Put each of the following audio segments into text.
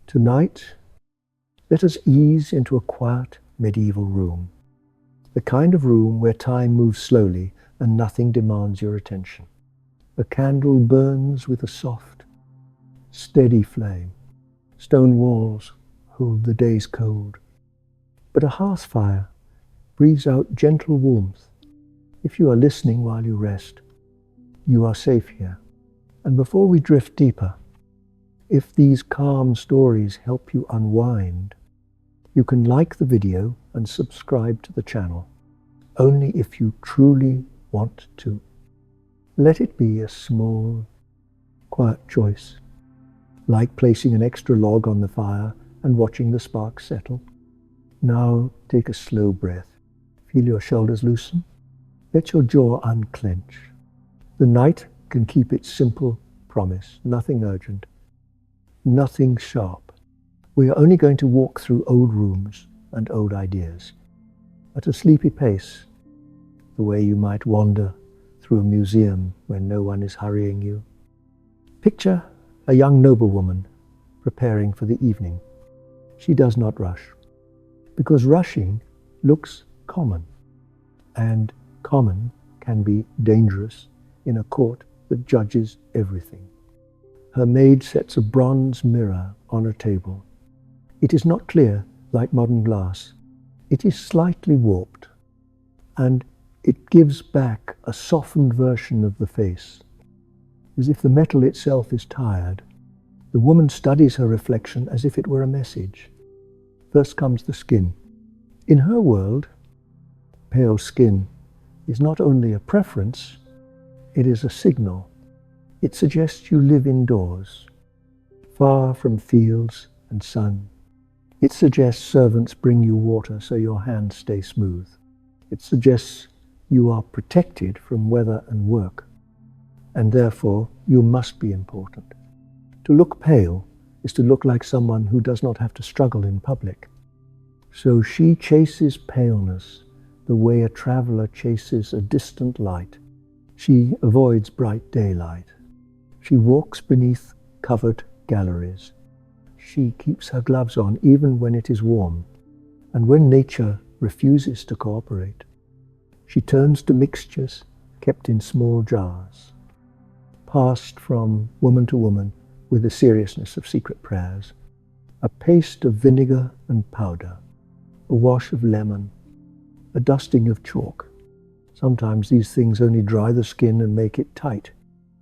Tonight, let us ease into a quiet medieval room, the kind of room where time moves slowly and nothing demands your attention. A candle burns with a soft, steady flame. Stone walls hold the day's cold, but a hearth fire breathes out gentle warmth. If you are listening while you rest, you are safe here. And before we drift deeper, if these calm stories help you unwind, you can like the video and subscribe to the channel, only if you truly want to. Let it be a small, quiet choice, like placing an extra log on the fire and watching the sparks settle. Now take a slow breath. Feel your shoulders loosen. Let your jaw unclench. The night can keep its simple promise, nothing urgent, nothing sharp. We are only going to walk through old rooms and old ideas, at a sleepy pace, the way you might wander through a museum when no one is hurrying you. Picture a young noblewoman preparing for the evening. She does not rush, because rushing looks common, and common can be dangerous in a court that judges everything. Her maid sets a bronze mirror on a table. It is not clear like modern glass. It is slightly warped, and it gives back a softened version of the face. As if the metal itself is tired, the woman studies her reflection as if it were a message. First comes the skin. In her world, pale skin is not only a preference, it is a signal. It suggests you live indoors, far from fields and sun. It suggests servants bring you water so your hands stay smooth. It suggests you are protected from weather and work, and therefore you must be important. To look pale is to look like someone who does not have to struggle in public. So she chases paleness the way a traveler chases a distant light. She avoids bright daylight. She walks beneath covered galleries. She keeps her gloves on even when it is warm, and when nature refuses to cooperate, she turns to mixtures kept in small jars, passed from woman to woman with the seriousness of secret prayers. A paste of vinegar and powder, a wash of lemon, a dusting of chalk. Sometimes these things only dry the skin and make it tight.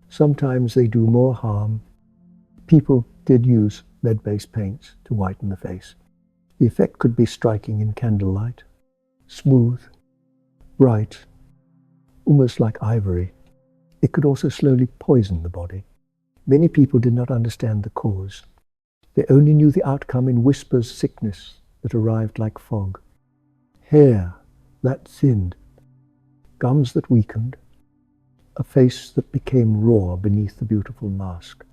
Sometimes they do more harm. People did use lead-based paints to whiten the face. The effect could be striking in candlelight, smooth, bright, almost like ivory. It could also slowly poison the body. Many people did not understand the cause. They only knew the outcome in whispers, sickness that arrived like fog, hair that thinned, gums that weakened, a face that became raw beneath the beautiful mask.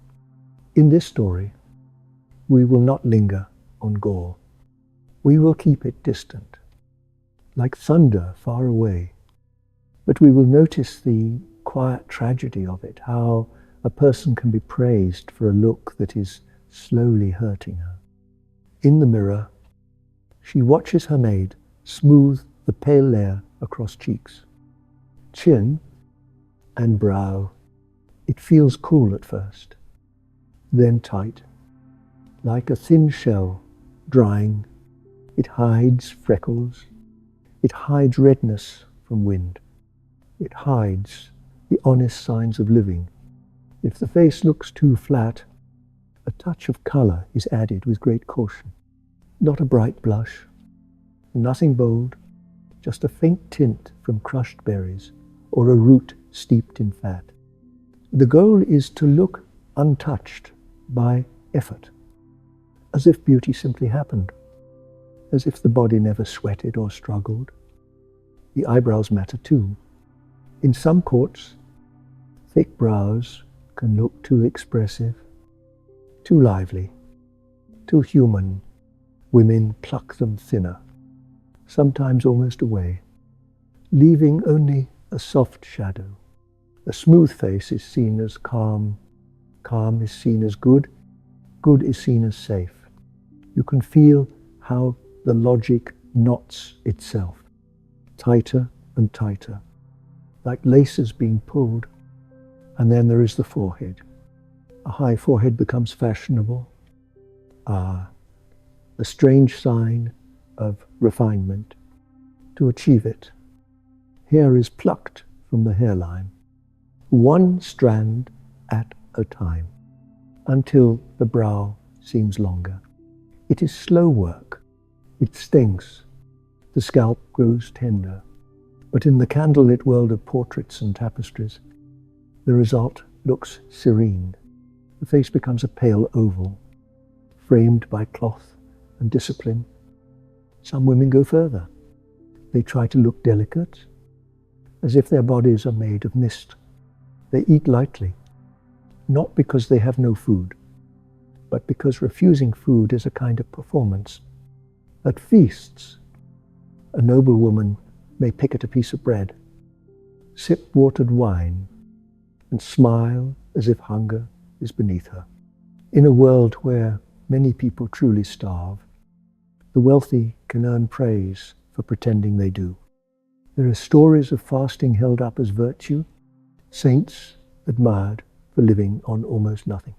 In this story, we will not linger on gore. We will keep it distant, like thunder far away. But we will notice the quiet tragedy of it, how a person can be praised for a look that is slowly hurting her. In the mirror, she watches her maid smooth the pale layer across cheeks, chin, and brow. It feels cool at first, then tight, like a thin shell drying. It hides freckles. It hides redness from wind. It hides the honest signs of living. If the face looks too flat, a touch of color is added with great caution. Not a bright blush, nothing bold, just a faint tint from crushed berries or a root steeped in fat. The goal is to look untouched by effort, as if beauty simply happened, as if the body never sweated or struggled. The eyebrows matter too. In some courts, thick brows can look too expressive, too lively, too human. Women pluck them thinner, sometimes almost away, leaving only a soft shadow. A smooth face is seen as calm, calm is seen as good, good is seen as safe. You can feel how the logic knots itself, tighter and tighter, like laces being pulled. And then there is the forehead. A high forehead becomes fashionable, a strange sign of refinement. To achieve it, hair is plucked from the hairline, one strand at a time, until the brow seems longer. It is slow work. It stinks. The scalp grows tender. But in the candlelit world of portraits and tapestries, the result looks serene. The face becomes a pale oval, framed by cloth and discipline. Some women go further. They try to look delicate, as if their bodies are made of mist. They eat lightly, not because they have no food, but because refusing food is a kind of performance. At feasts, a noblewoman may pick at a piece of bread, sip watered wine, and smile as if hunger is beneath her. In a world where many people truly starve, the wealthy can earn praise for pretending they do. There are stories of fasting held up as virtue, saints admired for living on almost nothing,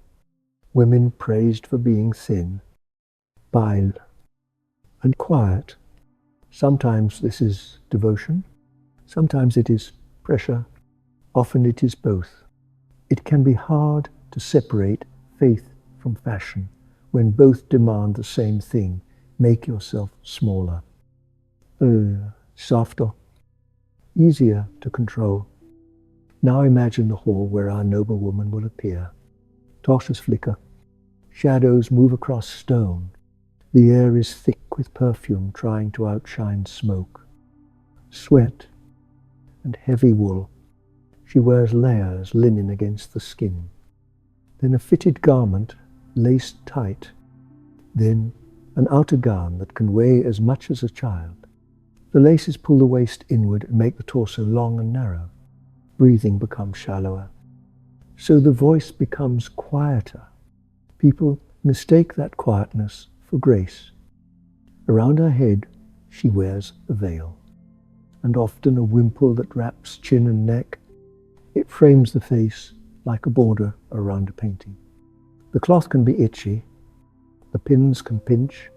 women praised for being thin, bile, and quiet. Sometimes this is devotion, sometimes it is pressure, often it is both. It can be hard to separate faith from fashion when both demand the same thing: make yourself smaller, softer, easier to control. Now imagine the hall where our noblewoman will appear. Torches flicker, shadows move across stone. The air is thick with perfume trying to outshine smoke. Sweat and heavy wool. She wears layers, linen against the skin. Then a fitted garment, laced tight. Then an outer gown that can weigh as much as a child. The laces pull the waist inward and make the torso long and narrow. Breathing becomes shallower. So the voice becomes quieter. People mistake that quietness for grace. Around her head, she wears a veil, and often a wimple that wraps chin and neck. It frames the face like a border around a painting. The cloth can be itchy, the pins can pinch,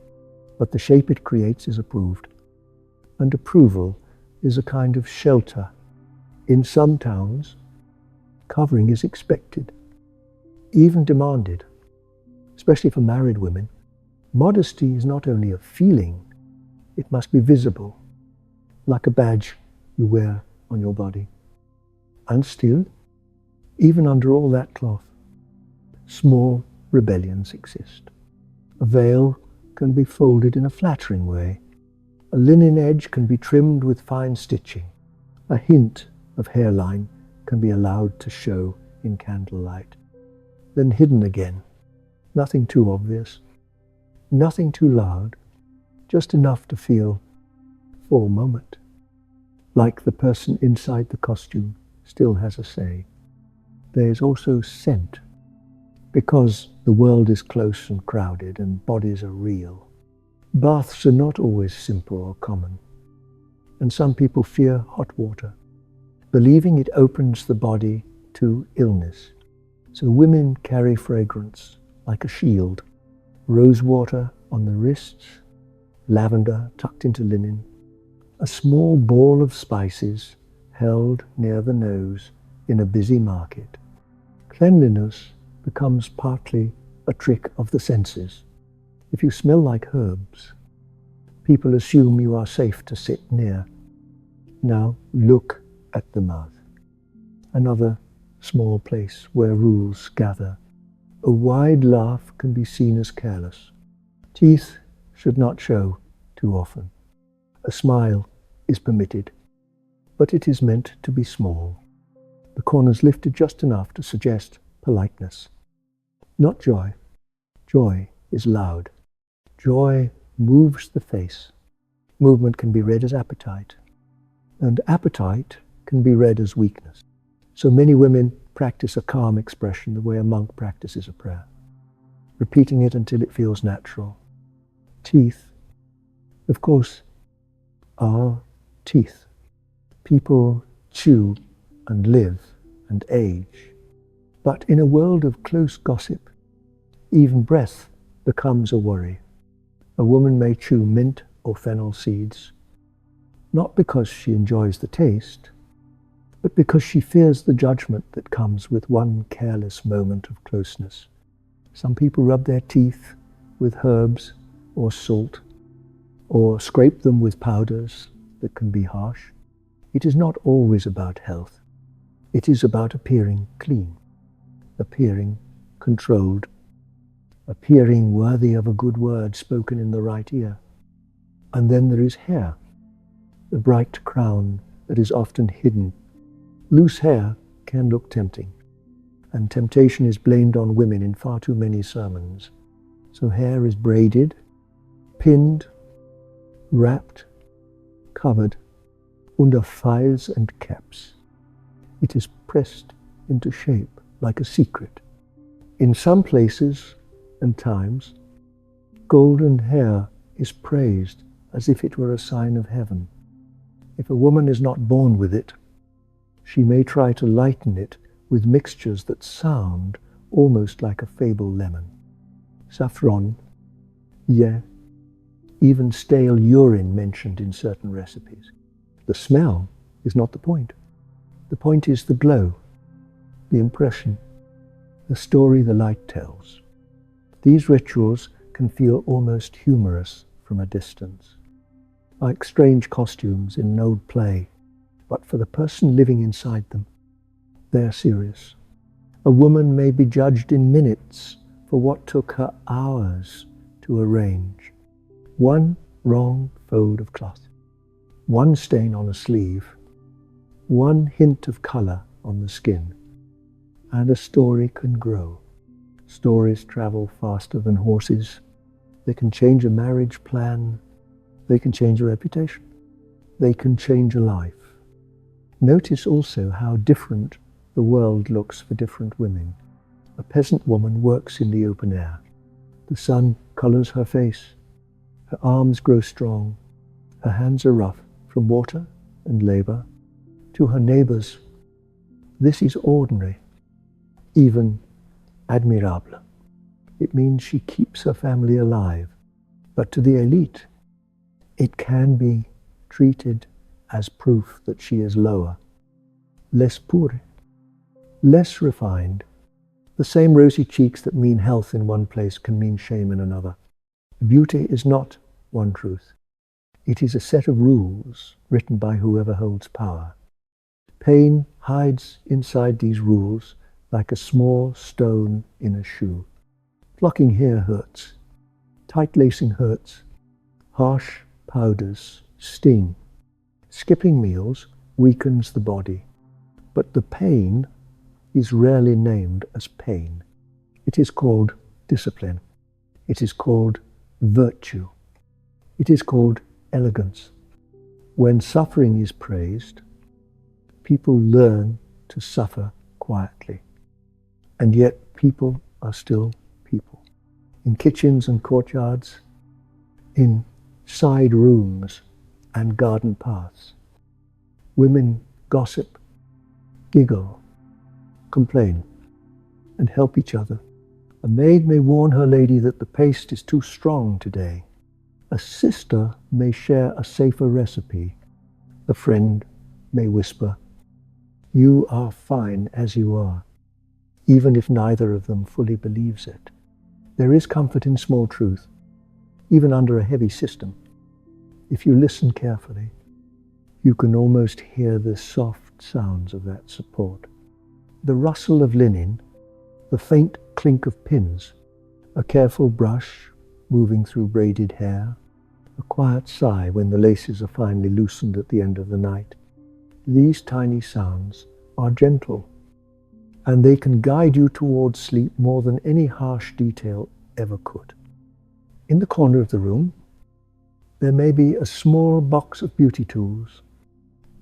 but the shape it creates is approved. And approval is a kind of shelter. In some towns, covering is expected, even demanded, especially for married women. Modesty is not only a feeling, it must be visible, like a badge you wear on your body. And still, even under all that cloth, small rebellions exist. A veil can be folded in a flattering way. A linen edge can be trimmed with fine stitching. A hint of hairline can be allowed to show in candlelight, then hidden again. Nothing too obvious, nothing too loud, just enough to feel, for a moment, like the person inside the costume still has a say. There is also scent, because the world is close and crowded and bodies are real. Baths are not always simple or common, and some people fear hot water, believing it opens the body to illness. So women carry fragrance like a shield, rose water on the wrists, lavender tucked into linen, a small ball of spices held near the nose in a busy market. Cleanliness becomes partly a trick of the senses. If you smell like herbs, people assume you are safe to sit near. Now look at the mouth. Another small place where rules gather. A wide laugh can be seen as careless. Teeth should not show too often. A smile is permitted, but it is meant to be small. The corners lifted just enough to suggest politeness. Not joy. Joy is loud. Joy moves the face. Movement can be read as appetite, and appetite can be read as weakness. So many women practice a calm expression the way a monk practices a prayer, repeating it until it feels natural. Teeth, of course, are teeth. People chew and live and age. But in a world of close gossip, even breath becomes a worry. A woman may chew mint or fennel seeds, not because she enjoys the taste, but because she fears the judgment that comes with one careless moment of closeness. Some people rub their teeth with herbs or salt, or scrape them with powders that can be harsh. It is not always about health. It is about appearing clean, appearing controlled, appearing worthy of a good word spoken in the right ear. And then there is hair, the bright crown that is often hidden. Loose hair can look tempting, and temptation is blamed on women in far too many sermons. So hair is braided, pinned, wrapped, covered, under files and caps. It is pressed into shape like a secret. In some places and times, golden hair is praised as if it were a sign of heaven. If a woman is not born with it, she may try to lighten it with mixtures that sound almost like a fable lemon. Saffron, yeah, even stale urine mentioned in certain recipes. The smell is not the point. The point is the glow, the impression, the story the light tells. These rituals can feel almost humorous from a distance, like strange costumes in an old play, but for the person living inside them, they are serious. A woman may be judged in minutes for what took her hours to arrange. One wrong fold of cloth, one stain on a sleeve, one hint of color on the skin, and a story can grow. Stories travel faster than horses. They can change a marriage plan. They can change a reputation. They can change a life. Notice also how different the world looks for different women. A peasant woman works in the open air. The sun colors her face. Her arms grow strong. Her hands are rough from water and labor. To her neighbors, this is ordinary, even admirable. It means she keeps her family alive. But to the elite, it can be treated as proof that she is lower, less pure, less refined. The same rosy cheeks that mean health in one place can mean shame in another. Beauty is not one truth. It is a set of rules written by whoever holds power. Pain hides inside these rules like a small stone in a shoe. Plucking hair hurts. Tight lacing hurts. Harsh powders sting. Skipping meals weakens the body, but the pain is rarely named as pain. It is called discipline. It is called virtue. It is called elegance. When suffering is praised, people learn to suffer quietly. And yet people are still people. In kitchens and courtyards, in side rooms and garden paths, women gossip, giggle, complain, and help each other. A maid may warn her lady that the paste is too strong today. A sister may share a safer recipe. A friend may whisper, "You are fine as you are," even if neither of them fully believes it. There is comfort in small truth, even under a heavy system. If you listen carefully, you can almost hear the soft sounds of that support. The rustle of linen, the faint clink of pins, a careful brush moving through braided hair, a quiet sigh when the laces are finally loosened at the end of the night. These tiny sounds are gentle, and they can guide you towards sleep more than any harsh detail ever could. In the corner of the room, there may be a small box of beauty tools.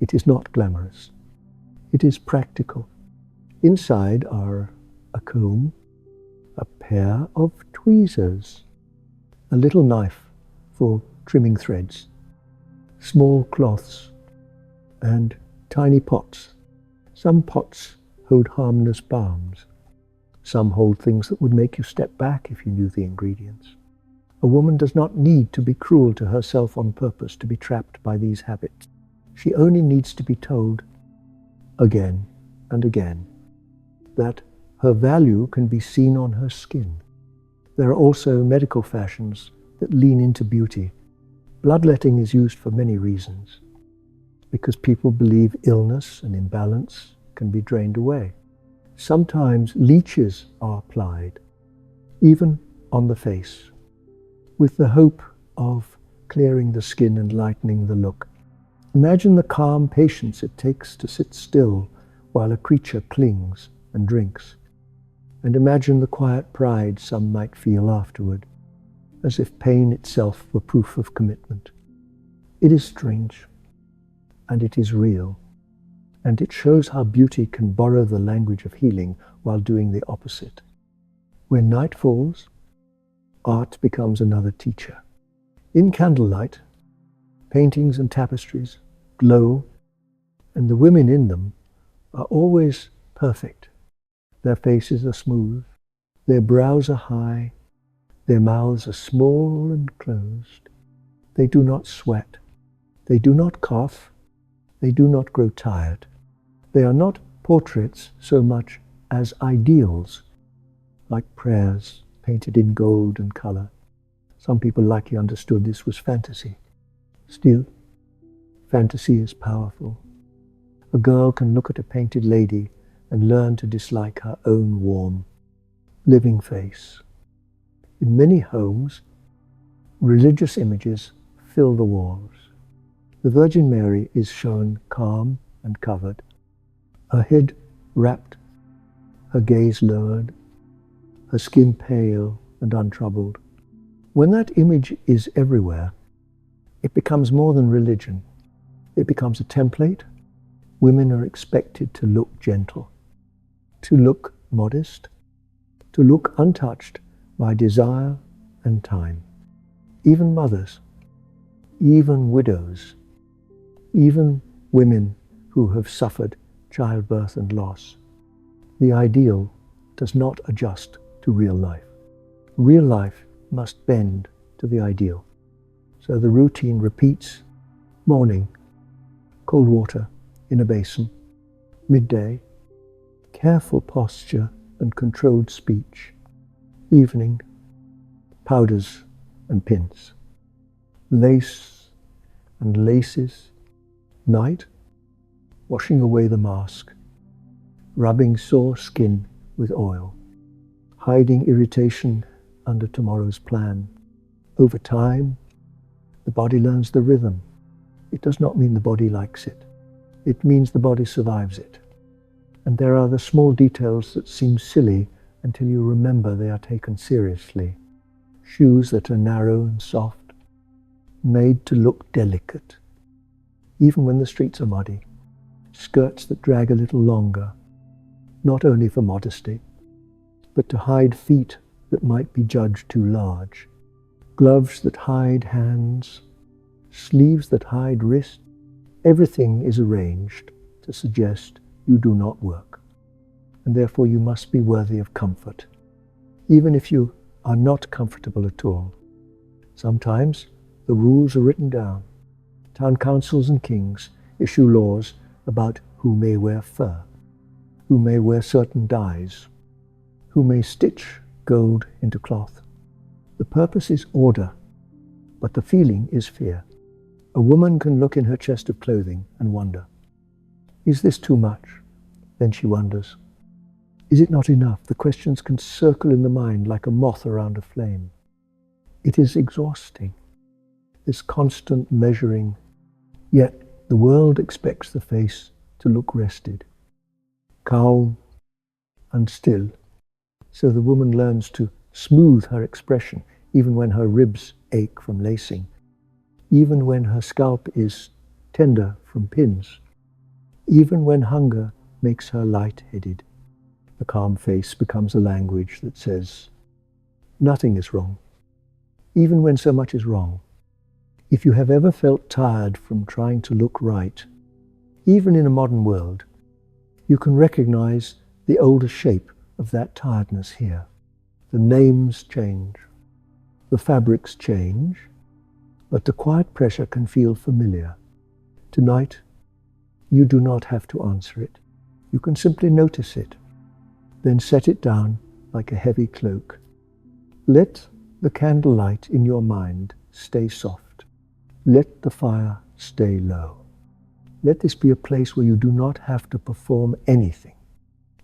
It is not glamorous. It is practical. Inside are a comb, a pair of tweezers, a little knife for trimming threads, small cloths, and tiny pots. Some pots hold harmless balms. Some hold things that would make you step back if you knew the ingredients. A woman does not need to be cruel to herself on purpose to be trapped by these habits. She only needs to be told again and again that her value can be seen on her skin. There are also medical fashions that lean into beauty. Bloodletting is used for many reasons, because people believe illness and imbalance can be drained away. Sometimes leeches are applied, even on the face, with the hope of clearing the skin and lightening the look. Imagine the calm patience it takes to sit still while a creature clings and drinks. And imagine the quiet pride some might feel afterward, as if pain itself were proof of commitment. It is strange, and it is real, and it shows how beauty can borrow the language of healing while doing the opposite. When night falls, art becomes another teacher. In Candlelight, paintings and tapestries glow, and the women in them are always perfect. Their faces are smooth, their brows are high, their mouths are small and closed. They do not sweat, they do not cough, they do not grow tired. They are not portraits so much as ideals, like prayers painted in gold and color. Some people likely understood this was fantasy. Still, fantasy is powerful. A girl can look at a painted lady and learn to dislike her own warm, living face. In many homes, religious images fill the walls. The Virgin Mary is shown calm and covered, her head wrapped, her gaze lowered, her skin pale and untroubled. When that image is everywhere, it becomes more than religion. It becomes a template. Women are expected to look gentle, to look modest, to look untouched by desire and time. Even mothers, even widows, even women who have suffered childbirth and loss. The ideal does not adjust to real life. Real life must bend to the ideal. So the routine repeats: morning, cold water in a basin; midday, careful posture and controlled speech; evening, powders and pins; lace and laces; night, washing away the mask, rubbing sore skin with oil, hiding irritation under tomorrow's plan. Over time, the body learns the rhythm. It does not mean the body likes it. It means the body survives it. And there are the small details that seem silly until you remember they are taken seriously. Shoes that are narrow and soft, made to look delicate, even when the streets are muddy. Skirts that drag a little longer, not only for modesty, but to hide feet that might be judged too large. Gloves that hide hands, sleeves that hide wrists. Everything is arranged to suggest you do not work, and therefore you must be worthy of comfort, even if you are not comfortable at all. Sometimes the rules are written down. Town councils and kings issue laws about who may wear fur, who may wear certain dyes, who may stitch gold into cloth. The purpose is order, but the feeling is fear. A woman can look in her chest of clothing and wonder, is this too much? Then she wonders, is it not enough? The questions can circle in the mind like a moth around a flame. It is exhausting, this constant measuring, yet the world expects the face to look rested, calm and still. So the woman learns to smooth her expression, even when her ribs ache from lacing, even when her scalp is tender from pins, even when hunger makes her light-headed. The calm face becomes a language that says, nothing is wrong, even when so much is wrong. If you have ever felt tired from trying to look right, even in a modern world, you can recognize the older shape of that tiredness here. The names change, the fabrics change, but the quiet pressure can feel familiar. Tonight, you do not have to answer it. You can simply notice it, then set it down like a heavy cloak. Let the candlelight in your mind stay soft. Let the fire stay low. Let this be a place where you do not have to perform anything.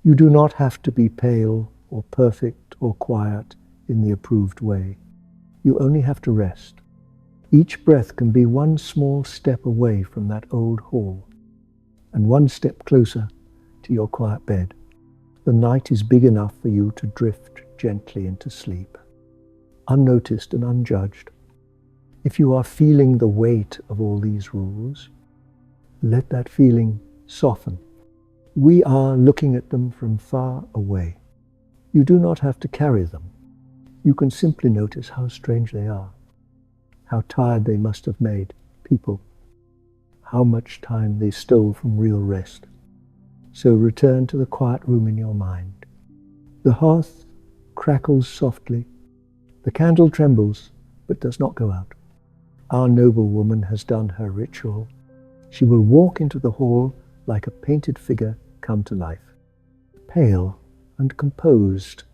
You do not have to be pale or perfect or quiet in the approved way. You only have to rest. Each breath can be one small step away from that old hall, and one step closer to your quiet bed. The night is big enough for you to drift gently into sleep, unnoticed and unjudged. If you are feeling the weight of all these rules, let that feeling soften. We are looking at them from far away. You do not have to carry them. You can simply notice how strange they are, how tired they must have made people, how much time they stole from real rest. So return to the quiet room in your mind. The hearth crackles softly. The candle trembles, but does not go out. Our noblewoman has done her ritual. She will walk into the hall like a painted figure come to life, pale and composed,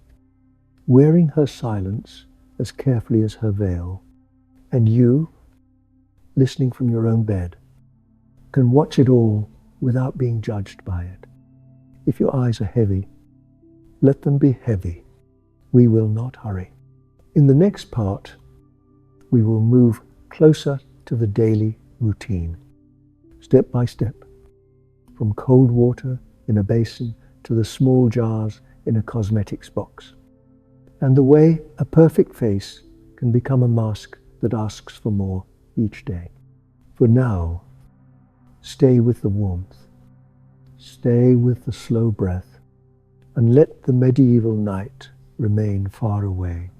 wearing her silence as carefully as her veil. And you, listening from your own bed, can watch it all without being judged by it. If your eyes are heavy, let them be heavy. We will not hurry. In the next part, we will move closer to the daily routine, step by step, from cold water in a basin to the small jars in a cosmetics box, and the way a perfect face can become a mask that asks for more each day. For now, stay with the warmth, stay with the slow breath, and let the medieval night remain far away,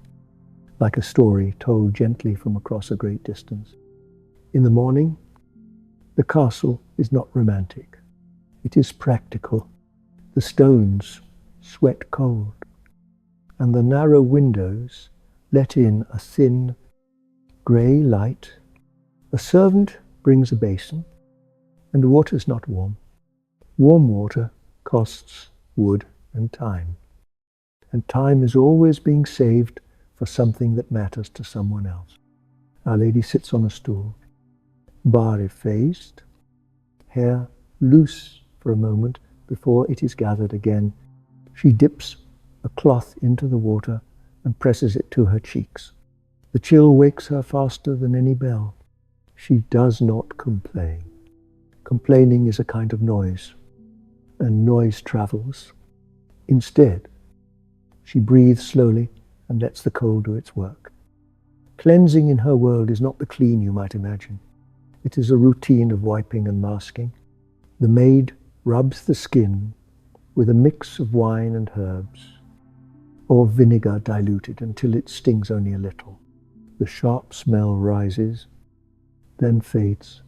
like a story told gently from across a great distance. In the morning, the castle is not romantic. It is practical. The stones sweat cold, and the narrow windows let in a thin, grey light. A servant brings a basin, and the water is not warm. Warm water costs wood and time is always being saved for something that matters to someone else. Our Lady sits on a stool, bare-faced, hair loose for a moment before it is gathered again. She dips a cloth into the water and presses it to her cheeks. The chill wakes her faster than any bell. She does not complain. Complaining is a kind of noise, and noise travels. Instead, she breathes slowly and lets the cold do its work. Cleansing in her world is not the clean you might imagine. It is a routine of wiping and masking. The maid rubs the skin with a mix of wine and herbs, or vinegar diluted until it stings only a little. The sharp smell rises, then fades.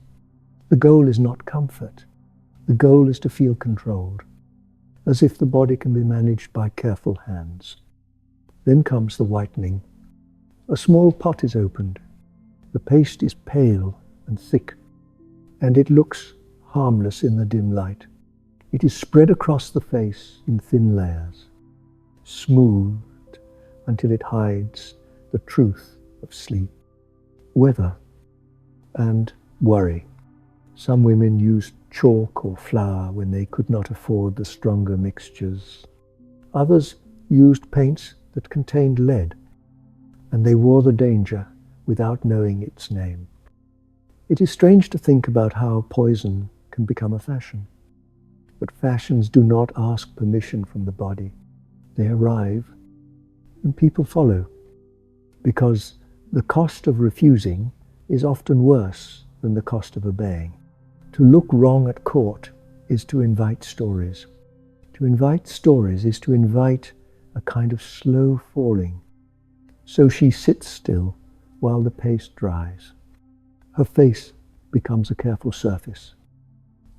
The goal is not comfort. The goal is to feel controlled, as if the body can be managed by careful hands. Then comes the whitening. A small pot is opened. The paste is pale and thick, and it looks harmless in the dim light. It is spread across the face in thin layers, smoothed until it hides the truth of sleep, weather, and worry. Some women used chalk or flour when they could not afford the stronger mixtures. Others used paints that contained lead, and they wore the danger without knowing its name. It is strange to think about how poison can become a fashion. But fashions do not ask permission from the body. They arrive, and people follow, because the cost of refusing is often worse than the cost of obeying. To look wrong at court is to invite stories. To invite stories is to invite a kind of slow falling. So she sits still while the paste dries. Her face becomes a careful surface,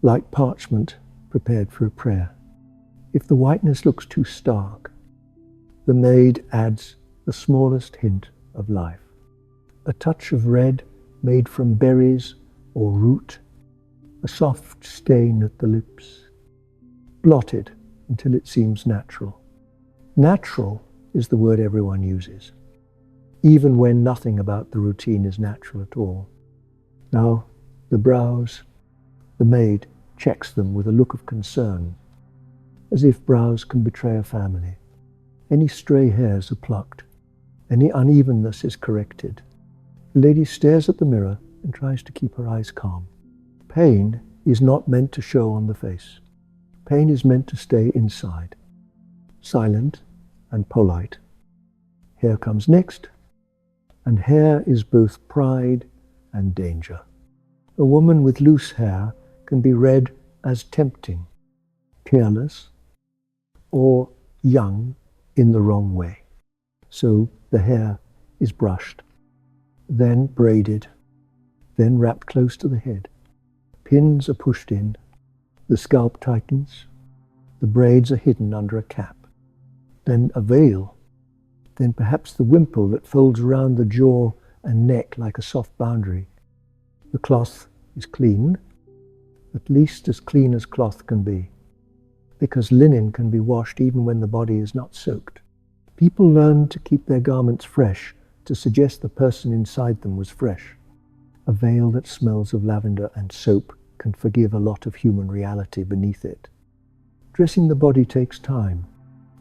like parchment prepared for a prayer. If the whiteness looks too stark, the maid adds the smallest hint of life. A touch of red made from berries or root, a soft stain at the lips, blotted until it seems natural. Natural is the word everyone uses, even when nothing about the routine is natural at all. Now, the brows, the maid checks them with a look of concern, as if brows can betray a family. Any stray hairs are plucked, any unevenness is corrected. The lady stares at the mirror and tries to keep her eyes calm. Pain is not meant to show on the face. Pain is meant to stay inside, silent and polite. Hair comes next, and hair is both pride and danger. A woman with loose hair can be read as tempting, careless, or young in the wrong way. So the hair is brushed, then braided, then wrapped close to the head. Pins are pushed in, the scalp tightens, the braids are hidden under a cap, then a veil, then perhaps the wimple that folds around the jaw and neck like a soft boundary. The cloth is clean, at least as clean as cloth can be, because linen can be washed even when the body is not soaked. People learn to keep their garments fresh to suggest the person inside them was fresh. A veil that smells of lavender and soap can forgive a lot of human reality beneath it. Dressing the body takes time.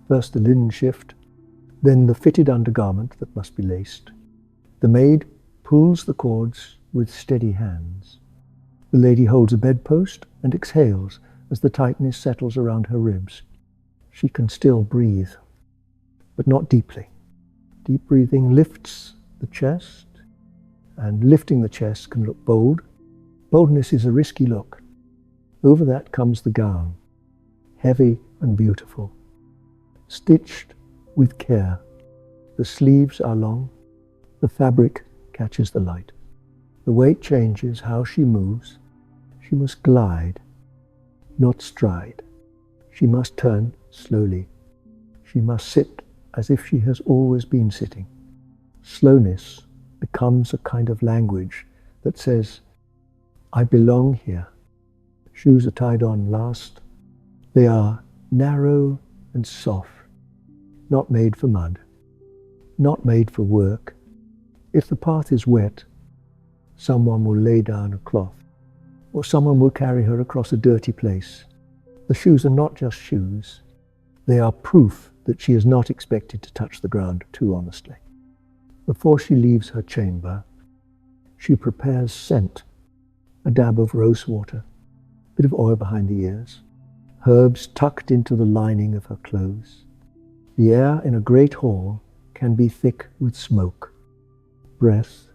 First the linen shift, then the fitted undergarment that must be laced. The maid pulls the cords with steady hands. The lady holds a bedpost and exhales as the tightness settles around her ribs. She can still breathe, but not deeply. Deep breathing lifts the chest, and lifting the chest can look bold. Boldness is a risky look. Over that comes the gown, heavy and beautiful, stitched with care. The sleeves are long, the fabric catches the light. The weight changes how she moves. She must glide, not stride. She must turn slowly. She must sit as if she has always been sitting. Slowness becomes a kind of language that says, I belong here. Shoes are tied on last. They are narrow and soft, not made for mud, not made for work. If the path is wet, someone will lay down a cloth, or someone will carry her across a dirty place. The shoes are not just shoes. They are proof that she is not expected to touch the ground too honestly. Before she leaves her chamber, she prepares scent, a dab of rose water, a bit of oil behind the ears, herbs tucked into the lining of her clothes. The air in a great hall can be thick with smoke, breath,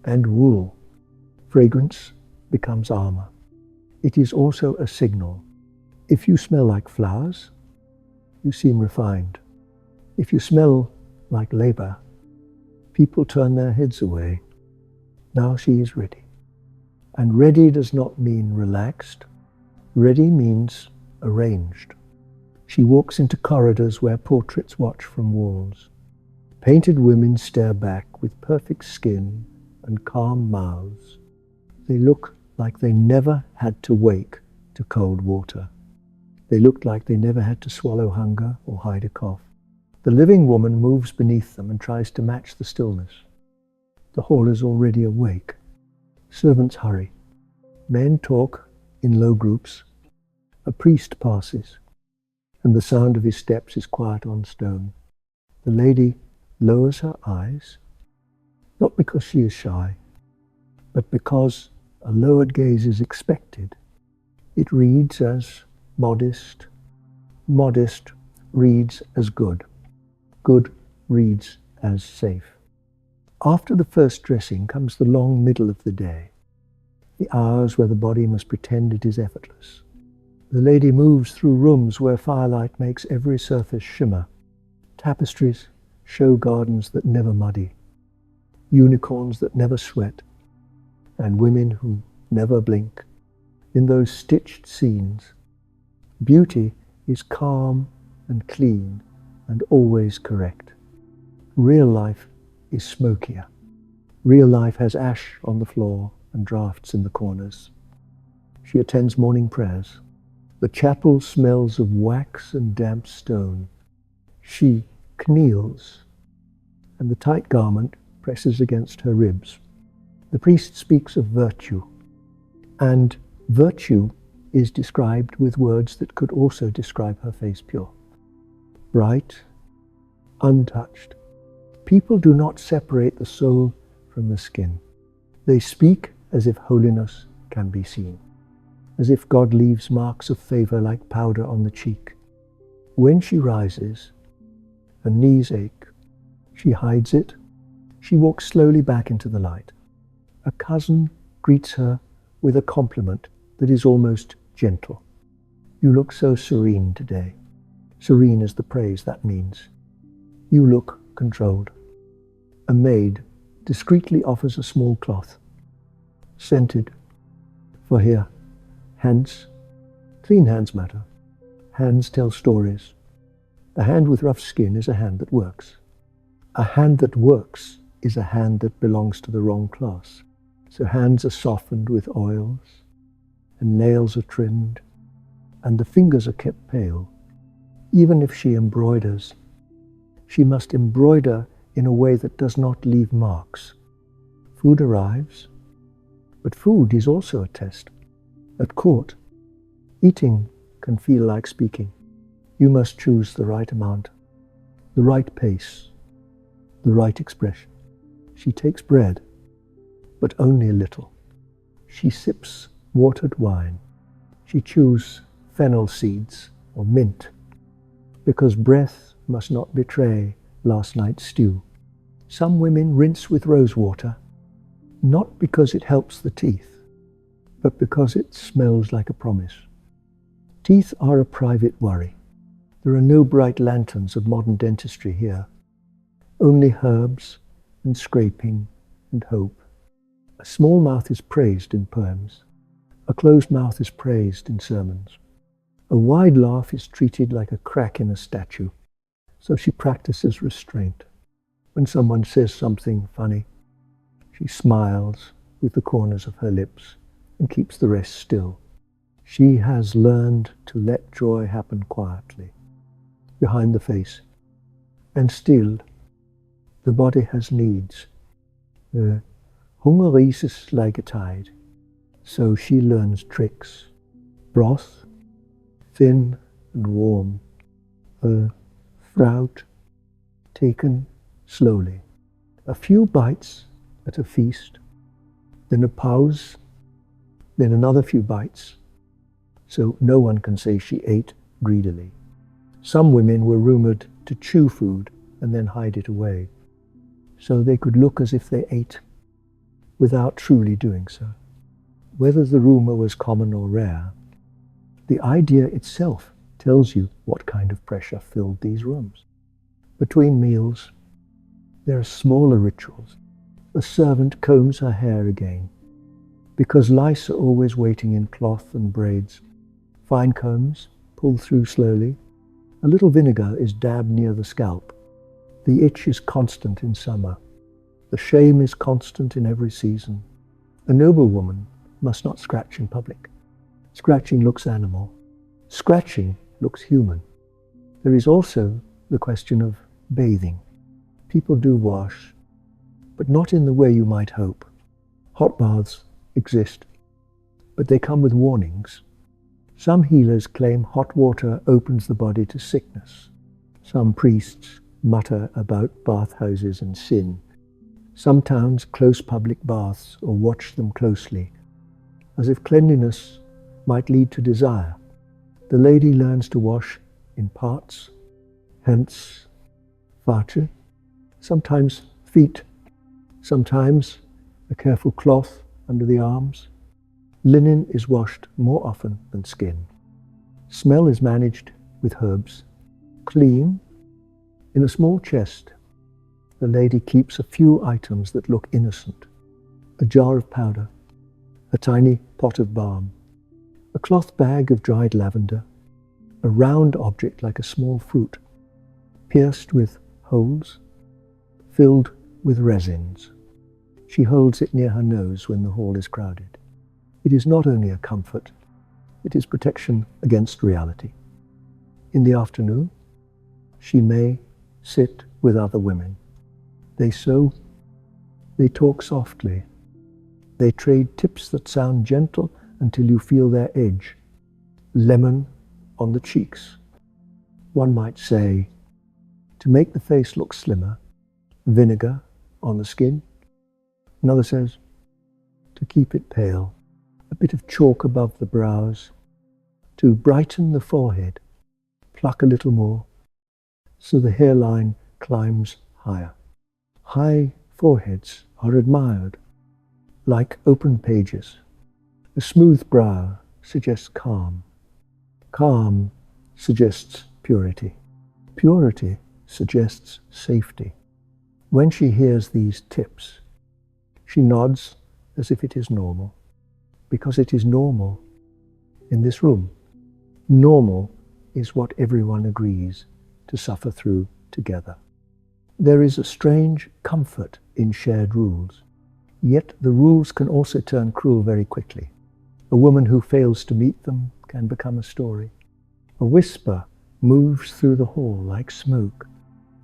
and wool. Fragrance becomes armor. It is also a signal. If you smell like flowers, you seem refined. If you smell like labor, people turn their heads away. Now she is ready. And ready does not mean relaxed. Ready means arranged. She walks into corridors where portraits watch from walls. Painted women stare back with perfect skin and calm mouths. They look like they never had to wake to cold water. They looked like they never had to swallow hunger or hide a cough. The living woman moves beneath them and tries to match the stillness. The hall is already awake. Servants hurry. Men talk in low groups. A priest passes, and the sound of his steps is quiet on stone. The lady lowers her eyes, not because she is shy, but because a lowered gaze is expected. It reads as modest. Modest reads as good. Good reads as safe. After the first dressing comes the long middle of the day, the hours where the body must pretend it is effortless. The lady moves through rooms where firelight makes every surface shimmer. Tapestries show gardens that never muddy, unicorns that never sweat, and women who never blink. In those stitched scenes, beauty is calm and clean and always correct. Real life is smokier. Real life has ash on the floor and drafts in the corners. She attends morning prayers. The chapel smells of wax and damp stone. She kneels, and the tight garment presses against her ribs. The priest speaks of virtue, and virtue is described with words that could also describe her face pure. Bright, untouched. People do not separate the soul from the skin. They speak as if holiness can be seen, as if God leaves marks of favor like powder on the cheek. When she rises, her knees ache. She hides it. She walks slowly back into the light. A cousin greets her with a compliment that is almost gentle. You look so serene today. Serene is the praise that means. You look controlled. A maid discreetly offers a small cloth, scented, for here. Hands, clean hands matter. Hands tell stories. A hand with rough skin is a hand that works. A hand that works is a hand that belongs to the wrong class. So hands are softened with oils, and nails are trimmed, and the fingers are kept pale. Even if she embroiders, she must embroider in a way that does not leave marks. Food arrives, but food is also a test. At court, eating can feel like speaking. You must choose the right amount, the right pace, the right expression. She takes bread, but only a little. She sips watered wine. She chews fennel seeds or mint, because breath must not betray last night's stew. Some women rinse with rose water, not because it helps the teeth, but because it smells like a promise. Teeth are a private worry. There are no bright lanterns of modern dentistry here, only herbs and scraping and hope. A small mouth is praised in poems. A closed mouth is praised in sermons. A wide laugh is treated like a crack in a statue, so she practices restraint. When someone says something funny, she smiles with the corners of her lips and keeps the rest still. She has learned to let joy happen quietly, behind the face, and still the body has needs. Hunger is like a tide, so she learns tricks. Broth, thin and warm. Fruit, taken slowly. A few bites at a feast, then a pause, then another few bites, so no one can say she ate greedily. Some women were rumored to chew food and then hide it away, so they could look as if they ate without truly doing so. Whether the rumor was common or rare, the idea itself tells you what kind of pressure filled these rooms. Between meals, there are smaller rituals. A servant combs her hair again, because lice are always waiting in cloth and braids. Fine combs pull through slowly. A little vinegar is dabbed near the scalp. The itch is constant in summer. The shame is constant in every season. A noblewoman must not scratch in public. Scratching looks animal. Scratching looks human. There is also the question of bathing. People do wash, but not in the way you might hope. Hot baths exist, but they come with warnings. Some healers claim hot water opens the body to sickness. Some priests mutter about bathhouses and sin. Some towns close public baths or watch them closely, as if cleanliness might lead to desire. The lady learns to wash in parts, hence face, sometimes feet, sometimes a careful cloth under the arms. Linen is washed more often than skin. Smell is managed with herbs. Clean. In a small chest, the lady keeps a few items that look innocent. A jar of powder, a tiny pot of balm, a cloth bag of dried lavender, a round object like a small fruit, pierced with holes, filled with resins. She holds it near her nose when the hall is crowded. It is not only a comfort, it is protection against reality. In the afternoon, she may sit with other women. They sew, they talk softly, they trade tips that sound gentle until you feel their edge. Lemon on the cheeks. One might say, to make the face look slimmer, vinegar on the skin. Another says, to keep it pale, a bit of chalk above the brows, to brighten the forehead, pluck a little more, so the hairline climbs higher. High foreheads are admired, like open pages. A smooth brow suggests calm. Calm suggests purity. Purity suggests safety. When she hears these tips, she nods as if it is normal, because it is normal in this room. Normal is what everyone agrees to suffer through together. There is a strange comfort in shared rules, yet the rules can also turn cruel very quickly. A woman who fails to meet them can become a story. A whisper moves through the hall like smoke.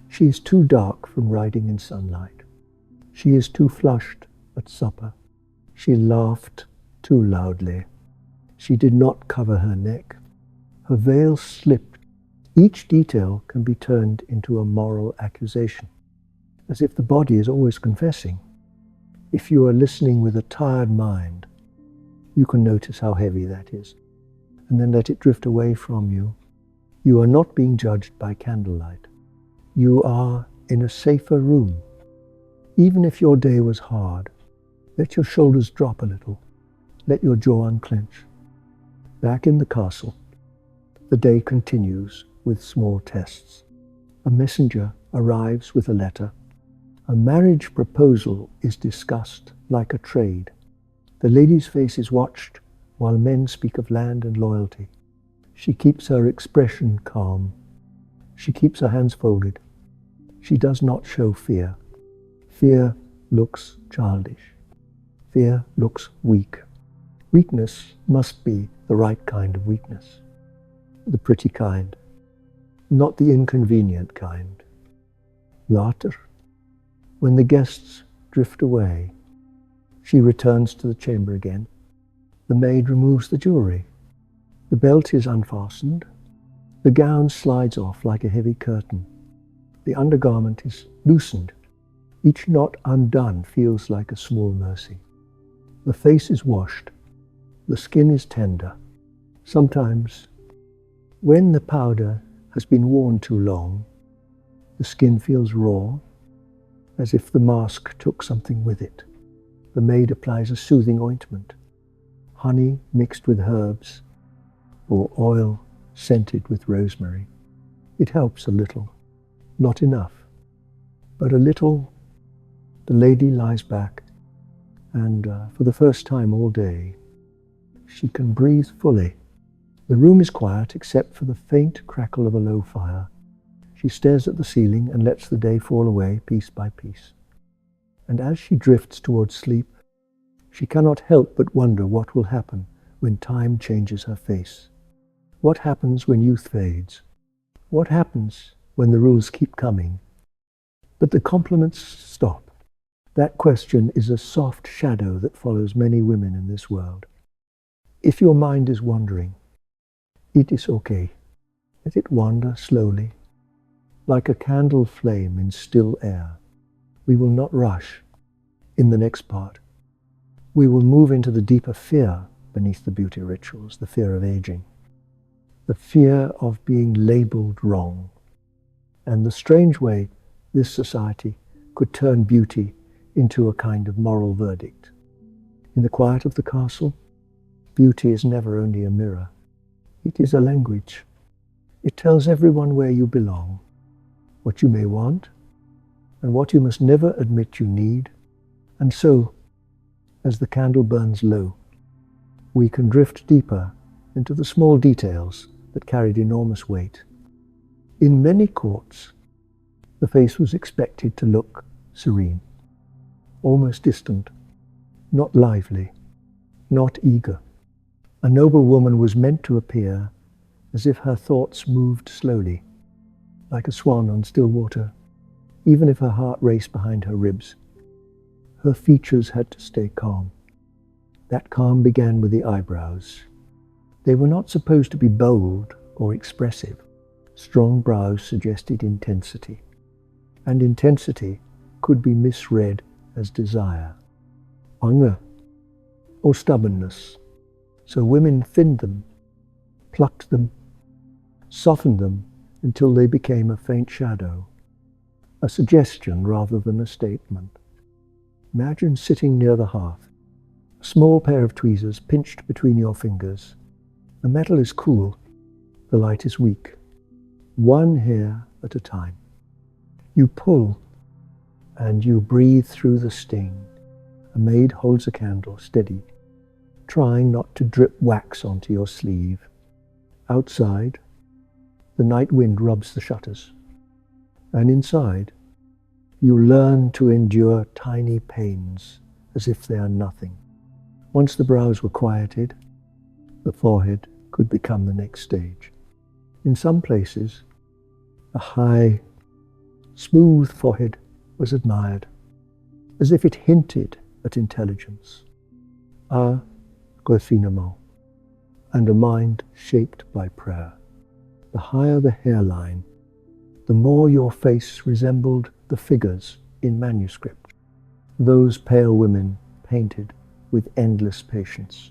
She is too dark from riding in sunlight. She is too flushed at supper. She laughed too loudly. She did not cover her neck. Her veil slipped. Each detail can be turned into a moral accusation, as if the body is always confessing. If you are listening with a tired mind, you can notice how heavy that is, and then let it drift away from you. You are not being judged by candlelight. You are in a safer room. Even if your day was hard, let your shoulders drop a little. Let your jaw unclench. Back in the castle, the day continues with small tests. A messenger arrives with a letter. A marriage proposal is discussed like a trade. The lady's face is watched while men speak of land and loyalty. She keeps her expression calm. She keeps her hands folded. She does not show fear. Fear looks childish. Fear looks weak. Weakness must be the right kind of weakness. The pretty kind, not the inconvenient kind. Later, when the guests drift away, she returns to the chamber again. The maid removes the jewelry. The belt is unfastened. The gown slides off like a heavy curtain. The undergarment is loosened. Each knot undone feels like a small mercy. The face is washed. The skin is tender. Sometimes, when the powder has been worn too long, the skin feels raw, as if the mask took something with it. The maid applies a soothing ointment, honey mixed with herbs, or oil scented with rosemary. It helps a little, not enough, but a little. The lady lies back, and for the first time all day, she can breathe fully. The room is quiet except for the faint crackle of a low fire. She stares at the ceiling and lets the day fall away piece by piece. And as she drifts towards sleep, she cannot help but wonder what will happen when time changes her face. What happens when youth fades? What happens when the rules keep coming? But the compliments stop. That question is a soft shadow that follows many women in this world. If your mind is wandering, it is okay. Let it wander slowly, like a candle flame in still air. We will not rush. In the next part, we will move into the deeper fear beneath the beauty rituals, the fear of aging, the fear of being labeled wrong, and the strange way this society could turn beauty into a kind of moral verdict. In the quiet of the castle, beauty is never only a mirror. It is a language. It tells everyone where you belong, what you may want, and what you must never admit you need. And so, as the candle burns low, we can drift deeper into the small details that carried enormous weight. In many courts, the face was expected to look serene, almost distant, not lively, not eager. A noblewoman was meant to appear as if her thoughts moved slowly, like a swan on still water, even if her heart raced behind her ribs. Her features had to stay calm. That calm began with the eyebrows. They were not supposed to be bold or expressive. Strong brows suggested intensity, and intensity could be misread as desire, anger, or stubbornness. So women thinned them, plucked them, softened them until they became a faint shadow, a suggestion rather than a statement. Imagine sitting near the hearth, a small pair of tweezers pinched between your fingers. The metal is cool, the light is weak. One hair at a time. You pull and you breathe through the sting. A maid holds a candle steady, trying not to drip wax onto your sleeve. Outside, the night wind rubs the shutters. And inside, you learn to endure tiny pains as if they are nothing. Once the brows were quieted, the forehead could become the next stage. In some places, a high, smooth forehead was admired, as if it hinted at intelligence, a raffinement, and a mind shaped by prayer. The higher the hairline, the more your face resembled the figures in manuscript, those pale women painted with endless patience,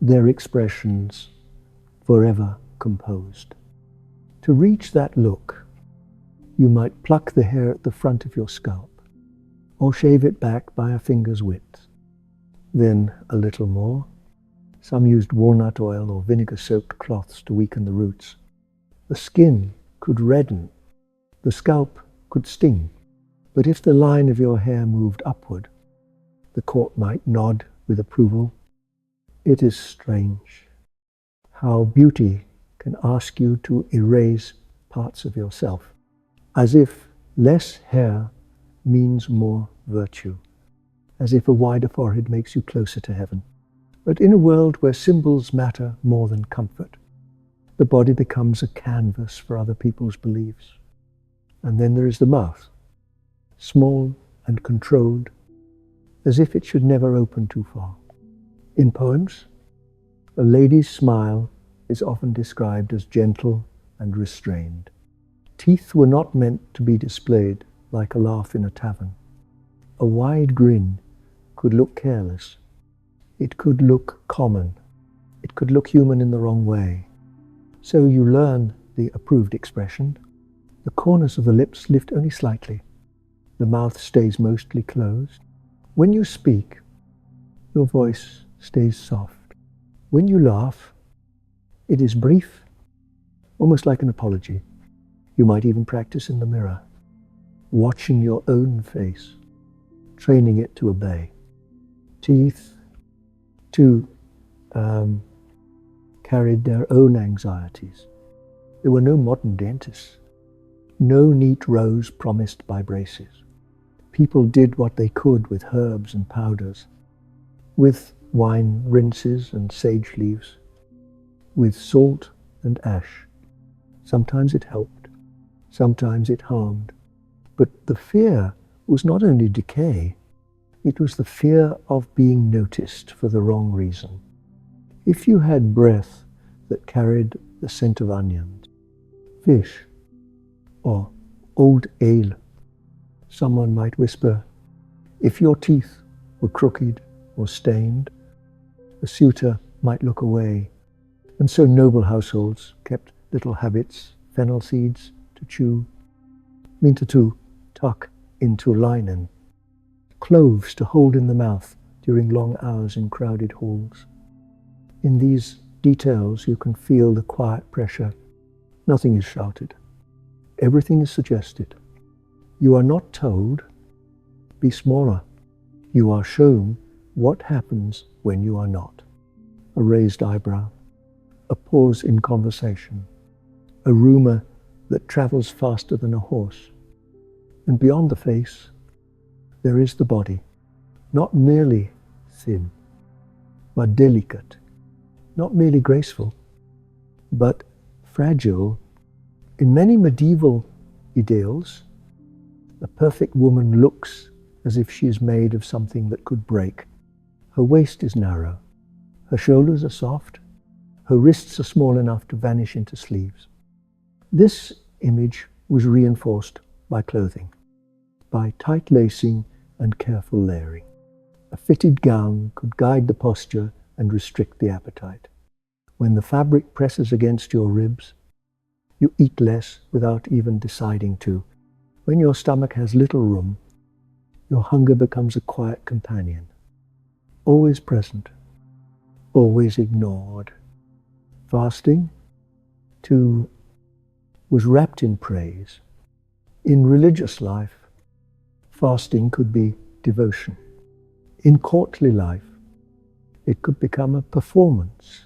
their expressions forever composed. To reach that look, you might pluck the hair at the front of your scalp, or shave it back by a finger's width. Then a little more. Some used walnut oil or vinegar-soaked cloths to weaken the roots. The skin could redden, the scalp could sting, but if the line of your hair moved upward, the court might nod with approval. It is strange how beauty can ask you to erase parts of yourself, as if less hair means more virtue, as if a wider forehead makes you closer to heaven. But in a world where symbols matter more than comfort, the body becomes a canvas for other people's beliefs. And then there is the mouth, small and controlled, as if it should never open too far. In poems, a lady's smile is often described as gentle and restrained. Teeth were not meant to be displayed like a laugh in a tavern. A wide grin could look careless. It could look common. It could look human in the wrong way. So you learn the approved expression. The corners of the lips lift only slightly. The mouth stays mostly closed. When you speak, your voice stays soft. When you laugh, it is brief, almost like an apology. You might even practice in the mirror, watching your own face, training it to obey. Teeth, too, carried their own anxieties. There were no modern dentists, no neat rows promised by braces. People did what they could with herbs and powders, with wine rinses and sage leaves, with salt and ash. Sometimes it helped, sometimes it harmed. But the fear was not only decay, it was the fear of being noticed for the wrong reason. If you had breath that carried the scent of onions, fish, or old ale, someone might whisper. If your teeth were crooked or stained, the suitor might look away. And so noble households kept little habits, fennel seeds to chew, minta to tuck into linen, cloves to hold in the mouth during long hours in crowded halls. In these details you can feel the quiet pressure. Nothing is shouted. Everything is suggested. You are not told, be smaller. You are shown what happens when you are not. a raised eyebrow, a pause in conversation, a rumor that travels faster than a horse. And beyond the face, there is the body, not merely thin, but delicate, not merely graceful, but fragile. In many medieval ideals, a perfect woman looks as if she is made of something that could break. Her waist is narrow, her shoulders are soft, her wrists are small enough to vanish into sleeves. This image was reinforced by clothing, by tight lacing and careful layering. A fitted gown could guide the posture and restrict the appetite. When the fabric presses against your ribs, you eat less without even deciding to. When your stomach has little room, your hunger becomes a quiet companion, always present, always ignored. Fasting, too, was wrapped in praise. In religious life, fasting could be devotion. In courtly life, it could become a performance.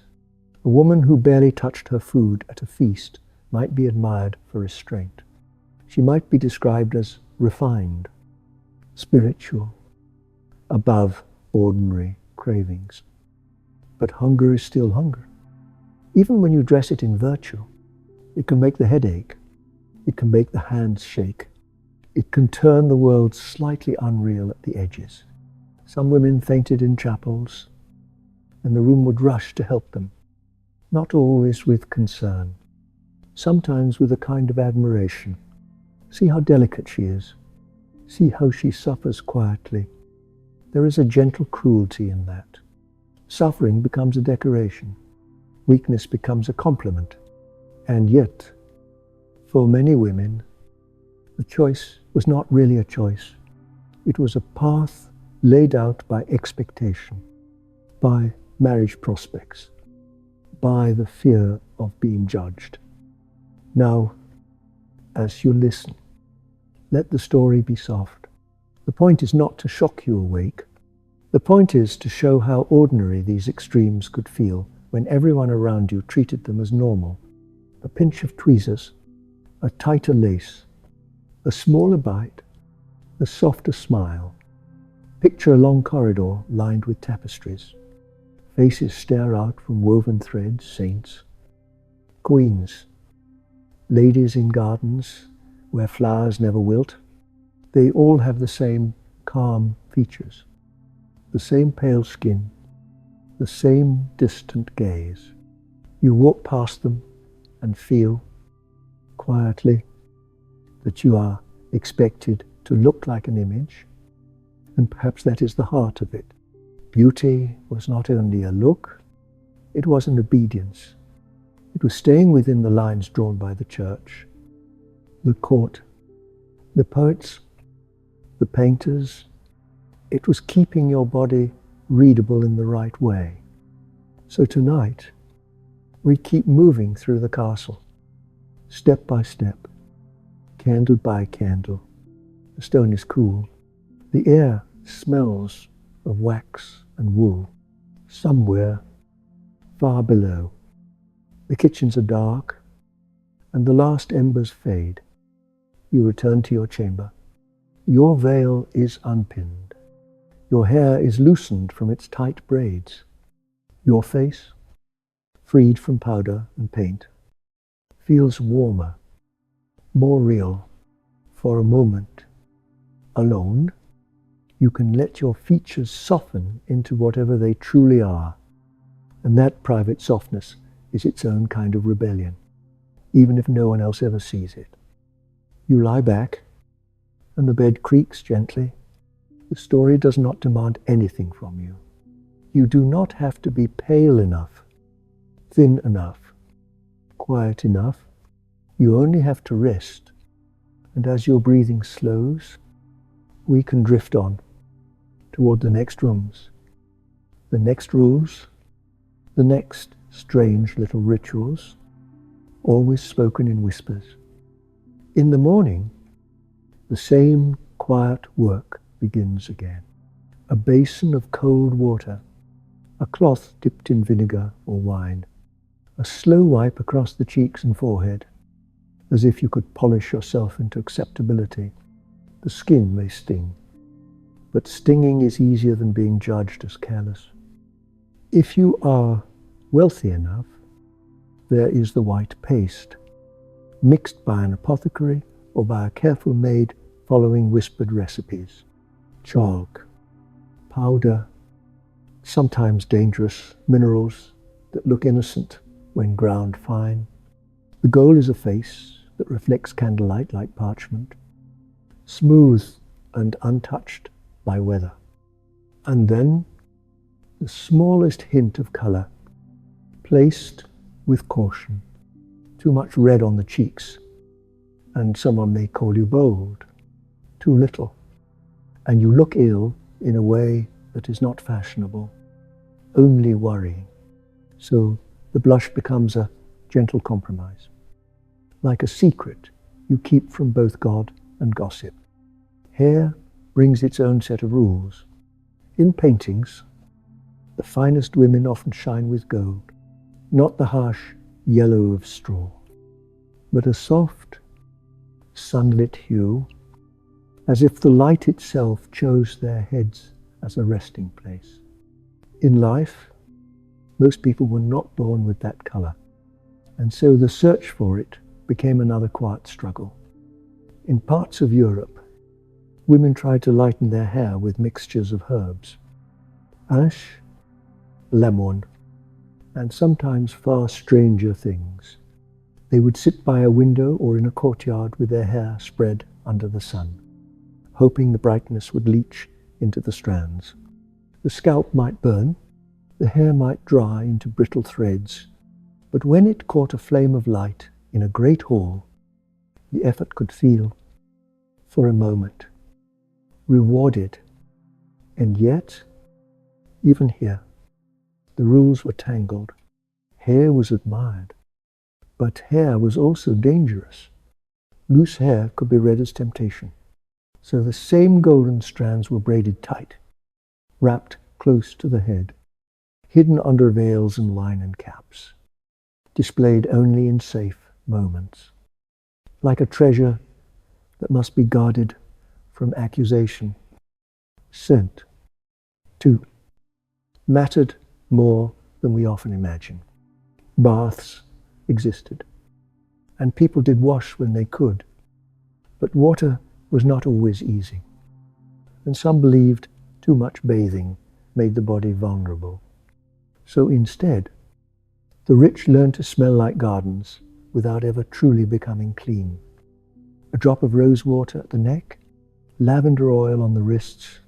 A woman who barely touched her food at a feast might be admired for restraint. She might be described as refined, spiritual, above ordinary cravings. But hunger is still hunger. Even when you dress it in virtue, it can make the head ache. It can make the hands shake. It can turn the world slightly unreal at the edges. Some women fainted in chapels, and the room would rush to help them, not always with concern, sometimes with a kind of admiration. See how delicate she is. See how she suffers quietly. There is a gentle cruelty in that. Suffering becomes a decoration. Weakness becomes a compliment. And yet, for many women, the choice was not really a choice. It was a path laid out by expectation, by marriage prospects, by the fear of being judged. Now, as you listen, let the story be soft. The point is not to shock you awake. The point is to show how ordinary these extremes could feel when everyone around you treated them as normal. A pinch of tweezers, a tighter lace, a smaller bite, a softer smile. Picture a long corridor lined with tapestries. Faces stare out from woven threads, saints, queens, ladies in gardens where flowers never wilt. They all have the same calm features, the same pale skin, the same distant gaze. You walk past them and feel, quietly, that you are expected to look like an image, and perhaps that is the heart of it. Beauty was not only a look, it was an obedience. It was staying within the lines drawn by the church, the court, the poets, the painters. It was keeping your body readable in the right way. So tonight, we keep moving through the castle, step by step, candle by candle. The stone is cool. The air smells of wax and wool. Somewhere, far below, the kitchens are dark, and the last embers fade. You return to your chamber. Your veil is unpinned. Your hair is loosened from its tight braids. Your face, freed from powder and paint, feels warmer, more real. For a moment, alone, you can let your features soften into whatever they truly are. And that private softness is its own kind of rebellion, even if no one else ever sees it. You lie back, and the bed creaks gently. The story does not demand anything from you. You do not have to be pale enough, thin enough, quiet enough. You only have to rest. And as your breathing slows, we can drift on toward the next rooms, the next rules, the next strange little rituals, always spoken in whispers. In the morning, the same quiet work begins again. A basin of cold water, a cloth dipped in vinegar or wine, a slow wipe across the cheeks and forehead, as if you could polish yourself into acceptability. The skin may sting, but stinging is easier than being judged as careless. If you are wealthy enough, there is the white paste, mixed by an apothecary or by a careful maid following whispered recipes. Chalk, powder, sometimes dangerous minerals that look innocent when ground fine. The goal is a face that reflects candlelight like parchment, smooth and untouched by weather. And then the smallest hint of colour, placed with caution. Too much red on the cheeks, and someone may call you bold. Too little, and you look ill in a way that is not fashionable, only worrying. So the blush becomes a gentle compromise, like a secret you keep from both God and gossip. Hair brings its own set of rules. In paintings, the finest women often shine with gold, not the harsh yellow of straw, but a soft, sunlit hue, as if the light itself chose their heads as a resting place. In life, most people were not born with that colour, and so the search for it became another quiet struggle. In parts of Europe, women tried to lighten their hair with mixtures of herbs, ash, lemon, and sometimes far stranger things. They would sit by a window or in a courtyard with their hair spread under the sun, hoping the brightness would leach into the strands. The scalp might burn, the hair might dry into brittle threads, but when it caught a flame of light in a great hall, the effort could feel, for a moment, rewarded. And yet, even here, the rules were tangled. Hair was admired, but hair was also dangerous. Loose hair could be read as temptation. So the same golden strands were braided tight, wrapped close to the head, hidden under veils and wine and caps, displayed only in safe moments, like a treasure that must be guarded from accusation. Scent, too, mattered more than we often imagine. Baths existed, and people did wash when they could, but water was not always easy, and some believed too much bathing made the body vulnerable. So instead, the rich learned to smell like gardens without ever truly becoming clean. A drop of rose water at the neck, lavender oil on the wrists,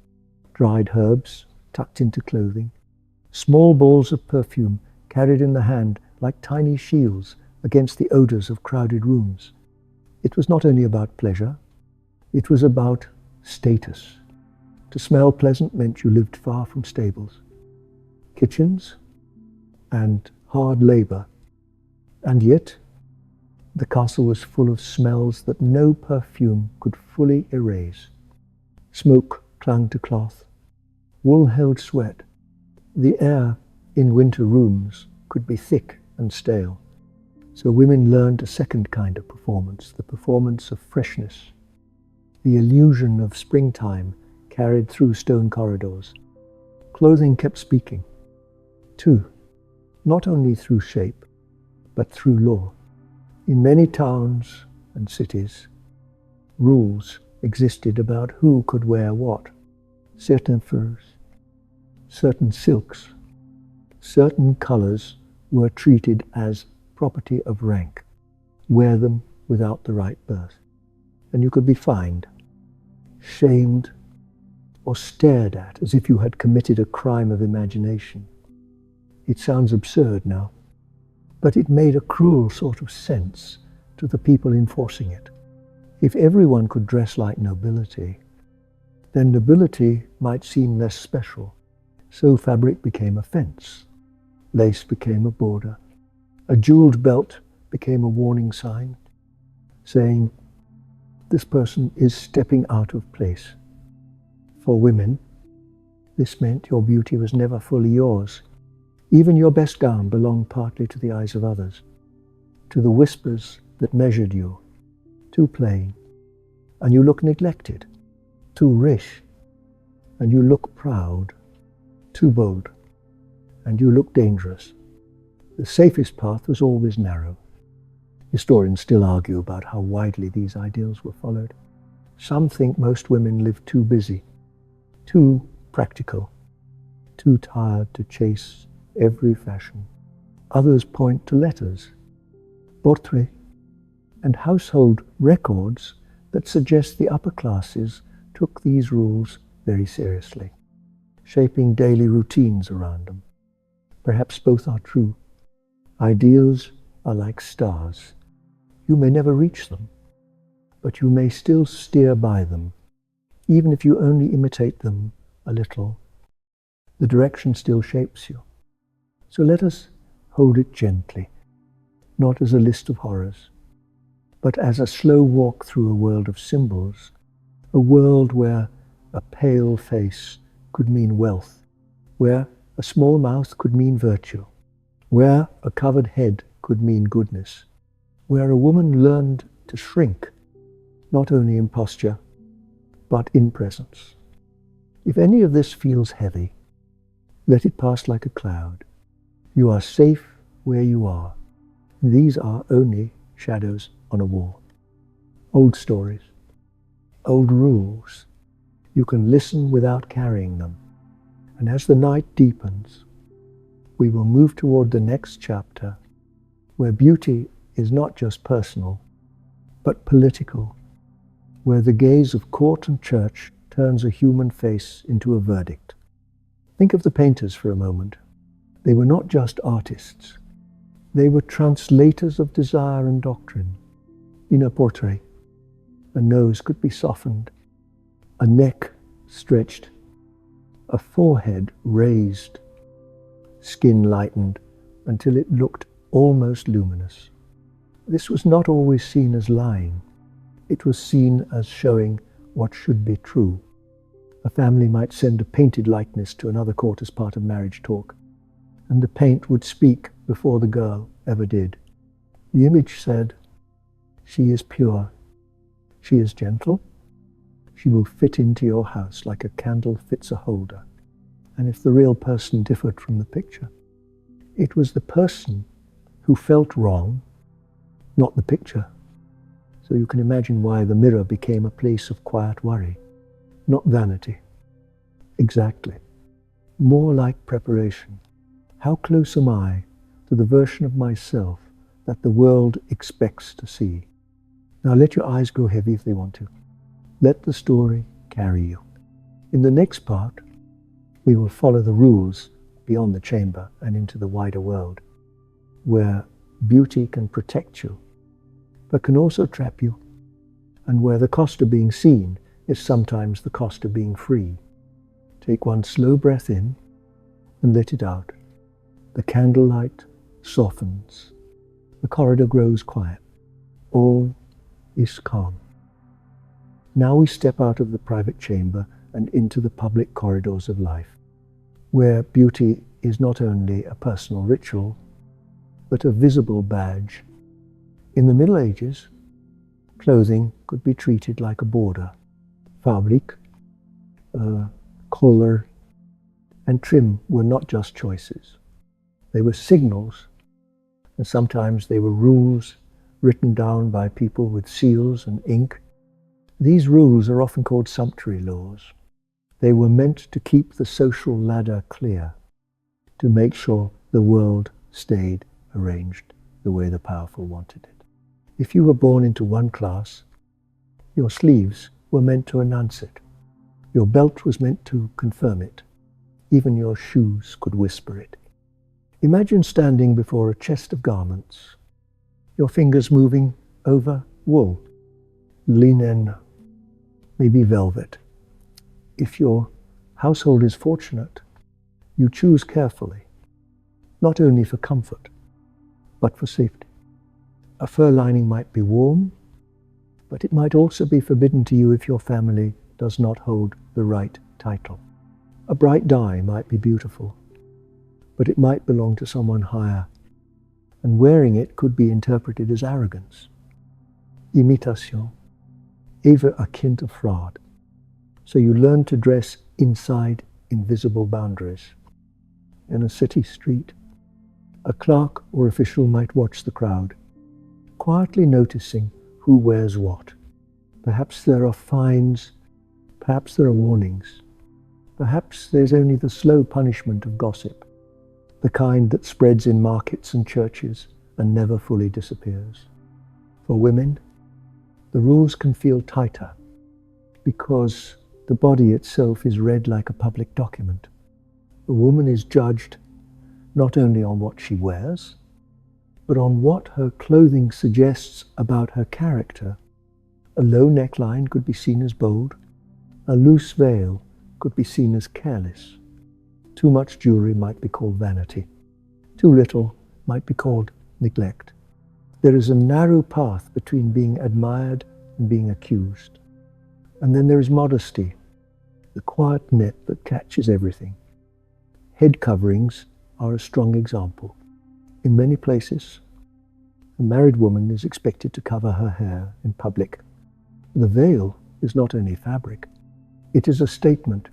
dried herbs tucked into clothing, small balls of perfume carried in the hand like tiny shields against the odors of crowded rooms. It was not only about pleasure, it was about status. To smell pleasant meant you lived far from stables, kitchens, and hard labor. And yet, the castle was full of smells that no perfume could fully erase. Smoke clung to cloth, wool held sweat. The air in winter rooms could be thick and stale. So women learned a second kind of performance, the performance of freshness, the illusion of springtime carried through stone corridors. Clothing kept speaking, too, not only through shape, but through law. In many towns and cities, rules existed about who could wear what. Certain furs, certain silks, certain colors were treated as property of rank. Wear them without the right birth, and you could be fined, shamed, or stared at as if you had committed a crime of imagination. It sounds absurd now, but it made a cruel sort of sense to the people enforcing it. If everyone could dress like nobility, then nobility might seem less special. So fabric became a fence, lace became a border, a jeweled belt became a warning sign, saying, this person is stepping out of place. For women, this meant your beauty was never fully yours. Even your best gown belonged partly to the eyes of others, to the whispers that measured you. Too plain, and you look neglected. Too rich, and you look proud. Too bold, and you look dangerous. The safest path was always narrow. Historians still argue about how widely these ideals were followed. Some think most women lived too busy, too practical, too tired to chase every fashion. Others point to letters, portraits, and household records that suggest the upper classes took these rules very seriously, shaping daily routines around them. Perhaps both are true. Ideals are like stars. You may never reach them, but you may still steer by them, even if you only imitate them a little. The direction still shapes you. So let us hold it gently, not as a list of horrors, but as a slow walk through a world of symbols, a world where a pale face could mean wealth, where a small mouth could mean virtue, where a covered head could mean goodness, where a woman learned to shrink, not only in posture, but in presence. If any of this feels heavy, let it pass like a cloud. You are safe where you are. These are only shadows on a wall. Old stories, old rules. You can listen without carrying them. And as the night deepens, we will move toward the next chapter, where beauty is not just personal, but political, where the gaze of court and church turns a human face into a verdict. Think of the painters for a moment. They were not just artists. They were translators of desire and doctrine. In a portrait, a nose could be softened, a neck stretched, a forehead raised, skin lightened until it looked almost luminous. This was not always seen as lying. It was seen as showing what should be true. A family might send a painted likeness to another court as part of marriage talk, and the paint would speak before the girl ever did. The image said, "She is pure. She is gentle. She will fit into your house like a candle fits a holder." And if the real person differed from the picture, it was the person who felt wrong, not the picture. So you can imagine why the mirror became a place of quiet worry, not vanity. Exactly. More like preparation. How close am I to the version of myself that the world expects to see? Now let your eyes go heavy if they want to. Let the story carry you. In the next part, we will follow the rules beyond the chamber and into the wider world, where beauty can protect you, but can also trap you, and where the cost of being seen is sometimes the cost of being free. Take one slow breath in and let it out. The candlelight softens. The corridor grows quiet. All is calm. Now we step out of the private chamber and into the public corridors of life, where beauty is not only a personal ritual, but a visible badge. In the Middle Ages, clothing could be treated like a border. Fabric, collar, and trim were not just choices. They were signals, and sometimes they were rules written down by people with seals and ink. These rules are often called sumptuary laws. They were meant to keep the social ladder clear, to make sure the world stayed arranged the way the powerful wanted it. If you were born into one class, your sleeves were meant to announce it. Your belt was meant to confirm it. Even your shoes could whisper it. Imagine standing before a chest of garments, your fingers moving over wool, linen, maybe velvet. If your household is fortunate, you choose carefully, not only for comfort, but for safety. A fur lining might be warm, but it might also be forbidden to you if your family does not hold the right title. A bright dye might be beautiful, but it might belong to someone higher, and wearing it could be interpreted as arrogance. Imitation, even akin to fraud. So you learn to dress inside invisible boundaries. In a city street, a clerk or official might watch the crowd, quietly noticing who wears what. Perhaps there are fines, perhaps there are warnings. Perhaps there's only the slow punishment of gossip, the kind that spreads in markets and churches and never fully disappears. For women, the rules can feel tighter because the body itself is read like a public document. A woman is judged not only on what she wears, but on what her clothing suggests about her character. A low neckline could be seen as bold. A loose veil could be seen as careless. Too much jewelry might be called vanity. Too little might be called neglect. There is a narrow path between being admired and being accused. And then there is modesty, the quiet net that catches everything. Head coverings are a strong example. In many places, a married woman is expected to cover her hair in public. The veil is not only fabric, it is a statement.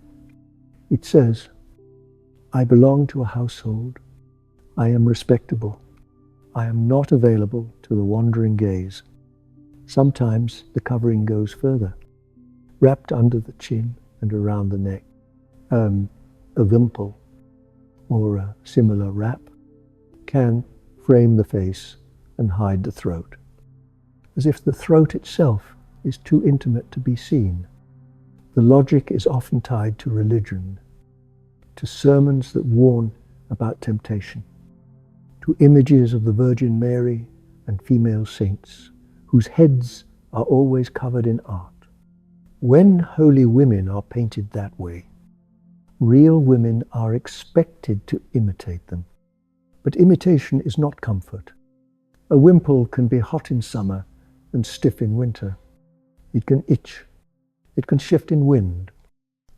It says, I belong to a household. I am respectable. I am not available to the wandering gaze. Sometimes the covering goes further, wrapped under the chin and around the neck. A wimple or a similar wrap can frame the face and hide the throat, as if the throat itself is too intimate to be seen. The logic is often tied to religion, to sermons that warn about temptation, to images of the Virgin Mary and female saints, whose heads are always covered in art. When holy women are painted that way, real women are expected to imitate them. But imitation is not comfort. A wimple can be hot in summer and stiff in winter. It can itch. It can shift in wind.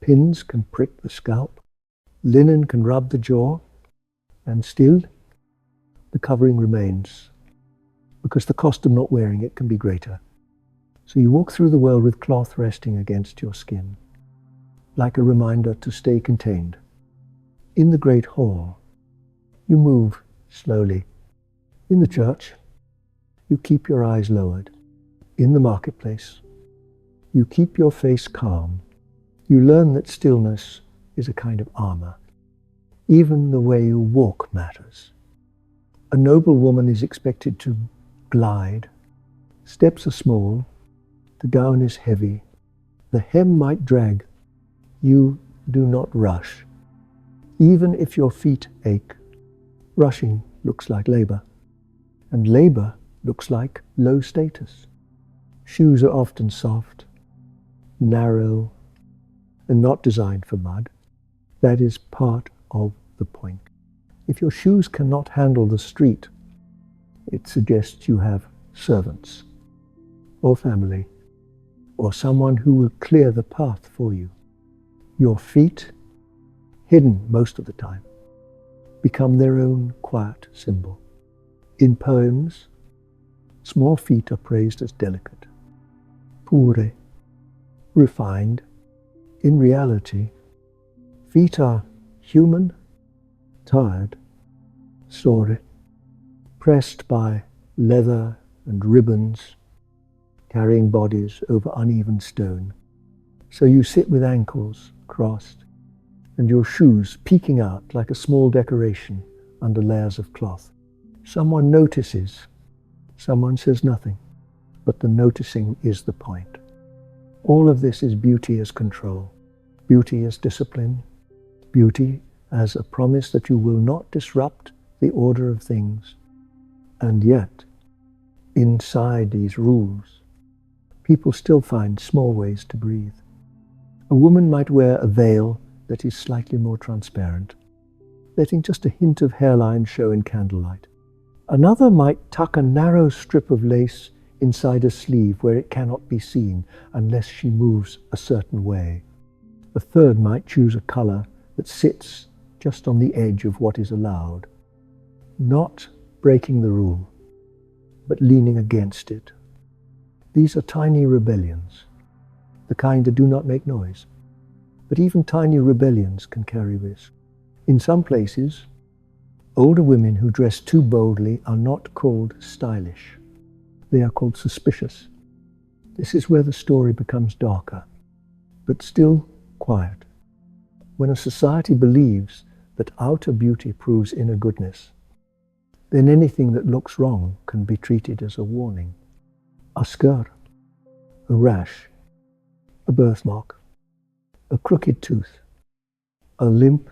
Pins can prick the scalp. Linen can rub the jaw. And still, the covering remains, because the cost of not wearing it can be greater. So you walk through the world with cloth resting against your skin, like a reminder to stay contained. In the great hall, you move slowly. In the church, you keep your eyes lowered. In the marketplace, you keep your face calm. You learn that stillness is a kind of armor. Even the way you walk matters. A noblewoman is expected to glide. Steps are small. The gown is heavy. The hem might drag. You do not rush. Even if your feet ache, rushing looks like labor. And labor looks like low status. Shoes are often soft, narrow, and not designed for mud. That is part of the point. If your shoes cannot handle the street, it suggests you have servants, or family, or someone who will clear the path for you. Your feet, hidden most of the time, become their own quiet symbol. In poems, small feet are praised as delicate, pure, refined. In reality, feet are human, tired, sore, pressed by leather and ribbons, carrying bodies over uneven stone. So you sit with ankles crossed and your shoes peeking out like a small decoration under layers of cloth. Someone notices, someone says nothing, but the noticing is the point. All of this is beauty as control, beauty as discipline, beauty as a promise that you will not disrupt the order of things. And yet, inside these rules, people still find small ways to breathe. A woman might wear a veil that is slightly more transparent, letting just a hint of hairline show in candlelight. Another might tuck a narrow strip of lace inside a sleeve where it cannot be seen unless she moves a certain way. A third might choose a color that sits just on the edge of what is allowed, not breaking the rule, but leaning against it. These are tiny rebellions, the kind that do not make noise. But even tiny rebellions can carry risk. In some places, older women who dress too boldly are not called stylish. They are called suspicious. This is where the story becomes darker, but still quiet. When a society believes that outer beauty proves inner goodness, then anything that looks wrong can be treated as a warning. A scar, a rash, a birthmark, a crooked tooth, a limp,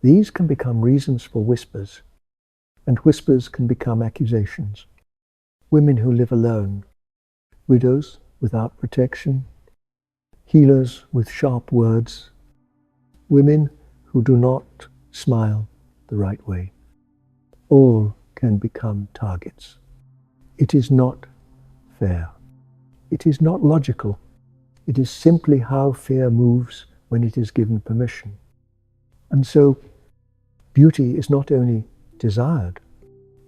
these can become reasons for whispers, and whispers can become accusations. Women who live alone, widows without protection, healers with sharp words, women who do not smile the right way, all can become targets. It is not fair. It is not logical. It is simply how fear moves when it is given permission. And so, beauty is not only desired,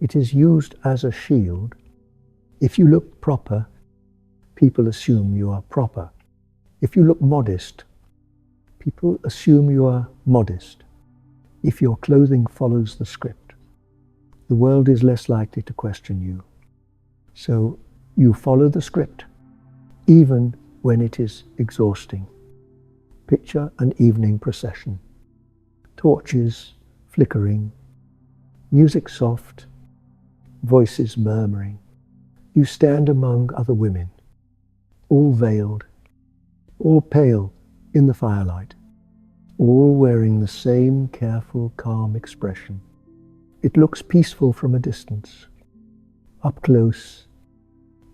it is used as a shield. If you look proper, people assume you are proper. If you look modest, people assume you are modest. If your clothing follows the script, the world is less likely to question you. So you follow the script, even when it is exhausting. Picture an evening procession. Torches flickering, music soft, voices murmuring. You stand among other women, all veiled, all pale in the firelight, all wearing the same careful, calm expression. It looks peaceful from a distance. Up close,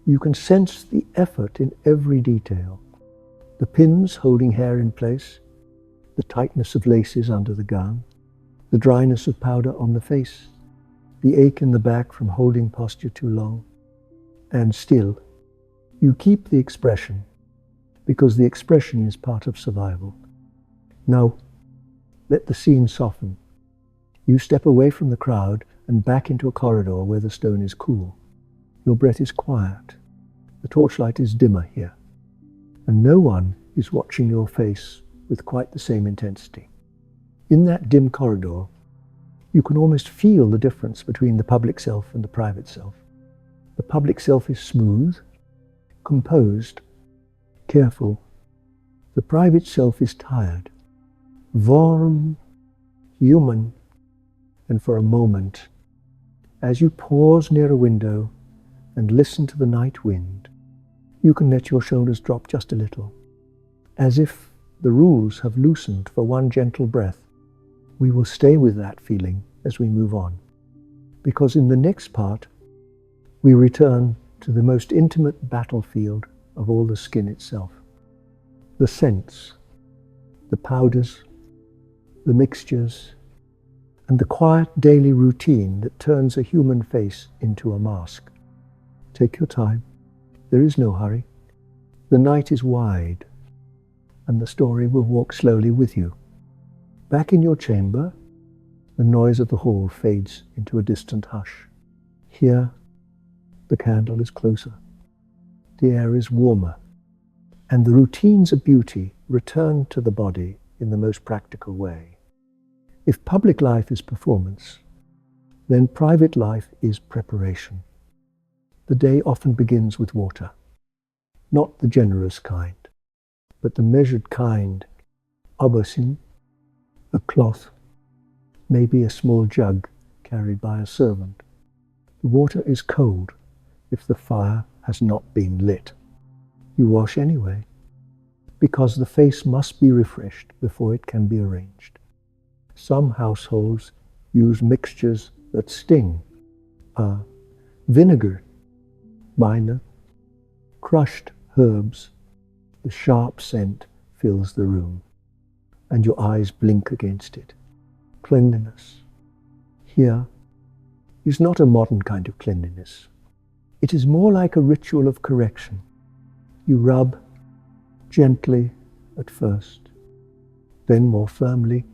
you can sense the effort in every detail. The pins holding hair in place, the tightness of laces under the gown, the dryness of powder on the face, the ache in the back from holding posture too long. And still, you keep the expression, because the expression is part of survival. Now, let the scene soften. You step away from the crowd and back into a corridor where the stone is cool. Your breath is quiet. The torchlight is dimmer here. And no one is watching your face with quite the same intensity. In that dim corridor, you can almost feel the difference between the public self and the private self. The public self is smooth, composed, careful. The private self is tired, warm, human. And for a moment, as you pause near a window and listen to the night wind, you can let your shoulders drop just a little, as if the rules have loosened for one gentle breath. We will stay with that feeling as we move on, because in the next part, we return to the most intimate battlefield of all the skin itself. The scents, the powders, the mixtures, and the quiet daily routine that turns a human face into a mask. Take your time. There is no hurry. The night is wide, and the story will walk slowly with you. Back in your chamber, the noise of the hall fades into a distant hush. Here, the candle is closer. The air is warmer, and the routines of beauty return to the body in the most practical way. If public life is performance, then private life is preparation. The day often begins with water, not the generous kind, but the measured kind, a basin, a cloth, maybe a small jug carried by a servant. The water is cold if the fire has not been lit. You wash anyway, because the face must be refreshed before it can be arranged. Some households use mixtures that sting. Vinegar, minor, crushed herbs. The sharp scent fills the room, and your eyes blink against it. Cleanliness. Here is not a modern kind of cleanliness. It is more like a ritual of correction. You rub gently at first, then more firmly,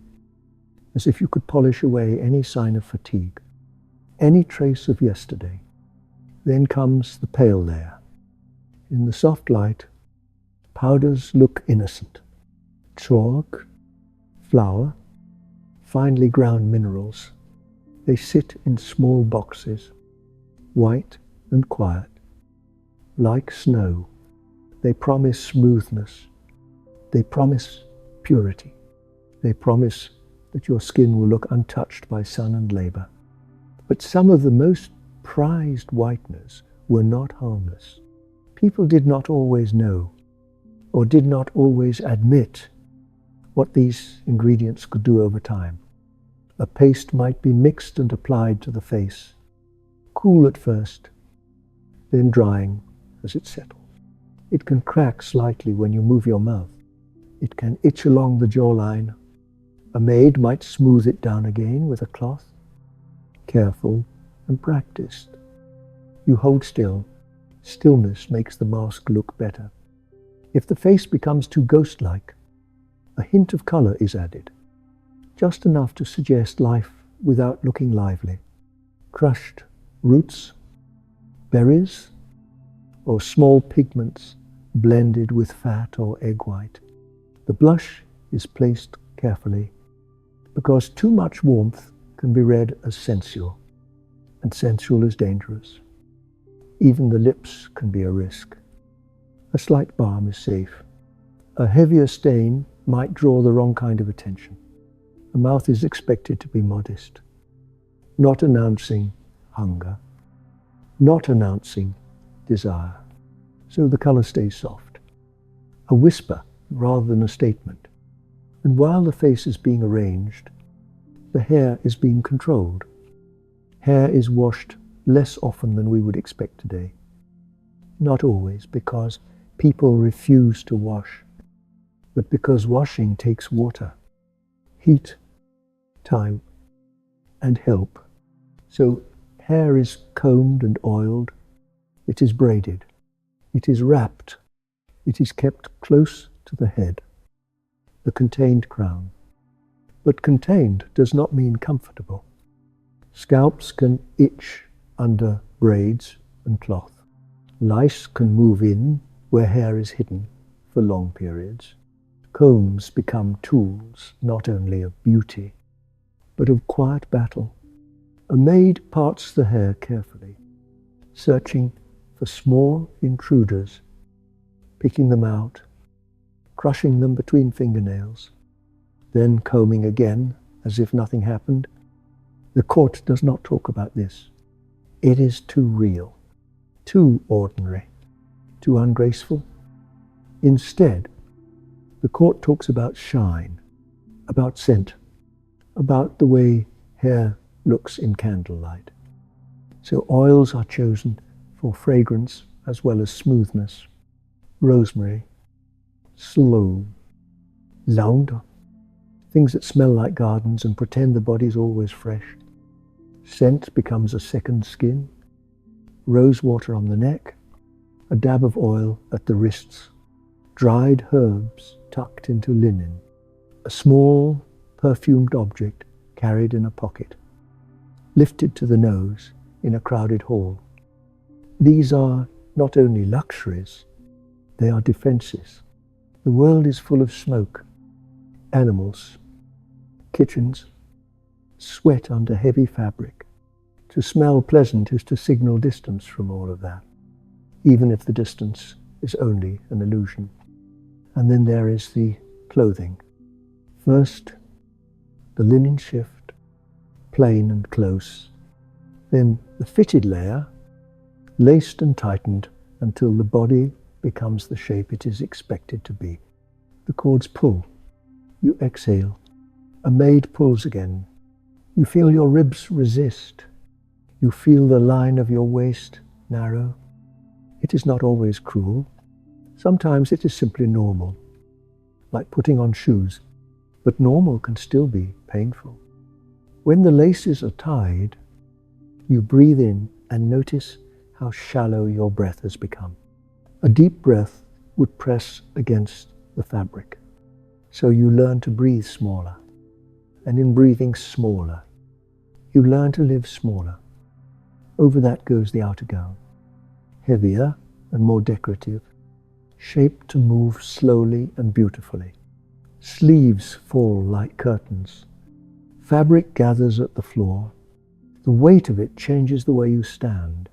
as if you could polish away any sign of fatigue, any trace of yesterday. Then comes the pale layer. In the soft light, powders look innocent. Chalk, flour, finely ground minerals. They sit in small boxes, white and quiet. Like snow, they promise smoothness. They promise purity. They promise that your skin will look untouched by sun and labor. But some of the most prized whiteners were not harmless. People did not always know, or did not always admit, what these ingredients could do over time. A paste might be mixed and applied to the face, cool at first, then drying as it settles. It can crack slightly when you move your mouth. It can itch along the jawline. A maid might smooth it down again with a cloth. Careful and practiced. You hold still. Stillness makes the mask look better. If the face becomes too ghost-like, a hint of color is added, just enough to suggest life without looking lively. Crushed roots, berries, or small pigments blended with fat or egg white. The blush is placed carefully because too much warmth can be read as sensual, and sensual is dangerous. Even the lips can be a risk. A slight balm is safe. A heavier stain might draw the wrong kind of attention. The mouth is expected to be modest, not announcing hunger, not announcing desire. So the color stays soft, a whisper rather than a statement. And while the face is being arranged, the hair is being controlled. Hair is washed less often than we would expect today. Not always because people refuse to wash, but because washing takes water, heat, time, and help. So hair is combed and oiled. It is braided. It is wrapped. It is kept close to the head, the contained crown. But contained does not mean comfortable. Scalps can itch under braids and cloth. Lice can move in where hair is hidden for long periods. Combs become tools not only of beauty, but of quiet battle. A maid parts the hair carefully, searching for small intruders, picking them out, crushing them between fingernails, then combing again as if nothing happened. The court does not talk about this. It is too real, too ordinary, too ungraceful. Instead, the court talks about shine, about scent, about the way hair looks in candlelight. So oils are chosen for fragrance as well as smoothness. Rosemary, sloe, lavender, things that smell like gardens and pretend the body's always fresh. Scent becomes a second skin. Rose water on the neck, a dab of oil at the wrists, dried herbs tucked into linen, a small perfumed object carried in a pocket, lifted to the nose in a crowded hall. These are not only luxuries, they are defenses. The world is full of smoke, animals, kitchens, sweat under heavy fabric. To smell pleasant is to signal distance from all of that, even if the distance is only an illusion. And then there is the clothing. First, the linen shift, plain and close. Then the fitted layer, laced and tightened until the body becomes the shape it is expected to be. The cords pull. You exhale. A maid pulls again. You feel your ribs resist. You feel the line of your waist narrow. It is not always cruel. Sometimes it is simply normal, like putting on shoes. But normal can still be painful. When the laces are tied, you breathe in and notice how shallow your breath has become. A deep breath would press against the fabric. So you learn to breathe smaller. and in breathing smaller, you learn to live smaller. Over that goes the outer gown, heavier and more decorative, shaped to move slowly and beautifully. Sleeves fall like curtains. Fabric gathers at the floor. The weight of it changes the way you stand.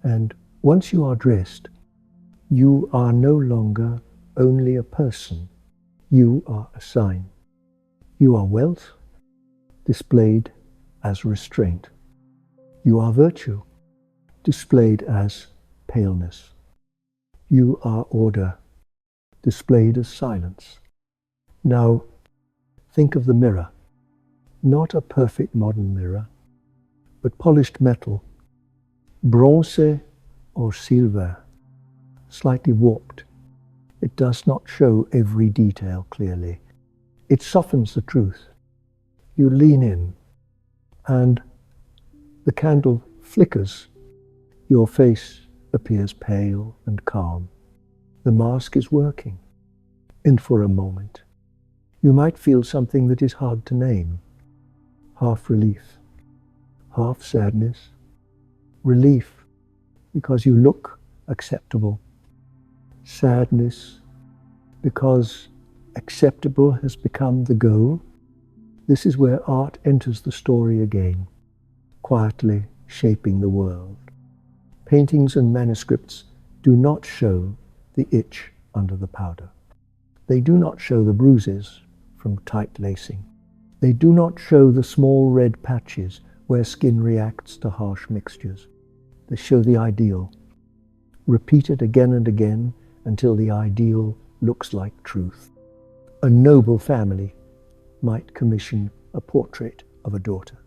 And once you are dressed, you are no longer only a person. You are a sign. You are wealth, displayed as restraint. You are virtue, displayed as paleness. You are order, displayed as silence. Now, think of the mirror. Not a perfect modern mirror, but polished metal, bronze or silver, slightly warped. It does not show every detail clearly. It softens the truth. You lean in, and the candle flickers. Your face appears pale and calm. The mask is working. And for a moment, you might feel something that is hard to name. Half relief, half sadness. Relief, because you look acceptable. Sadness, because acceptable has become the goal. This is where art enters the story again, quietly shaping the world. Paintings and manuscripts do not show the itch under the powder. They do not show the bruises from tight lacing. They do not show the small red patches where skin reacts to harsh mixtures. They show the ideal, repeated again and again until the ideal looks like truth. A noble family might commission a portrait of a daughter,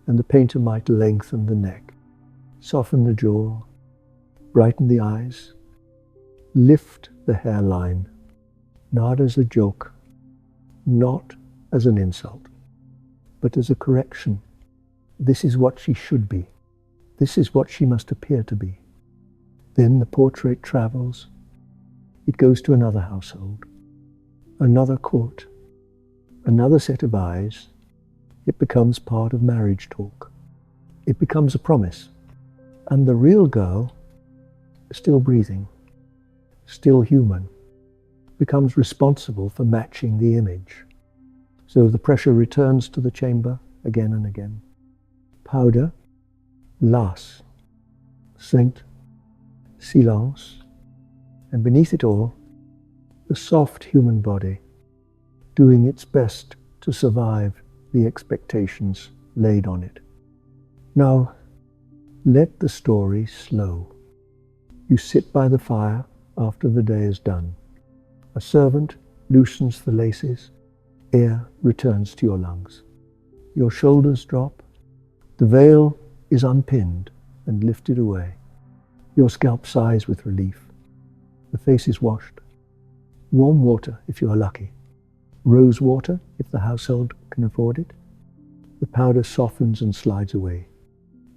and the painter might lengthen the neck, soften the jaw, brighten the eyes, lift the hairline, not as a joke, not as an insult, but as a correction. This is what she should be. This is what she must appear to be. Then the portrait travels. It goes to another household, another court, another set of eyes. It becomes part of marriage talk. It becomes a promise. And the real girl, still breathing, still human, becomes responsible for matching the image. So the pressure returns to the chamber again and again. Powder, las, scent, silence, and beneath it all, the soft human body, doing its best to survive the expectations laid on it. Now, let the story slow. You sit by the fire after the day is done. A servant loosens the laces. Air returns to your lungs. Your shoulders drop. The veil is unpinned and lifted away. Your scalp sighs with relief. The face is washed. Warm water if you are lucky. Rose water if the household can afford it. The powder softens and slides away.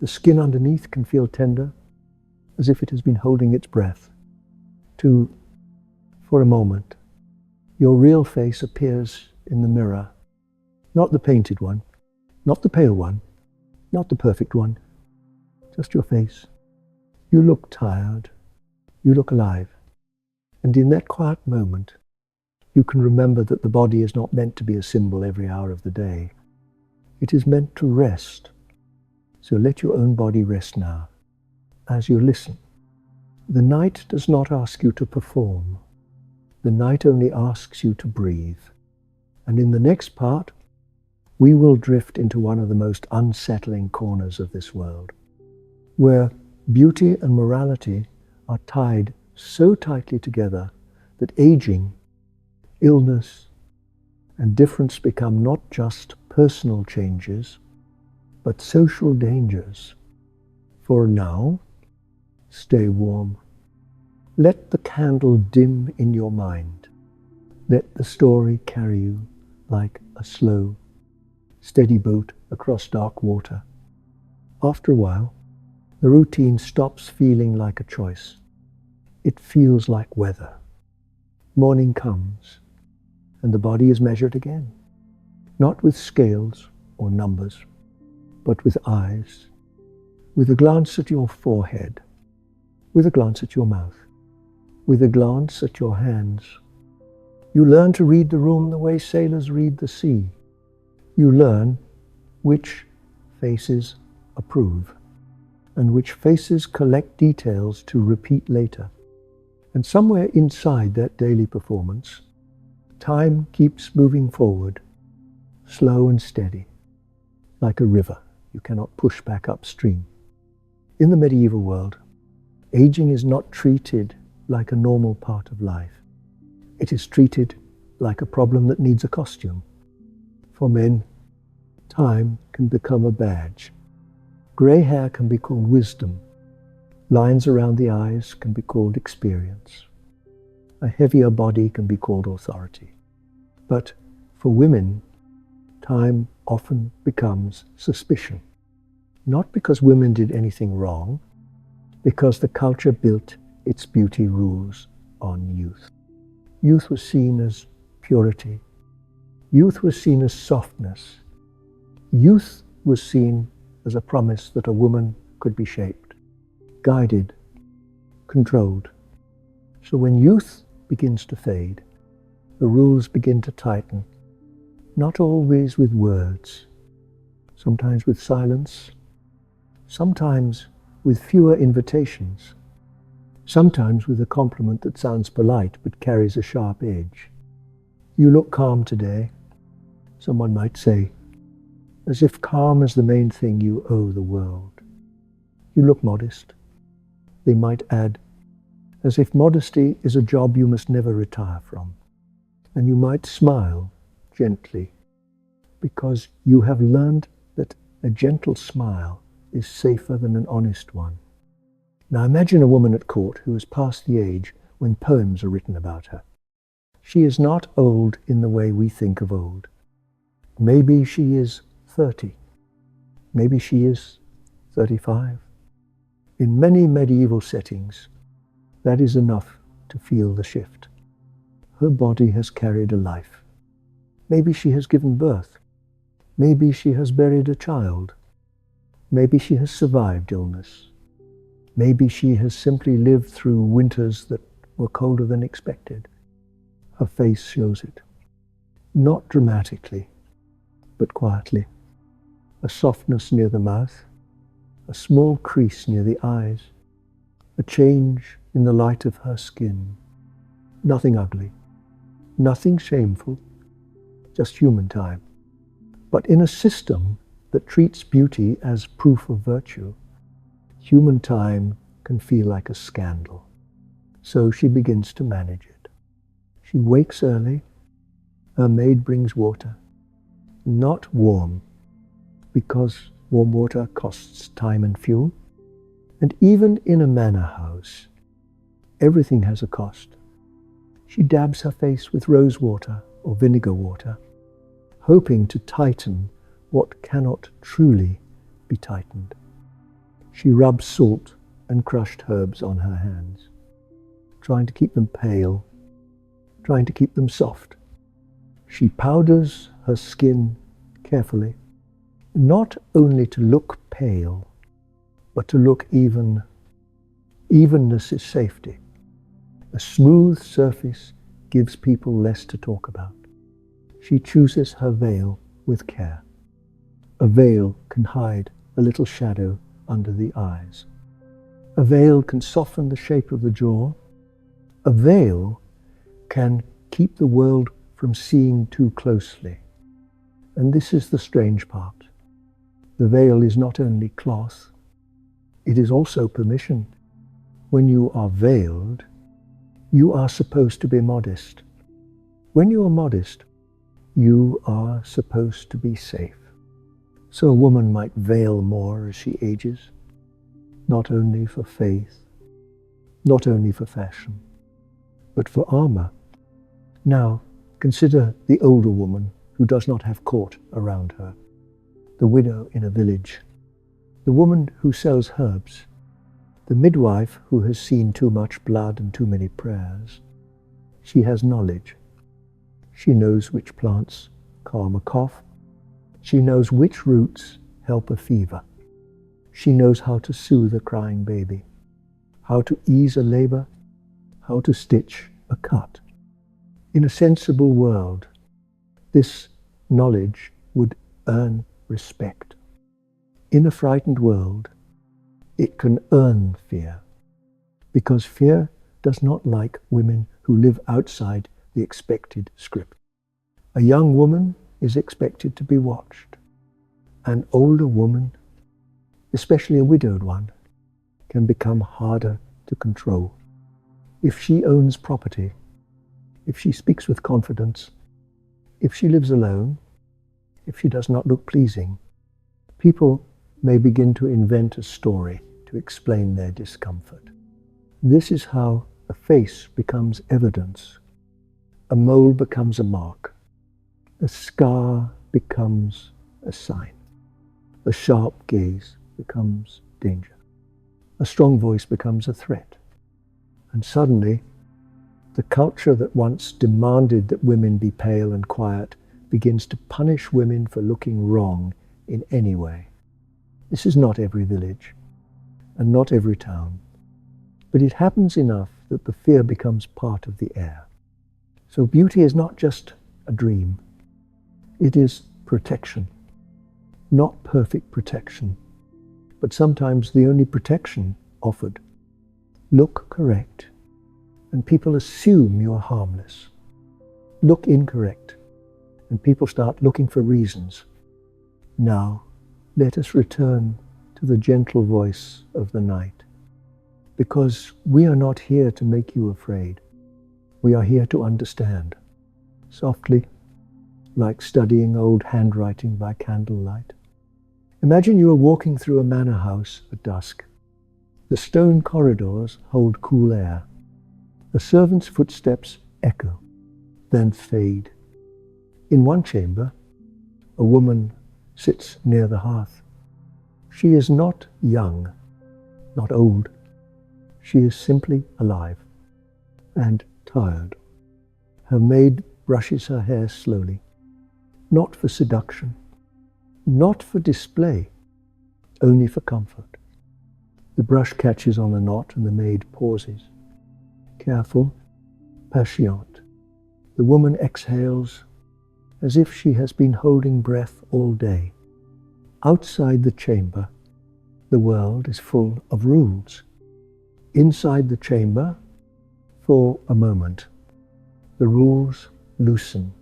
The skin underneath can feel tender, as if it has been holding its breath. For a moment, your real face appears in the mirror. Not the painted one, not the pale one, not the perfect one, just your face. You look tired, you look alive. And in that quiet moment, you can remember that the body is not meant to be a symbol every hour of the day. It is meant to rest. So let your own body rest now, as you listen. The night does not ask you to perform. The night only asks you to breathe. And in the next part, we will drift into one of the most unsettling corners of this world, where beauty and morality are tied so tightly together that aging, illness, and difference become not just personal changes, but social dangers. For now, stay warm. Let the candle dim in your mind. Let the story carry you like a slow, steady boat across dark water. After a while, the routine stops feeling like a choice. It feels like weather. Morning comes, and the body is measured again. not with scales or numbers, but with eyes, with a glance at your forehead, with a glance at your mouth, with a glance at your hands. You learn to read the room the way sailors read the sea. You learn which faces approve, and which faces collect details to repeat later. And somewhere inside that daily performance, time keeps moving forward, slow and steady, like a river you cannot push back upstream. In the medieval world, aging is not treated like a normal part of life. It is treated like a problem that needs a costume. For men, time can become a badge. Grey hair can be called wisdom. Lines around the eyes can be called experience. A heavier body can be called authority. But for women, time often becomes suspicion. Not because women did anything wrong, because the culture built its beauty rules on youth. Youth was seen as purity. Youth was seen as softness. Youth was seen as a promise that a woman could be shaped, guided, controlled. So when youth begins to fade, the rules begin to tighten, not always with words, sometimes with silence, sometimes with fewer invitations, sometimes with a compliment that sounds polite but carries a sharp edge. You look calm today, someone might say, as if calm is the main thing you owe the world. You look modest, they might add, as if modesty is a job you must never retire from. And you might smile gently, because you have learned that a gentle smile is safer than an honest one. Now imagine a woman at court who has passed the age when poems are written about her. She is not old in the way we think of old. Maybe she is 30. Maybe she is 35. In many medieval settings, that is enough to feel the shift. Her body has carried a life. Maybe she has given birth. Maybe she has buried a child. Maybe she has survived illness. Maybe she has simply lived through winters that were colder than expected. Her face shows it. Not dramatically, but quietly. A softness near the mouth, a small crease near the eyes, a change in the light of her skin. Nothing ugly, nothing shameful, just human time. But in a system that treats beauty as proof of virtue, human time can feel like a scandal. So she begins to manage it. She wakes early, her maid brings water, not warm, because warm water costs time and fuel. And even in a manor house, everything has a cost. She dabs her face with rose water or vinegar water, hoping to tighten what cannot truly be tightened. She rubs salt and crushed herbs on her hands, trying to keep them pale, trying to keep them soft. She powders her skin carefully, not only to look pale, but to look even. Evenness is safety. A smooth surface gives people less to talk about. She chooses her veil with care. A veil can hide a little shadow under the eyes. A veil can soften the shape of the jaw. A veil can keep the world from seeing too closely. And this is the strange part. The veil is not only cloth, it is also permission. When you are veiled, you are supposed to be modest. When you are modest, you are supposed to be safe. So a woman might veil more as she ages, not only for faith, not only for fashion, but for armor. Now, consider the older woman who does not have court around her, the widow in a village, the woman who sells herbs, the midwife who has seen too much blood and too many prayers. She has knowledge. She knows which plants calm a cough She knows which roots help a fever. She knows how to soothe a crying baby, how to ease a labor, how to stitch a cut. In a sensible world, this knowledge would earn respect. In a frightened world, it can earn fear, because fear does not like women who live outside the expected script. A young woman is expected to be watched. An older woman, especially a widowed one, can become harder to control. If she owns property, if she speaks with confidence, if she lives alone, if she does not look pleasing, people may begin to invent a story to explain their discomfort. This is how a face becomes evidence. A mole becomes a mark. A scar becomes a sign. A sharp gaze becomes danger. A strong voice becomes a threat. And suddenly, the culture that once demanded that women be pale and quiet begins to punish women for looking wrong in any way. This is not every village and not every town, but it happens enough that the fear becomes part of the air. So beauty is not just a dream. It is protection. Not perfect protection, but sometimes the only protection offered. Look correct, and people assume you are harmless. Look incorrect, and people start looking for reasons. Now, let us return to the gentle voice of the night, because we are not here to make you afraid. We are here to understand, softly, like studying old handwriting by candlelight. Imagine you are walking through a manor house at dusk. The stone corridors hold cool air. The servant's footsteps echo, then fade. In one chamber, a woman sits near the hearth. She is not young, not old. She is simply alive and tired. Her maid brushes her hair slowly, not for seduction, not for display, only for comfort. The brush catches on a knot and the maid pauses. Careful, patient. The woman exhales as if she has been holding breath all day. Outside the chamber, the world is full of rules. Inside the chamber, for a moment, the rules loosen.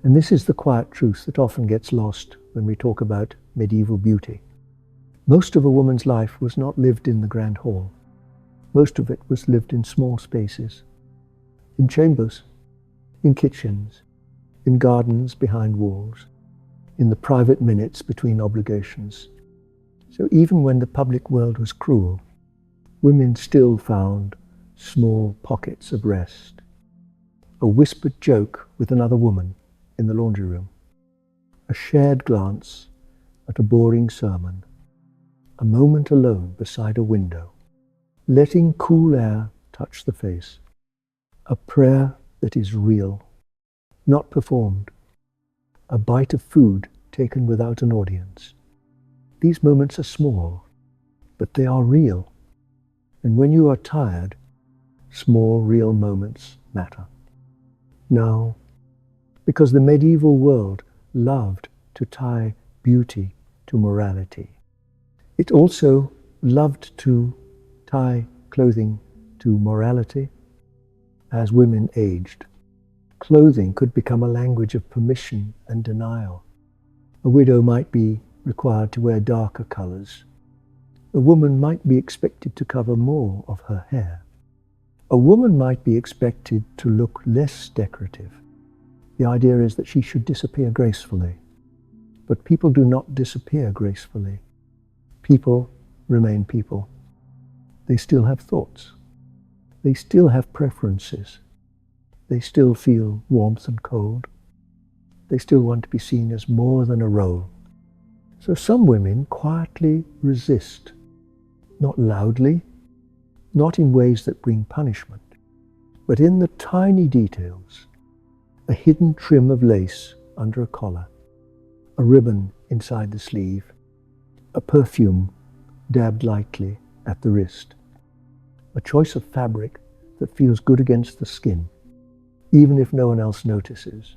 And this is the quiet truth that often gets lost when we talk about medieval beauty. Most of a woman's life was not lived in the grand hall. Most of it was lived in small spaces, in chambers, in kitchens, in gardens behind walls, in the private minutes between obligations. So even when the public world was cruel, women still found small pockets of rest. A whispered joke with another woman in the laundry room, a shared glance at a boring sermon, a moment alone beside a window, letting cool air touch the face, a prayer that is real, not performed, a bite of food taken without an audience. These moments are small, but they are real. And when you are tired, small, real moments matter. Now, because the medieval world loved to tie beauty to morality, it also loved to tie clothing to morality. As women aged, clothing could become a language of permission and denial. A widow might be required to wear darker colors. A woman might be expected to cover more of her hair. A woman might be expected to look less decorative. The idea is that she should disappear gracefully. But people do not disappear gracefully. People remain people. They still have thoughts. They still have preferences. They still feel warmth and cold. They still want to be seen as more than a role. So some women quietly resist, not loudly, not in ways that bring punishment, but in the tiny details, a hidden trim of lace under a collar, a ribbon inside the sleeve, a perfume dabbed lightly at the wrist, a choice of fabric that feels good against the skin, even if no one else notices.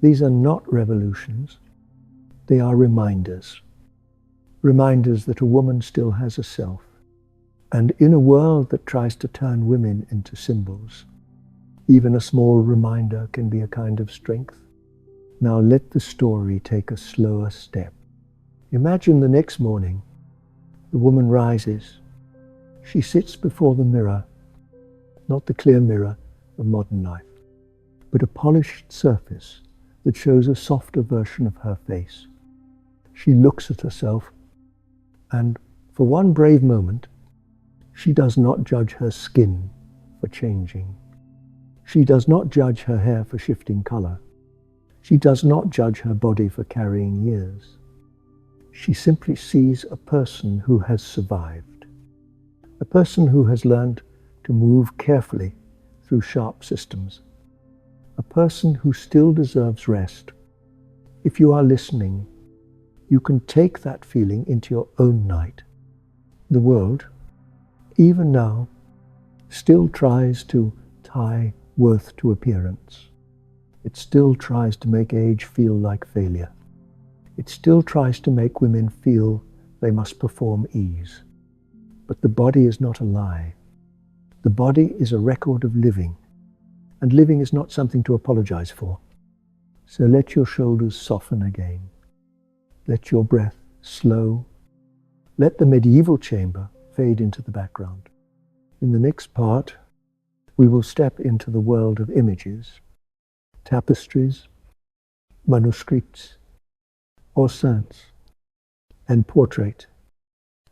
These are not revolutions, they are reminders. Reminders that a woman still has a self. And in a world that tries to turn women into symbols, even a small reminder can be a kind of strength. Now let the story take a slower step. Imagine the next morning, the woman rises. She sits before the mirror, not the clear mirror of modern life, but a polished surface that shows a softer version of her face. She looks at herself, and for one brave moment, she does not judge her skin for changing. She does not judge her hair for shifting color. She does not judge her body for carrying years. She simply sees a person who has survived, a person who has learned to move carefully through sharp systems, a person who still deserves rest. If you are listening, you can take that feeling into your own night. The world, even now, still tries to tie worth to appearance. It still tries to make age feel like failure. It still tries to make women feel they must perform ease. But the body is not a lie. The body is a record of living, and living is not something to apologize for. So let your shoulders soften again. Let your breath slow. Let the medieval chamber fade into the background. In the next part, we will step into the world of images, tapestries, manuscripts, enceintes, and portrait,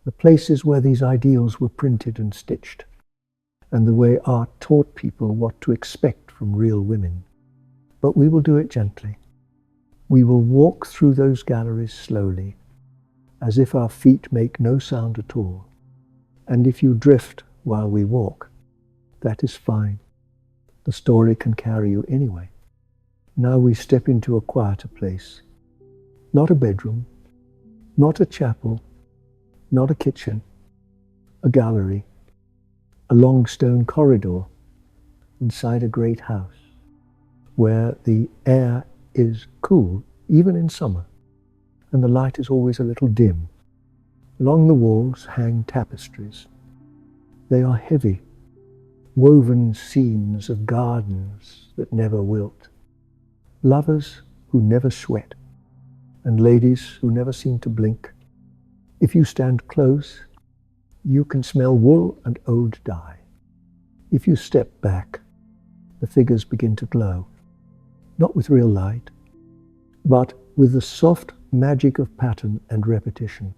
the places where these ideals were printed and stitched, and the way art taught people what to expect from real women. But we will do it gently. We will walk through those galleries slowly, as if our feet make no sound at all. And if you drift while we walk, that is fine. The story can carry you anyway. Now we step into a quieter place. Not a bedroom, not a chapel, not a kitchen, a gallery, a long stone corridor inside a great house where the air is cool, even in summer, and the light is always a little dim. Along the walls hang tapestries. They are heavy, woven scenes of gardens that never wilt, lovers who never sweat, and ladies who never seem to blink. If you stand close, you can smell wool and old dye. If you step back, the figures begin to glow, not with real light, but with the soft magic of pattern and repetition.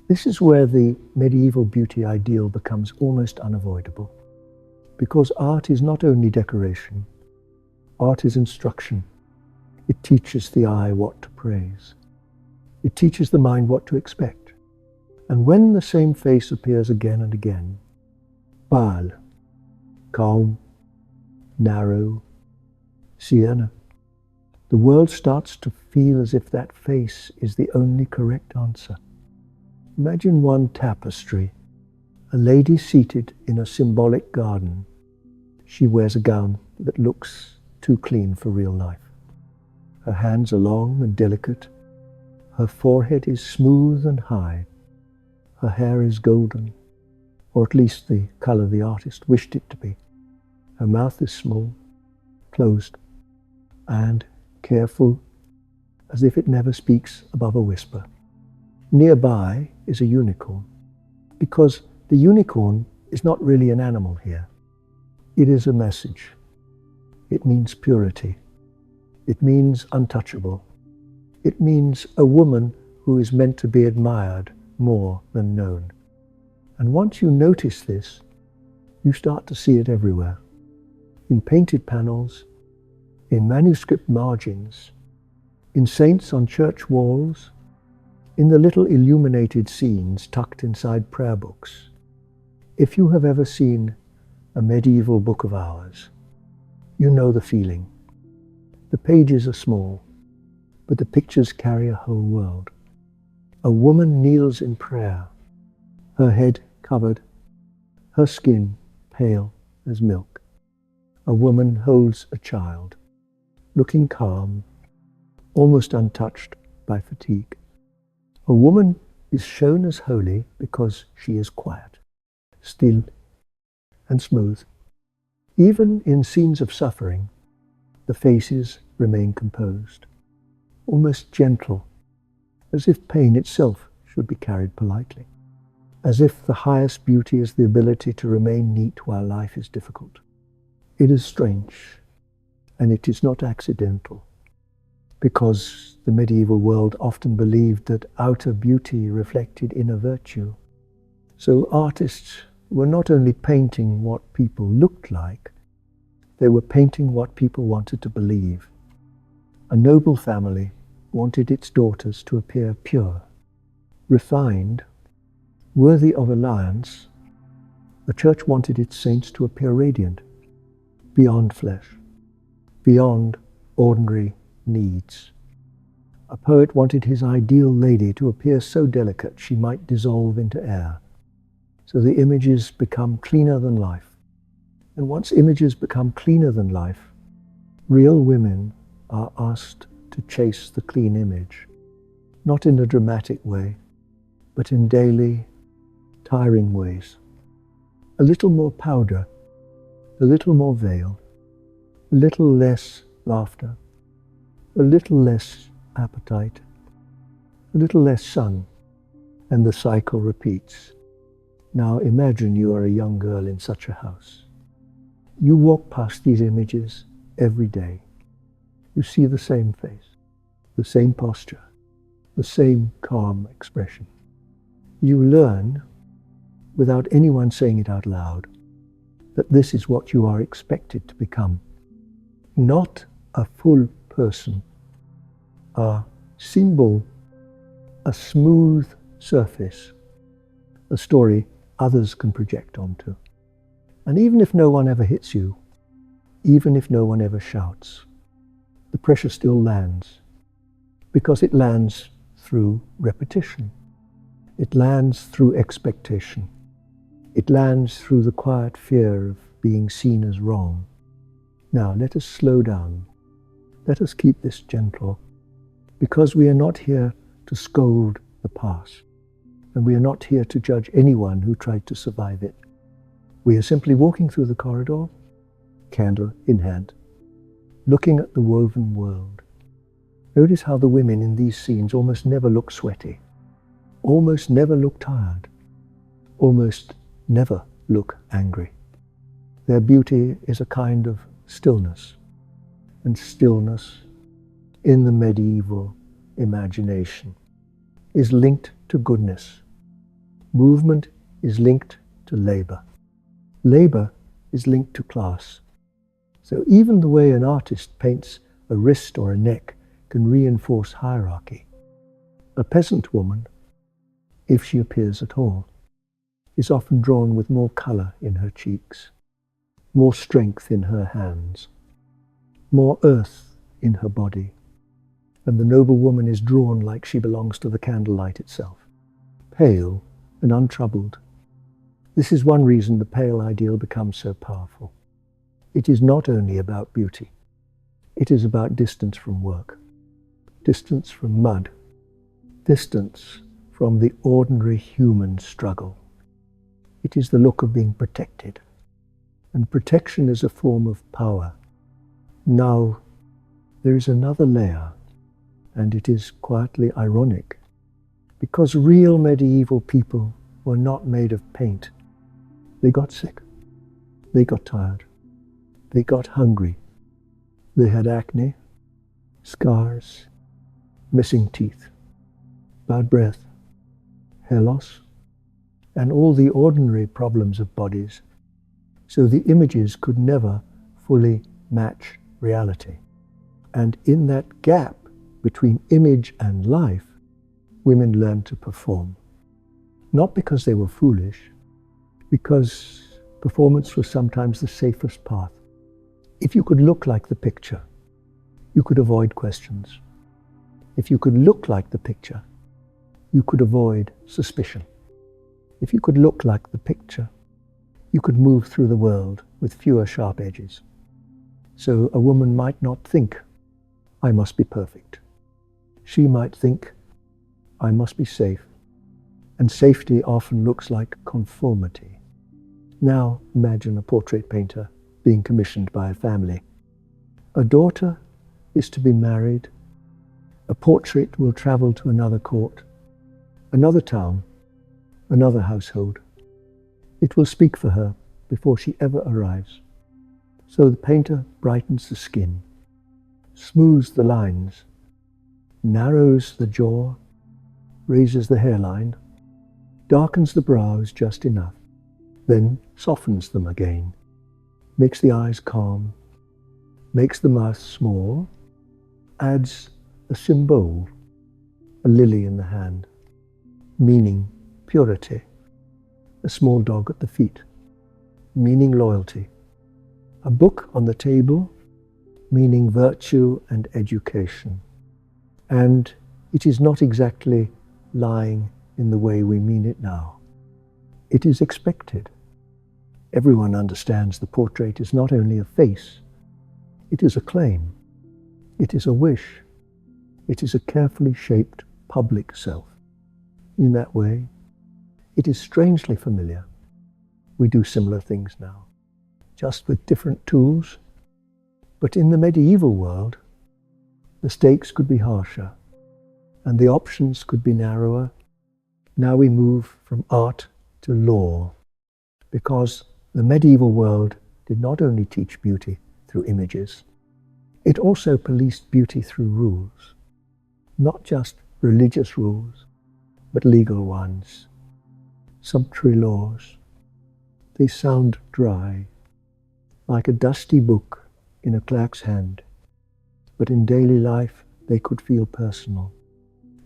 This is where the medieval beauty ideal becomes almost unavoidable, because art is not only decoration, art is instruction. It teaches the eye what to praise. It teaches the mind what to expect. And when the same face appears again and again, pale, calm, narrow, sienna, the world starts to feel as if that face is the only correct answer. Imagine one tapestry, a lady seated in a symbolic garden. She wears a gown that looks too clean for real life. Her hands are long and delicate. Her forehead is smooth and high. Her hair is golden, or at least the color the artist wished it to be. Her mouth is small, closed, and careful, as if it never speaks above a whisper. Nearby is a unicorn, because the unicorn is not really an animal here. It is a message. It means purity. It means untouchable. It means a woman who is meant to be admired more than known. And once you notice this, you start to see it everywhere. In painted panels, in manuscript margins, in saints on church walls, in the little illuminated scenes tucked inside prayer books. If you have ever seen a medieval book of hours, you know the feeling. The pages are small, but the pictures carry a whole world. A woman kneels in prayer, her head covered, her skin pale as milk. A woman holds a child, looking calm, almost untouched by fatigue. A woman is shown as holy because she is quiet, still, and smooth. Even in scenes of suffering, the faces remain composed, almost gentle, as if pain itself should be carried politely, as if the highest beauty is the ability to remain neat while life is difficult. It is strange, and it is not accidental, because the medieval world often believed that outer beauty reflected inner virtue. So artists were not only painting what people looked like, they were painting what people wanted to believe. A noble family wanted its daughters to appear pure, refined, worthy of alliance. The church wanted its saints to appear radiant, beyond flesh, beyond ordinary needs. A poet wanted his ideal lady to appear so delicate she might dissolve into air. So the images become cleaner than life. And once images become cleaner than life, real women are asked to chase the clean image, not in a dramatic way, but in daily, tiring ways. A little more powder, a little more veil, a little less laughter, a little less appetite, a little less sun, and the cycle repeats. Now imagine you are a young girl in such a house. You walk past these images every day. You see the same face, the same posture, the same calm expression. You learn, without anyone saying it out loud, that this is what you are expected to become. Not a full person, a symbol, a smooth surface, a story others can project onto. And even if no one ever hits you, even if no one ever shouts, the pressure still lands, because it lands through repetition. It lands through expectation. It lands through the quiet fear of being seen as wrong. Now let us slow down. Let us keep this gentle, because we are not here to scold the past, and we are not here to judge anyone who tried to survive it. We are simply walking through the corridor, candle in hand, looking at the woven world. Notice how the women in these scenes almost never look sweaty, almost never look tired, almost never look angry. Their beauty is a kind of stillness, and stillness in the medieval imagination is linked to goodness. Movement is linked to labor. Labor is linked to class. So even the way an artist paints a wrist or a neck can reinforce hierarchy. A peasant woman, if she appears at all, is often drawn with more color in her cheeks, more strength in her hands, more earth in her body, and the noble woman is drawn like she belongs to the candlelight itself, pale and untroubled. This is one reason the pale ideal becomes so powerful. It is not only about beauty. It is about distance from work, distance from mud, distance from the ordinary human struggle. It is the look of being protected, and protection is a form of power. Now, there is another layer, and it is quietly ironic, because real medieval people were not made of paint. They got sick, they got tired, they got hungry, they had acne, scars, missing teeth, bad breath, hair loss, and all the ordinary problems of bodies, so the images could never fully match reality. And in that gap between image and life, women learned to perform. Not because they were foolish, because performance was sometimes the safest path. If you could look like the picture, you could avoid questions. If you could look like the picture, you could avoid suspicion. If you could look like the picture, you could move through the world with fewer sharp edges. So a woman might not think, I must be perfect. She might think, I must be safe. And safety often looks like conformity. Now imagine a portrait painter being commissioned by a family. A daughter is to be married. A portrait will travel to another court, another town, another household. It will speak for her before she ever arrives. So the painter brightens the skin, smooths the lines, narrows the jaw, raises the hairline, darkens the brows just enough, then softens them again, makes the eyes calm, makes the mouth small, adds a symbol, a lily in the hand, meaning purity, a small dog at the feet, meaning loyalty, a book on the table, meaning virtue and education. And it is not exactly lying in the way we mean it now. It is expected. Everyone understands the portrait is not only a face, it is a claim, it is a wish, it is a carefully shaped public self. In that way, it is strangely familiar. We do similar things now, just with different tools. But in the medieval world, the stakes could be harsher, and the options could be narrower. Now we move from art to law, because the medieval world did not only teach beauty through images, it also policed beauty through rules, not just religious rules, but legal ones, sumptuary laws. They sound dry, like a dusty book in a clerk's hand, but in daily life they could feel personal.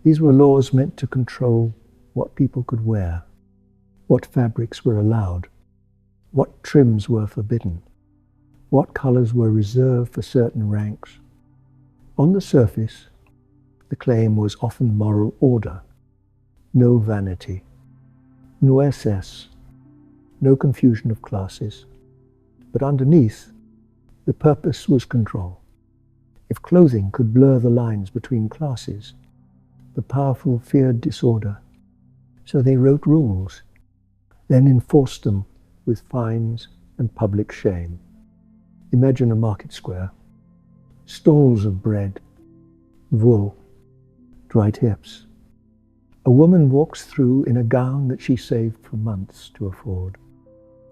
These were laws meant to control what people could wear, what fabrics were allowed, what trims were forbidden, what colors were reserved for certain ranks. On the surface, the claim was often moral order, no vanity, no excess, no confusion of classes. But underneath, the purpose was control. If clothing could blur the lines between classes, the powerful feared disorder. So they wrote rules, then enforced them with fines and public shame. Imagine a market square, stalls of bread, wool, dried hips. A woman walks through in a gown that she saved for months to afford.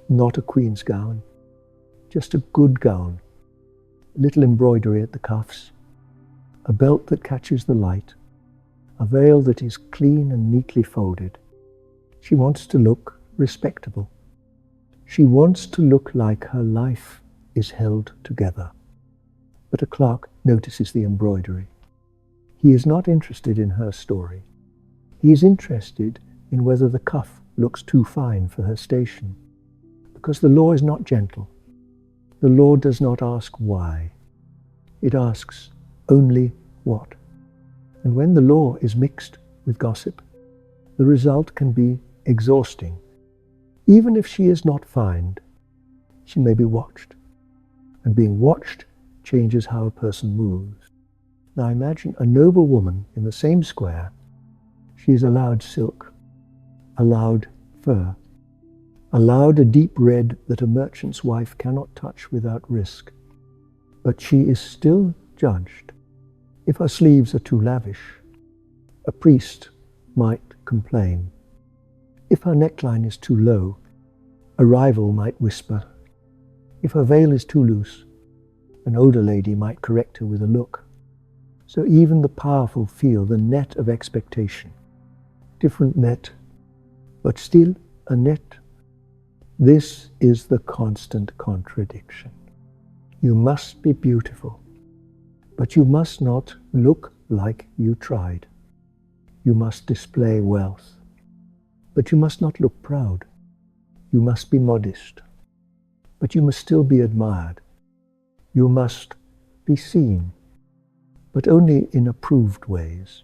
Not a queen's gown, just a good gown. Little embroidery at the cuffs, a belt that catches the light, a veil that is clean and neatly folded. She wants to look respectable. She wants to look like her life is held together. But a clerk notices the embroidery. He is not interested in her story. He is interested in whether the cuff looks too fine for her station. Because the law is not gentle. The law does not ask why. It asks only what. And when the law is mixed with gossip, the result can be exhausting. Even if she is not fined, she may be watched. And being watched changes how a person moves. Now imagine a noblewoman in the same square. She is allowed silk, allowed fur, allowed a deep red that a merchant's wife cannot touch without risk. But she is still judged. If her sleeves are too lavish, a priest might complain. If her neckline is too low, a rival might whisper. If her veil is too loose, an older lady might correct her with a look. So even the powerful feel the net of expectation. Different net, but still a net. This is the constant contradiction. You must be beautiful, but you must not look like you tried. You must display wealth, but you must not look proud. You must be modest, but you must still be admired. You must be seen, but only in approved ways.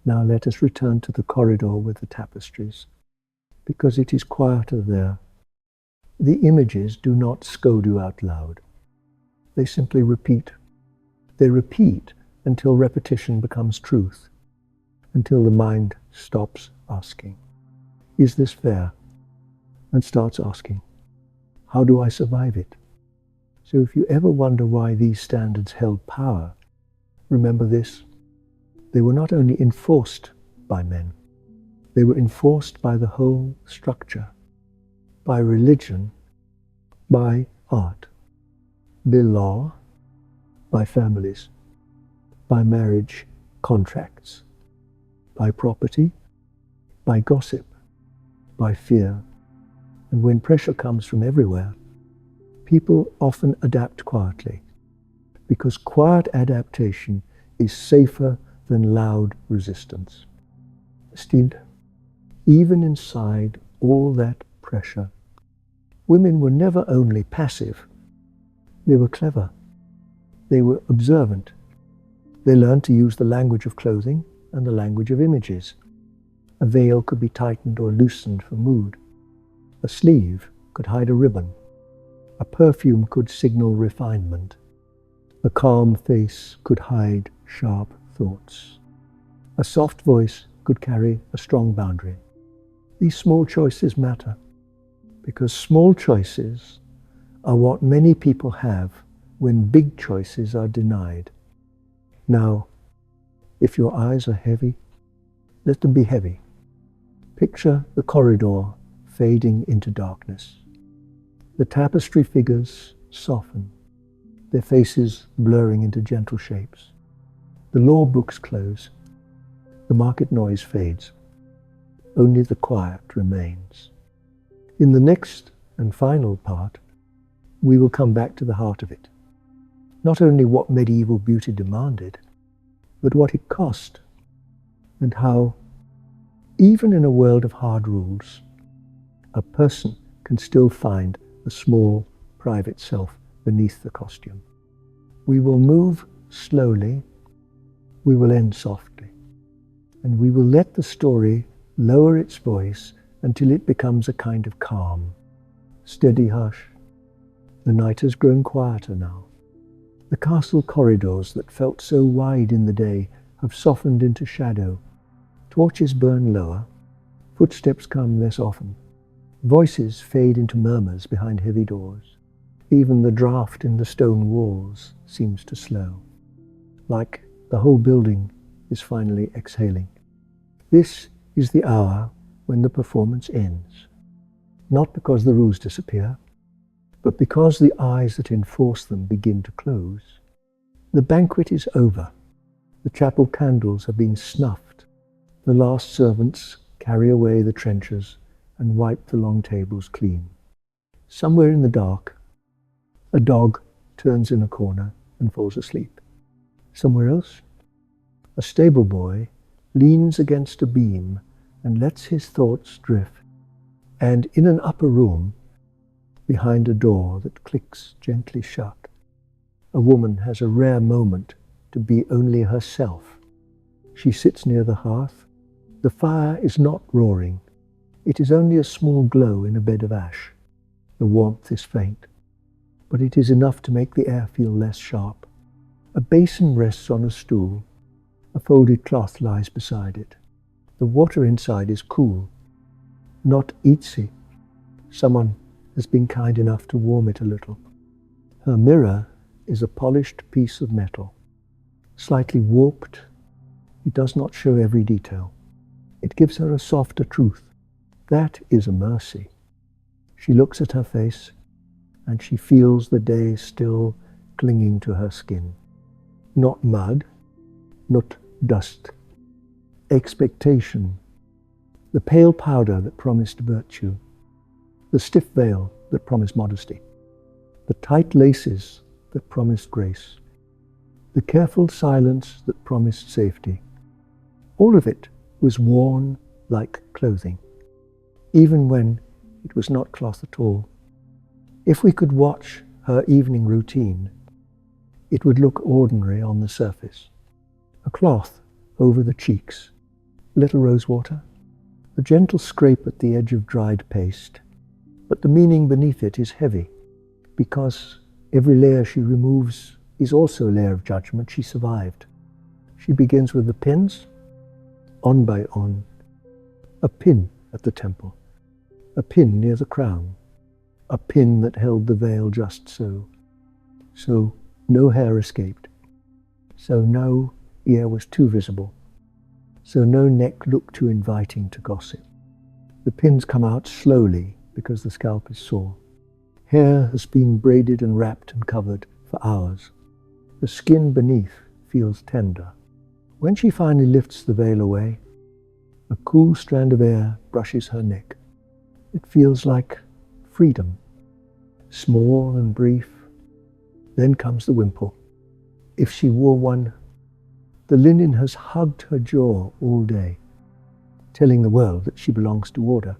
Now let us return to the corridor with the tapestries, because it is quieter there. The images do not scold you out loud. They simply repeat. They repeat until repetition becomes truth, until the mind stops asking, "Is this fair?" and starts asking, "How do I survive it?" So if you ever wonder why these standards held power, remember this: they were not only enforced by men, they were enforced by the whole structure, by religion, by art, by law, by families, by marriage contracts, by property, by gossip, by fear. And when pressure comes from everywhere, people often adapt quietly, because quiet adaptation is safer than loud resistance. Still, even inside all that pressure, women were never only passive, they were clever, they were observant. They learned to use the language of clothing and the language of images. A veil could be tightened or loosened for mood. A sleeve could hide a ribbon. A perfume could signal refinement. A calm face could hide sharp thoughts. A soft voice could carry a strong boundary. These small choices matter, because small choices are what many people have when big choices are denied. Now, if your eyes are heavy, let them be heavy. Picture the corridor fading into darkness. The tapestry figures soften, their faces blurring into gentle shapes. The law books close. The market noise fades. Only the quiet remains. In the next and final part, we will come back to the heart of it. Not only what medieval beauty demanded, but what it cost, and how, even in a world of hard rules, a person can still find a small, private self beneath the costume. We will move slowly, we will end softly, and we will let the story lower its voice until it becomes a kind of calm, steady hush. The night has grown quieter now. The castle corridors that felt so wide in the day have softened into shadow. Torches burn lower, footsteps come less often. Voices fade into murmurs behind heavy doors. Even the draught in the stone walls seems to slow, like the whole building is finally exhaling. This is the hour when the performance ends, not because the rules disappear, but because the eyes that enforce them begin to close. The banquet is over. The chapel candles have been snuffed. The last servants carry away the trenchers and wipe the long tables clean. Somewhere in the dark, a dog turns in a corner and falls asleep. Somewhere else, a stable boy leans against a beam and lets his thoughts drift. And in an upper room, behind a door that clicks gently shut, a woman has a rare moment to be only herself. She sits near the hearth. The fire is not roaring. It is only a small glow in a bed of ash. The warmth is faint, but it is enough to make the air feel less sharp. A basin rests on a stool. A folded cloth lies beside it. The water inside is cool, not eatsy. Someone has been kind enough to warm it a little. Her mirror is a polished piece of metal, slightly warped. It does not show every detail. It gives her a softer truth. That is a mercy. She looks at her face, and she feels the day still clinging to her skin. Not mud, not dust. Expectation, the pale powder that promised virtue, the stiff veil that promised modesty, the tight laces that promised grace, the careful silence that promised safety. All of it was worn like clothing, even when it was not cloth at all. If we could watch her evening routine, it would look ordinary on the surface. A cloth over the cheeks, a little rosewater, a gentle scrape at the edge of dried paste, but the meaning beneath it is heavy, because every layer she removes is also a layer of judgment she survived. She begins with the pins, on by on, a pin at the temple, a pin near the crown, a pin that held the veil just so. So no hair escaped, so no ear was too visible, so no neck looked too inviting to gossip. The pins come out slowly because the scalp is sore. Hair has been braided and wrapped and covered for hours. The skin beneath feels tender. When she finally lifts the veil away, a cool strand of air brushes her neck. It feels like freedom, small and brief. Then comes the wimple. If she wore one, the linen has hugged her jaw all day, telling the world that she belongs to order,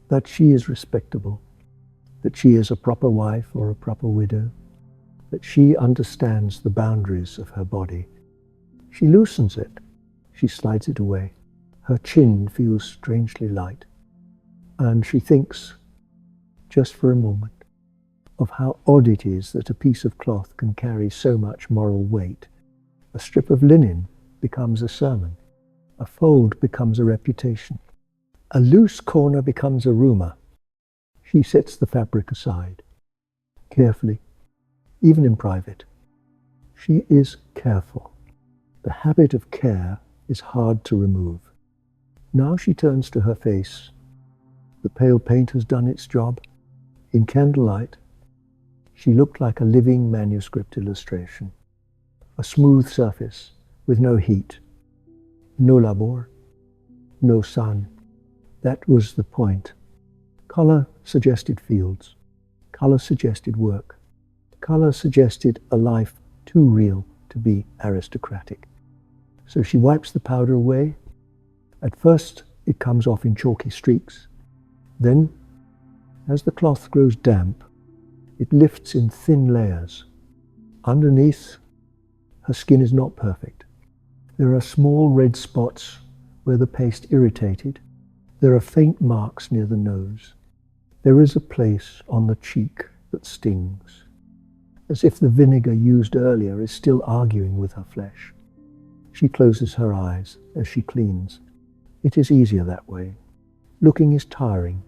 that she is respectable, that she is a proper wife or a proper widow, that she understands the boundaries of her body. She loosens it. She slides it away. Her chin feels strangely light. And she thinks, just for a moment, of how odd it is that a piece of cloth can carry so much moral weight. A strip of linen becomes a sermon. A fold becomes a reputation. A loose corner becomes a rumor. She sets the fabric aside, carefully, even in private. She is careful. The habit of care is hard to remove. Now she turns to her face. The pale paint has done its job. In Candlelight, she looked like a living manuscript illustration. A smooth surface with no heat, no labor, no sun. That was the point. Color suggested fields. Color suggested work. Color suggested a life too real to be aristocratic. So she wipes the powder away. At first, it comes off in chalky streaks. Then, as the cloth grows damp, it lifts in thin layers. Underneath, her skin is not perfect. There are small red spots where the paste irritated. There are faint marks near the nose. There is a place on the cheek that stings, as if the vinegar used earlier is still arguing with her flesh. She closes her eyes as she cleans. It is easier that way. Looking is tiring.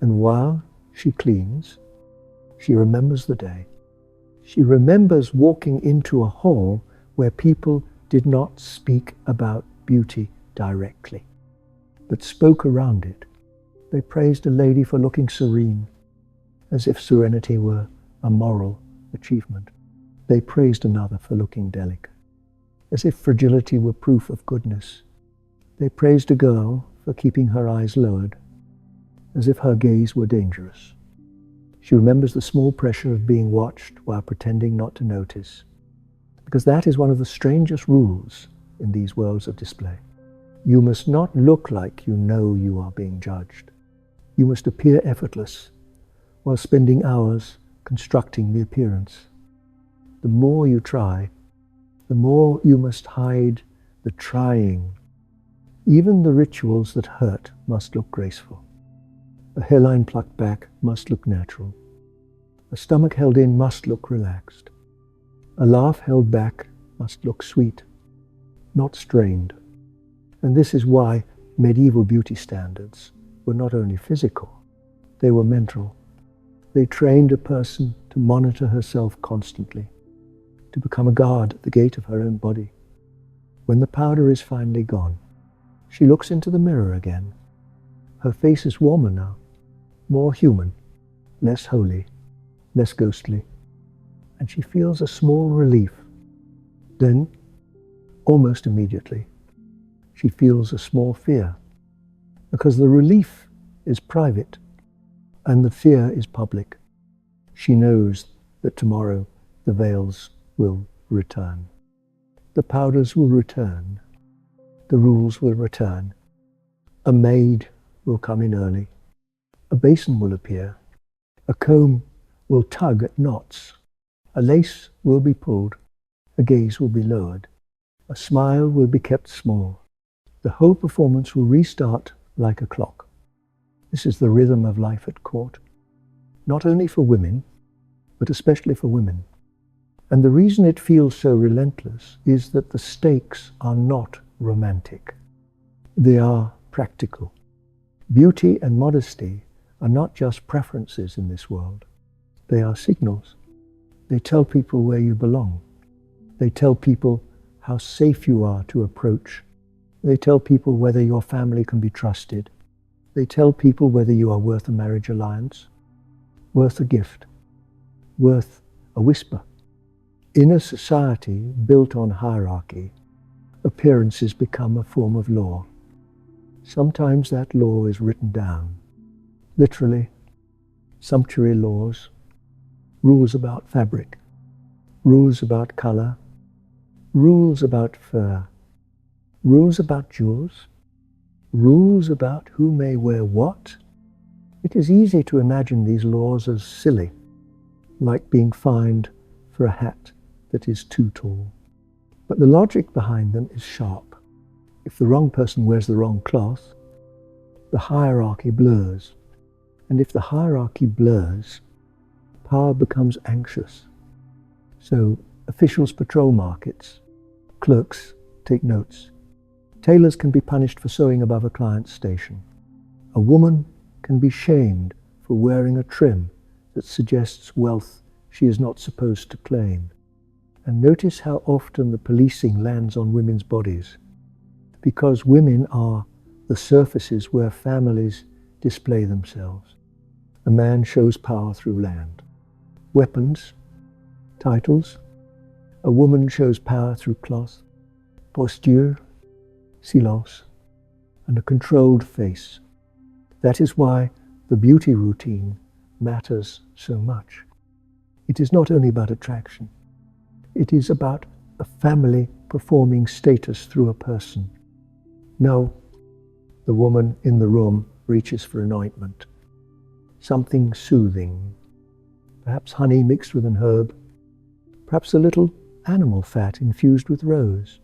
And while she cleans, she remembers the day. She remembers walking into a hall where people did not speak about beauty directly, but spoke around it. They praised a lady for looking serene, as if serenity were a moral achievement. They praised another for looking delicate, as if fragility were proof of goodness. They praised a girl for keeping her eyes lowered, as if her gaze were dangerous. She remembers the small pressure of being watched while pretending not to notice, because that is one of the strangest rules in these worlds of display. You must not look like you know you are being judged. You must appear effortless while spending hours constructing the appearance. The more you try, the more you must hide the trying. Even the rituals that hurt must look graceful. A hairline plucked back must look natural. A stomach held in must look relaxed. A laugh held back must look sweet, not strained. And this is why medieval beauty standards were not only physical, they were mental. They trained a person to monitor herself constantly, to become a guard at the gate of her own body. When the powder is finally gone, she looks into the mirror again. Her face is warmer now, more human, less holy, less ghostly, and she feels a small relief. Then, almost immediately, she feels a small fear, because the relief is private and the fear is public. She knows that tomorrow the veils will return. The powders will return. The rules will return. A maid will come in early. A basin will appear. A comb will tug at knots. A lace will be pulled. A gaze will be lowered. A smile will be kept small. The whole performance will restart like a clock. This is the rhythm of life at court, not only for women, but especially for women. And the reason it feels so relentless is that the stakes are not romantic. They are practical. Beauty and modesty are not just preferences in this world. They are signals. They tell people where you belong. They tell people how safe you are to approach. They tell people whether your family can be trusted. They tell people whether you are worth a marriage alliance, worth a gift, worth a whisper. In a society built on hierarchy, appearances become a form of law. Sometimes that law is written down, literally, sumptuary laws, rules about fabric, rules about color, rules about fur, rules about jewels, rules about who may wear what. It is easy to imagine these laws as silly, like being fined for a hat that is too tall. But the logic behind them is sharp. If the wrong person wears the wrong cloth, the hierarchy blurs. And if the hierarchy blurs, power becomes anxious. So officials patrol markets, clerks take notes. Tailors can be punished for sewing above a client's station. A woman can be shamed for wearing a trim that suggests wealth she is not supposed to claim. And notice how often the policing lands on women's bodies, because women are the surfaces where families display themselves. A man shows power through land, weapons, titles. A woman shows power through cloth, posture, silence, and a controlled face. That is why the beauty routine matters so much. It is not only about attraction. It is about a family performing status through a person. No, the woman in the room reaches for an ointment, something soothing, perhaps honey mixed with an herb, perhaps a little animal fat infused with rose,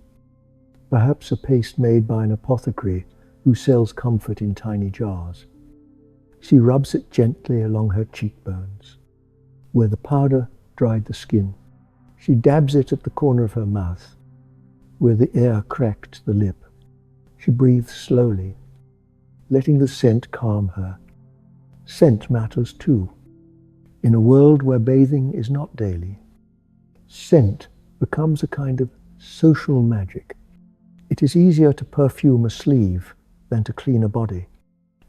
perhaps a paste made by an apothecary who sells comfort in tiny jars. She rubs it gently along her cheekbones, where the powder dried the skin. She dabs it at the corner of her mouth, where the air cracked the lip. She breathes slowly, letting the scent calm her. Scent matters too. In a world where bathing is not daily, scent becomes a kind of social magic. It is easier to perfume a sleeve than to clean a body.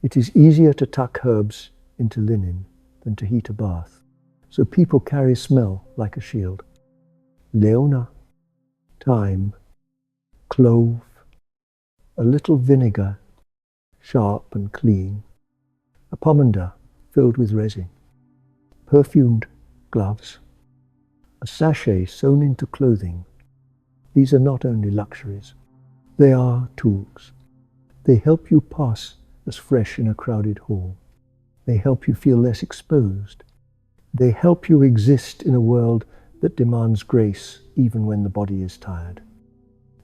It is easier to tuck herbs into linen than to heat a bath. So people carry smell like a shield. Leona, thyme, clove, a little vinegar, sharp and clean, a pomander filled with resin, perfumed gloves, a sachet sewn into clothing. These are not only luxuries, they are tools. They help you pass as fresh in a crowded hall. They help you feel less exposed. They help you exist in a world that demands grace even when the body is tired.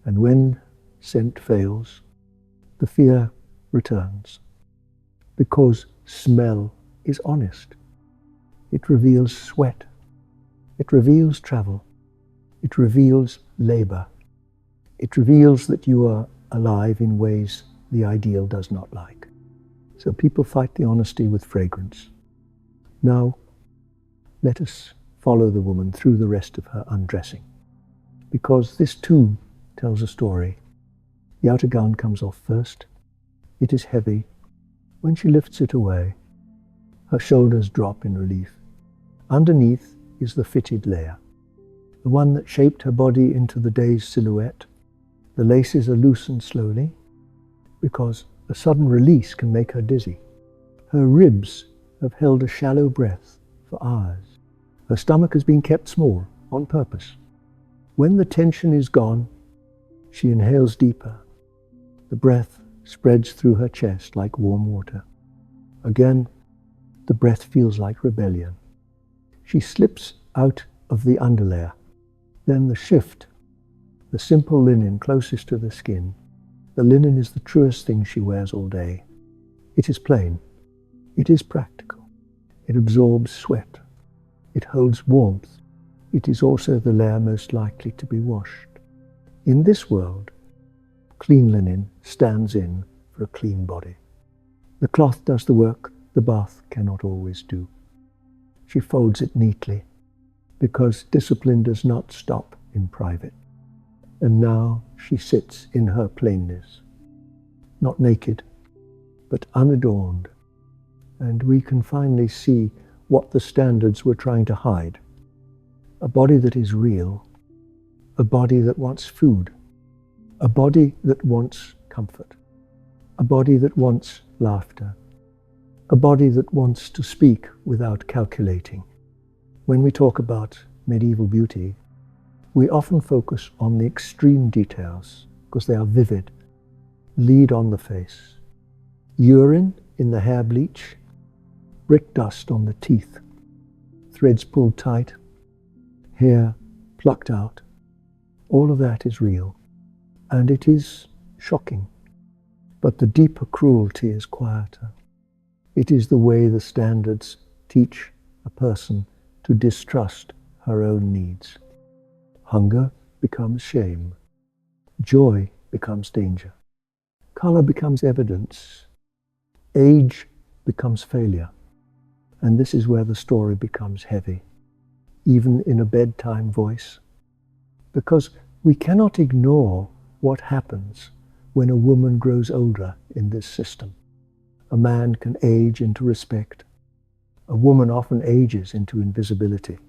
And when scent fails, the fear returns. Because smell is honest. It reveals sweat. It reveals travel. It reveals labor. It reveals that you are alive in ways the ideal does not like. So people fight the honesty with fragrance. Now, let us follow the woman through the rest of her undressing, because this too tells a story. The outer gown comes off first. It is heavy. When she lifts it away, her shoulders drop in relief. Underneath is the fitted layer, the one that shaped her body into the day's silhouette. The laces are loosened slowly, because a sudden release can make her dizzy. Her ribs have held a shallow breath for hours. Her stomach has been kept small on purpose. When the tension is gone, she inhales deeper. The breath spreads through her chest like warm water. Again, the breath feels like rebellion. She slips out of the underlayer. Then the shift, The simple linen closest to the skin. The linen is the truest thing she wears all day. It is plain. It is practical. It absorbs sweat. It holds warmth. It is also the layer most likely to be washed. In this world, clean linen stands in for a clean body. The cloth does the work the bath cannot always do. She folds it neatly, because discipline does not stop in private. And now she sits in her plainness, not naked, but unadorned, and we can finally see what the standards were trying to hide. A body that is real, a body that wants food, a body that wants comfort, a body that wants laughter, a body that wants to speak without calculating. When we talk about medieval beauty, we often focus on the extreme details because they are vivid. Lead on the face, urine in the hair bleach, brick dust on the teeth, threads pulled tight, hair plucked out. All of that is real, and it is shocking. But the deeper cruelty is quieter. It is the way the standards teach a person to distrust her own needs. Hunger becomes shame. Joy becomes danger. Color becomes evidence. Age becomes failure. And this is where the story becomes heavy, even in a bedtime voice. Because we cannot ignore what happens when a woman grows older in this system. A man can age into respect. A woman often ages into invisibility.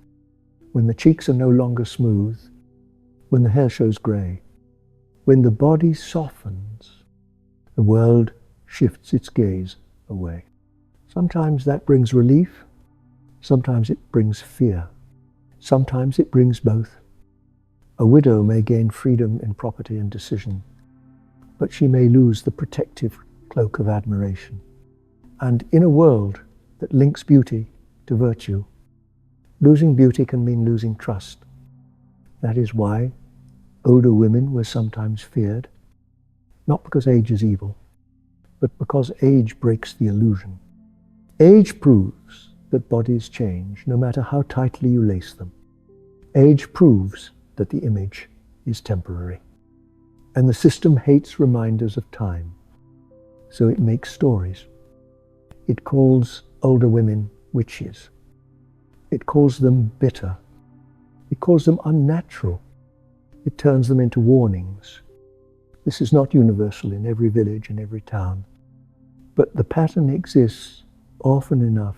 When the cheeks are no longer smooth, when the hair shows grey, when the body softens, the world shifts its gaze away. Sometimes that brings relief, sometimes it brings fear, sometimes it brings both. A widow may gain freedom in property and decision, but she may lose the protective cloak of admiration. And in a world that links beauty to virtue, losing beauty can mean losing trust. That is why older women were sometimes feared, not because age is evil, but because age breaks the illusion. Age proves that bodies change, no matter how tightly you lace them. Age proves that the image is temporary. And the system hates reminders of time, so it makes stories. It calls older women witches. It calls them bitter. It calls them unnatural. It turns them into warnings. This is not universal in every village and every town, but the pattern exists often enough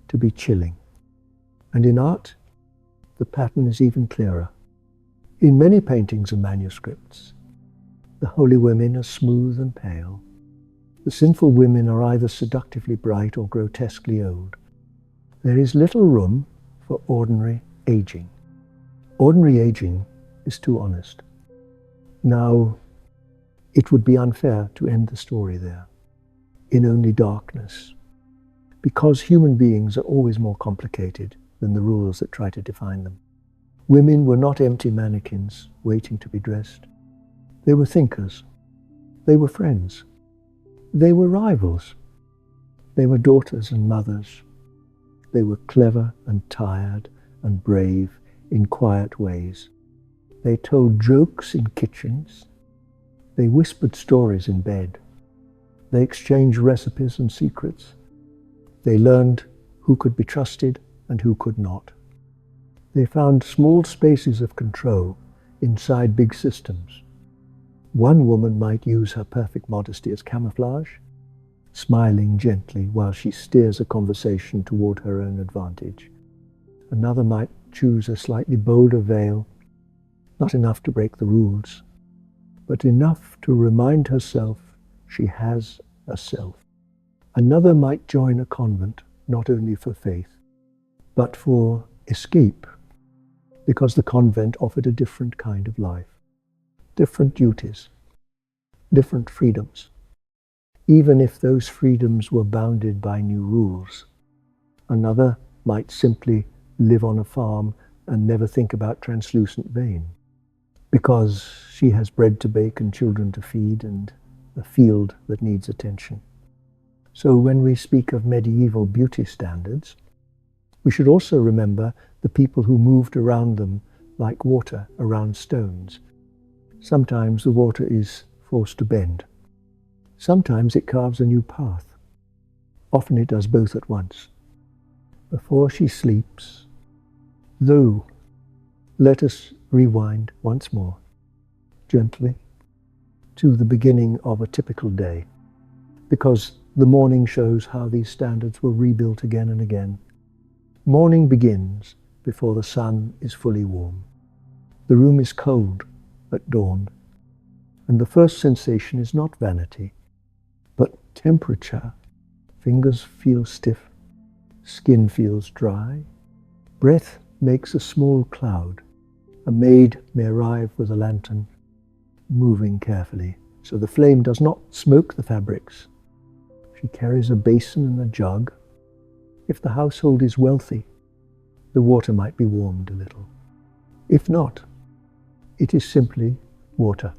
to be chilling. And in art, the pattern is even clearer. In many paintings and manuscripts, the holy women are smooth and pale. The sinful women are either seductively bright or grotesquely old. There is little room for ordinary aging. Ordinary aging is too honest. Now, it would be unfair to end the story there, in only darkness, because human beings are always more complicated than the rules that try to define them. Women were not empty mannequins waiting to be dressed. They were thinkers. They were friends. They were rivals. They were daughters and mothers. They were clever and tired and brave in quiet ways. They told jokes in kitchens. They whispered stories in bed. They exchanged recipes and secrets. They learned who could be trusted and who could not. They found small spaces of control inside big systems. One woman might use her perfect modesty as camouflage, smiling gently while she steers a conversation toward her own advantage. Another might choose a slightly bolder veil, not enough to break the rules, but enough to remind herself she has a self. Another might join a convent, not only for faith, but for escape, because the convent offered a different kind of life. Different duties, different freedoms, even if those freedoms were bounded by new rules. Another might simply live on a farm and never think about translucent vein. because she has bread to bake and children to feed and a field that needs attention. So when we speak of medieval beauty standards, we should also remember the people who moved around them like water around stones. Sometimes the water is forced to bend. Sometimes it carves a new path. Often it does both at once. Before she sleeps, though, let us rewind once more, gently, to the beginning of a typical day, because the morning shows how these standards were rebuilt again and again. Morning begins before the sun is fully warm. The room is cold at dawn, and the first sensation is not vanity, but temperature. Fingers feel stiff, skin feels dry, breath makes a small cloud. A maid may arrive with a lantern, moving carefully, so the flame does not smoke the fabrics. She carries a basin and a jug. If the household is wealthy, the water might be warmed a little. If not, it is simply water.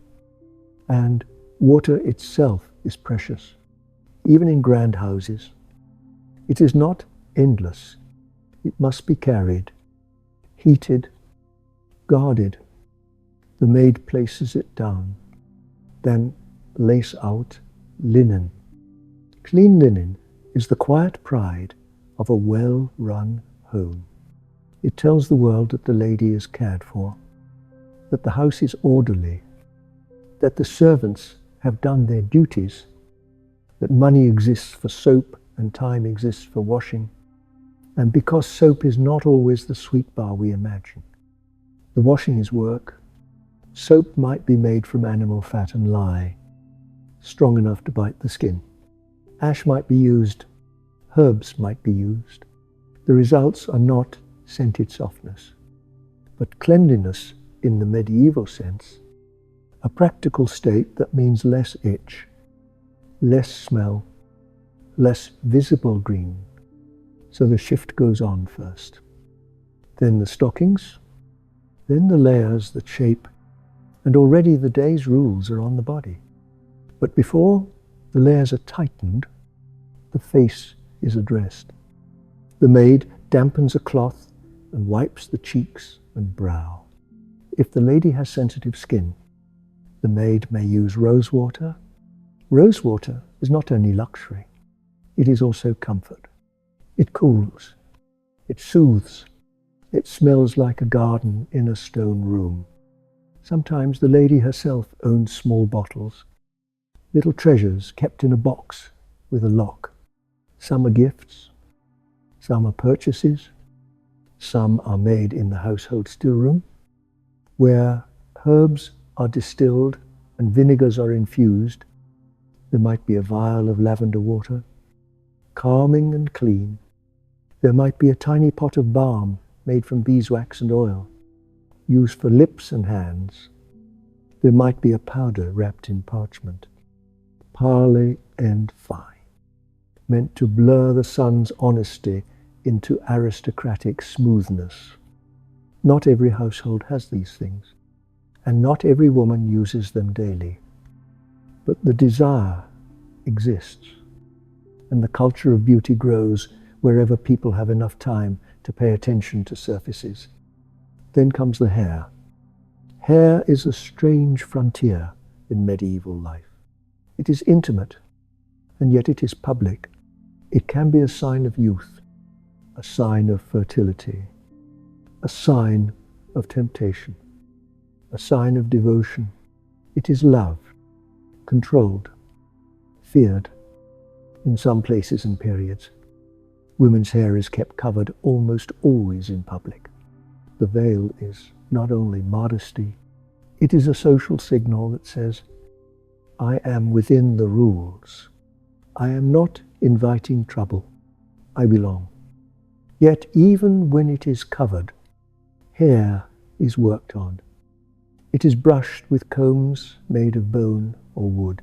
And water itself is precious, even in grand houses. It is not endless. It must be carried, heated, guarded. The maid places it down, then lace out linen. Clean linen is the quiet pride of a well-run home. It tells the world that the lady is cared for, that the house is orderly, that the servants have done their duties, that money exists for soap and time exists for washing, and because soap is not always the sweet bar we imagine. The washing is work. Soap might be made from animal fat and lye, strong enough to bite the skin. Ash might be used, herbs might be used. The results are not scented softness, but cleanliness in the medieval sense, a practical state that means less itch, less smell, less visible green. So the shift goes on first. Then the stockings, then the layers that shape, and already the day's rules are on the body. But before the layers are tightened, the face is addressed. The maid dampens a cloth and wipes the cheeks and brow. If the lady has sensitive skin, the maid may use rose water. Rose water is not only luxury, it is also comfort. It cools, it soothes, it smells like a garden in a stone room. Sometimes the lady herself owns small bottles, little treasures kept in a box with a lock. Some are gifts, some are purchases, some are made in the household stillroom, where herbs are distilled and vinegars are infused. There might be a vial of lavender water, calming and clean. There might be a tiny pot of balm made from beeswax and oil, used for lips and hands. There might be a powder wrapped in parchment, parley and fine, meant to blur the sun's honesty into aristocratic smoothness. Not every household has these things, and not every woman uses them daily. But the desire exists, and the culture of beauty grows wherever people have enough time to pay attention to surfaces. Then comes the hair. Hair is a strange frontier in medieval life. It is intimate, and yet it is public. It can be a sign of youth, a sign of fertility, a sign of temptation, a sign of devotion. It is loved, controlled, feared in some places and periods. Women's hair is kept covered almost always in public. The veil is not only modesty, it is a social signal that says, I am within the rules. I am not inviting trouble. I belong. Yet even when it is covered, hair is worked on. It is brushed with combs made of bone or wood.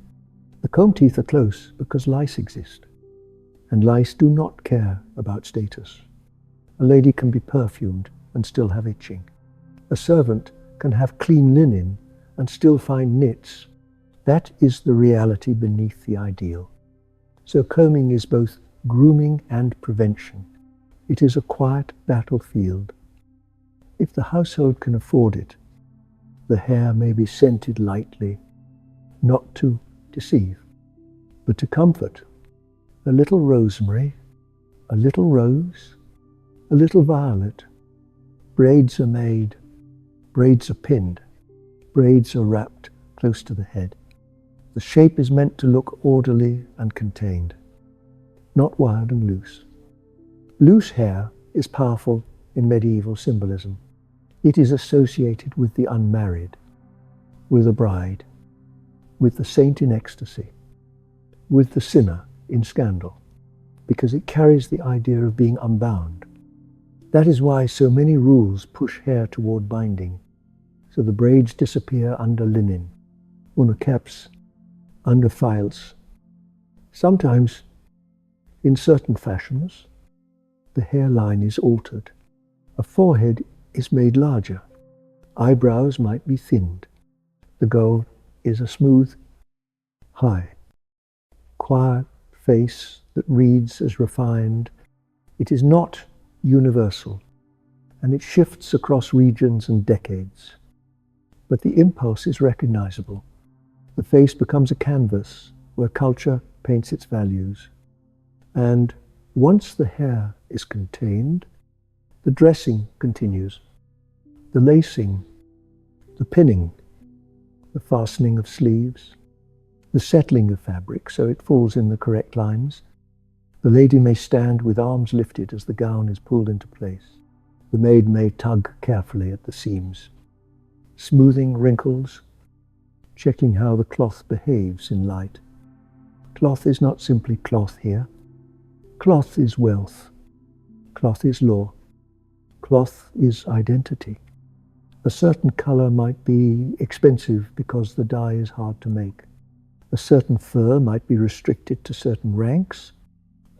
The comb teeth are close because lice exist, and lice do not care about status. A lady can be perfumed and still have itching. A servant can have clean linen and still find knits. That is the reality beneath the ideal. So combing is both grooming and prevention. It is a quiet battlefield. If the household can afford it, the hair may be scented lightly, not to deceive, but to comfort. A little rosemary, a little rose, a little violet. Braids are made, braids are pinned, braids are wrapped close to the head. The shape is meant to look orderly and contained, not wild and loose. Loose hair is powerful in medieval symbolism. It is associated with the unmarried, with the bride, with the saint in ecstasy, with the sinner in scandal, because it carries the idea of being unbound. That is why so many rules push hair toward binding, so the braids disappear under linen, under caps, under files. Sometimes, in certain fashions, the hairline is altered. A forehead is made larger. Eyebrows might be thinned. The goal is a smooth, high, quiet face that reads as refined. It is not universal, and it shifts across regions and decades. But the impulse is recognizable. The face becomes a canvas where culture paints its values. And once the hair is contained, the dressing continues. The lacing, the pinning, the fastening of sleeves, the settling of fabric so it falls in the correct lines. The lady may stand with arms lifted as the gown is pulled into place. The maid may tug carefully at the seams, smoothing wrinkles, checking how the cloth behaves in light. Cloth is not simply cloth here. Cloth is wealth. Cloth is law. Cloth is identity. A certain color might be expensive because the dye is hard to make. A certain fur might be restricted to certain ranks.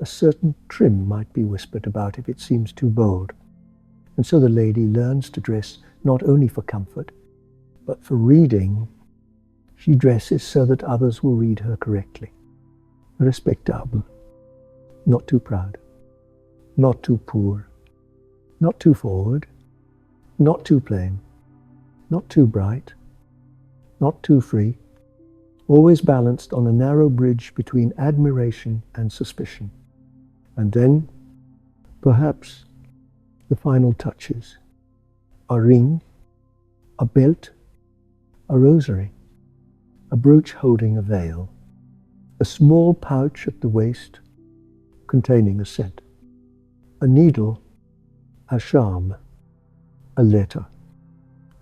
A certain trim might be whispered about if it seems too bold. And so the lady learns to dress not only for comfort, but for reading. She dresses so that others will read her correctly. Respectable. Not too proud. Not too poor. Not too forward. Not too plain. Not too bright. Not too free. Always balanced on a narrow bridge between admiration and suspicion. And then, perhaps, the final touches. A ring, a belt, a rosary, a brooch holding a veil, a small pouch at the waist containing a scent, a needle, a charm, a letter,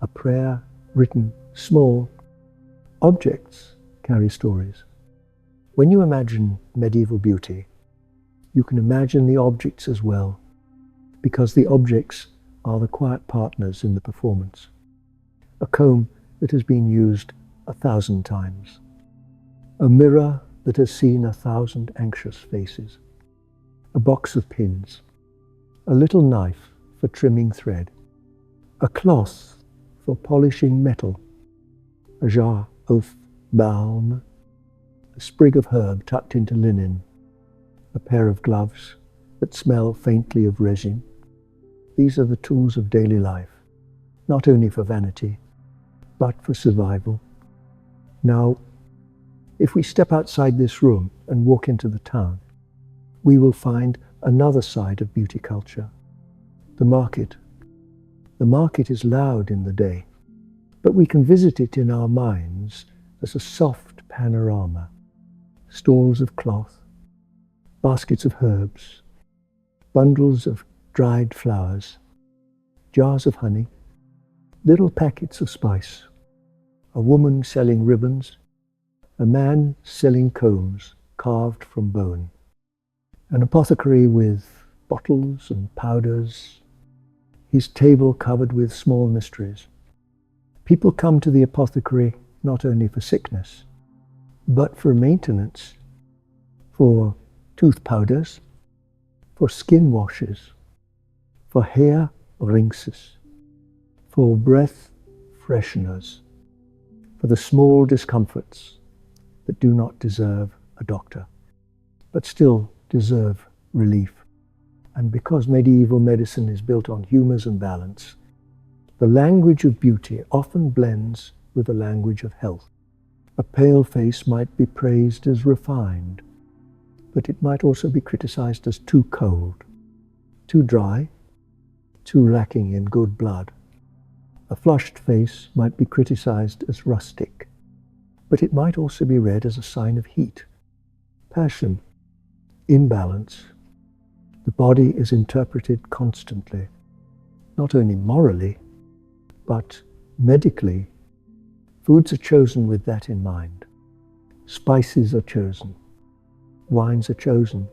a prayer written small. Objects carry stories. When you imagine medieval beauty, you can imagine the objects as well, because the objects are the quiet partners in the performance. A comb that has been used 1,000 times. A mirror that has seen 1,000 anxious faces. A box of pins. A little knife for trimming thread. A cloth for polishing metal. A jar of balm. A sprig of herb tucked into linen. A pair of gloves that smell faintly of resin. These are the tools of daily life, not only for vanity, but for survival. Now, if we step outside this room and walk into the town, we will find another side of beauty culture, the market. The market is loud in the day, but we can visit it in our minds as a soft panorama. Stalls of cloth, baskets of herbs, bundles of dried flowers, jars of honey, little packets of spice, a woman selling ribbons, a man selling combs carved from bone, an apothecary with bottles and powders, his table covered with small mysteries. People come to the apothecary not only for sickness, but for maintenance, for tooth powders, for skin washes, for hair rinses, for breath fresheners. for the small discomforts that do not deserve a doctor, but still deserve relief. And because medieval medicine is built on humours and balance, the language of beauty often blends with the language of health. A pale face might be praised as refined, but it might also be criticized as too cold, too dry, too lacking in good blood. A flushed face might be criticized as rustic, but it might also be read as a sign of heat, passion, imbalance. The body is interpreted constantly, not only morally, but medically. Foods are chosen with that in mind. Spices are chosen. Wines are chosen.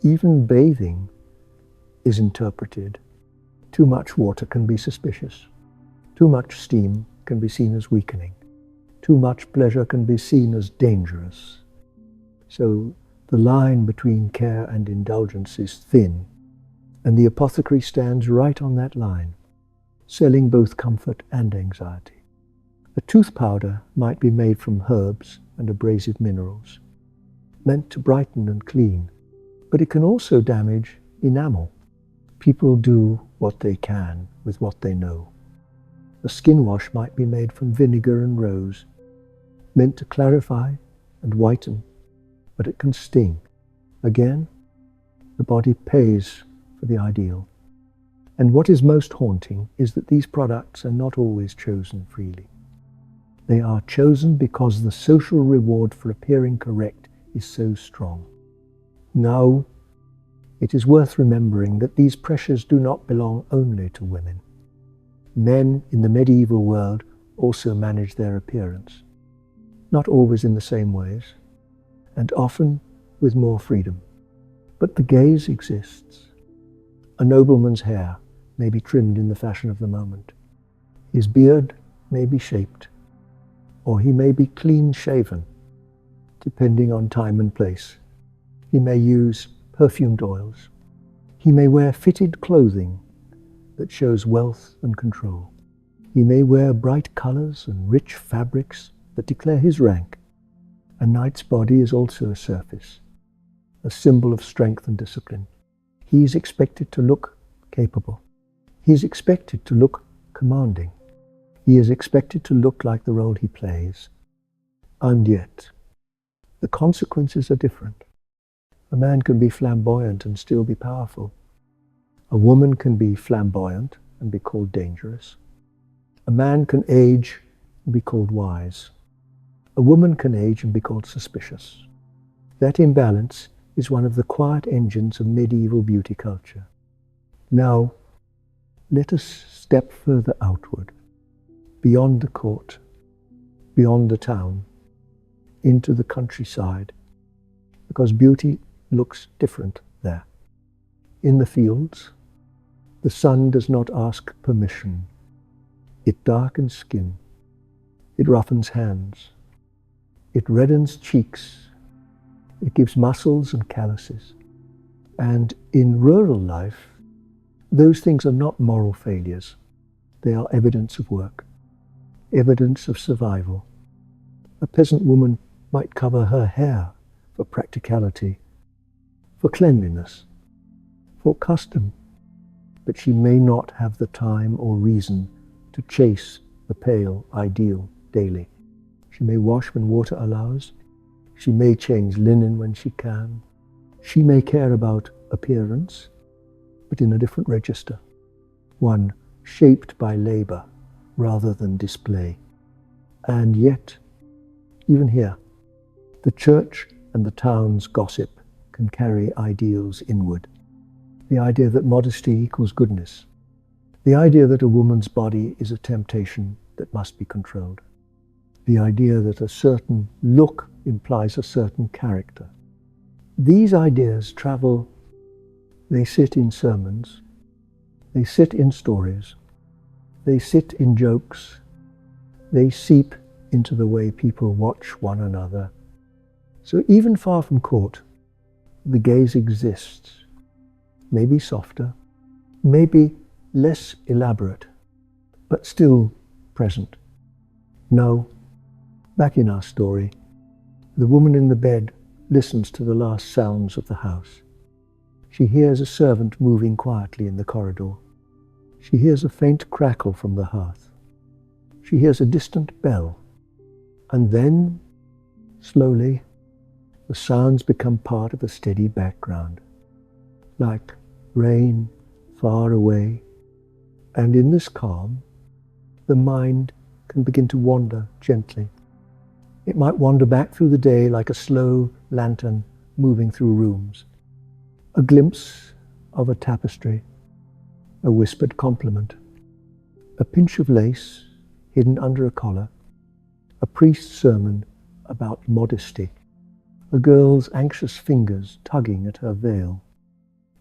Even bathing is interpreted. Too much water can be suspicious. Too much steam can be seen as weakening. Too much pleasure can be seen as dangerous. So the line between care and indulgence is thin, and the apothecary stands right on that line, selling both comfort and anxiety. A tooth powder might be made from herbs and abrasive minerals, meant to brighten and clean, but it can also damage enamel. People do what they can with what they know. A skin wash might be made from vinegar and rose, meant to clarify and whiten, but it can sting. Again, the body pays for the ideal. And what is most haunting is that these products are not always chosen freely. They are chosen because the social reward for appearing correct is so strong. Now, it is worth remembering that these pressures do not belong only to women. Men in the medieval world also managed their appearance, not always in the same ways, and often with more freedom. But the gaze exists. A nobleman's hair may be trimmed in the fashion of the moment. His beard may be shaped, or he may be clean-shaven, depending on time and place. He may use perfumed oils. He may wear fitted clothing that shows wealth and control. He may wear bright colors and rich fabrics that declare his rank. A knight's body is also a surface, a symbol of strength and discipline. He is expected to look capable. He is expected to look commanding. He is expected to look like the role he plays. And yet, the consequences are different. A man can be flamboyant and still be powerful. A woman can be flamboyant and be called dangerous. A man can age and be called wise. A woman can age and be called suspicious. That imbalance is one of the quiet engines of medieval beauty culture. Now, let us step further outward, beyond the court, beyond the town, into the countryside, because beauty looks different there. In the fields, the sun does not ask permission. It darkens skin. It roughens hands. It reddens cheeks. It gives muscles and calluses. And in rural life, those things are not moral failures. They are evidence of work, evidence of survival. A peasant woman might cover her hair for practicality, for cleanliness, for custom, but she may not have the time or reason to chase the pale ideal daily. She may wash when water allows. She may change linen when she can. She may care about appearance, but in a different register, one shaped by labor rather than display. And yet, even here, the church and the town's gossip can carry ideals inward. The idea that modesty equals goodness. The idea that a woman's body is a temptation that must be controlled. The idea that a certain look implies a certain character. These ideas travel, they sit in sermons, they sit in stories, they sit in jokes, they seep into the way people watch one another. So even far from court, the gaze exists, maybe softer, maybe less elaborate, but still present. No, Back in our story, the woman in the bed listens to the last sounds of the house. She hears a servant moving quietly in the corridor. She hears a faint crackle from the hearth. She hears a distant bell. And then, slowly, the sounds become part of a steady background, like rain far away. And in this calm, the mind can begin to wander gently. It might wander back through the day like a slow lantern moving through rooms. A glimpse of a tapestry, a whispered compliment, a pinch of lace hidden under a collar, a priest's sermon about modesty, a girl's anxious fingers tugging at her veil,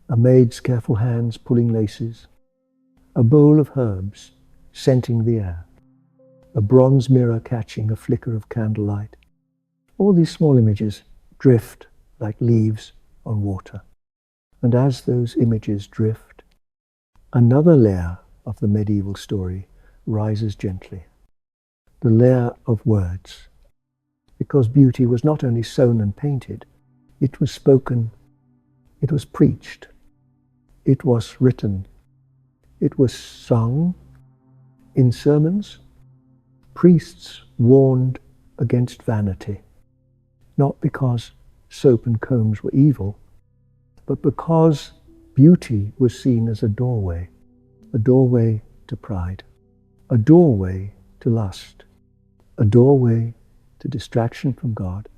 a maid's careful hands pulling laces, a bowl of herbs scenting the air, a bronze mirror catching a flicker of candlelight. All these small images drift like leaves on water. And as those images drift, another layer of the medieval story rises gently. The layer of words. Because beauty was not only sewn and painted, it was spoken, it was preached, it was written, it was sung. In sermons, priests warned against vanity, not because soap and combs were evil, but because beauty was seen as a doorway to pride, a doorway to lust, a doorway to distraction from God.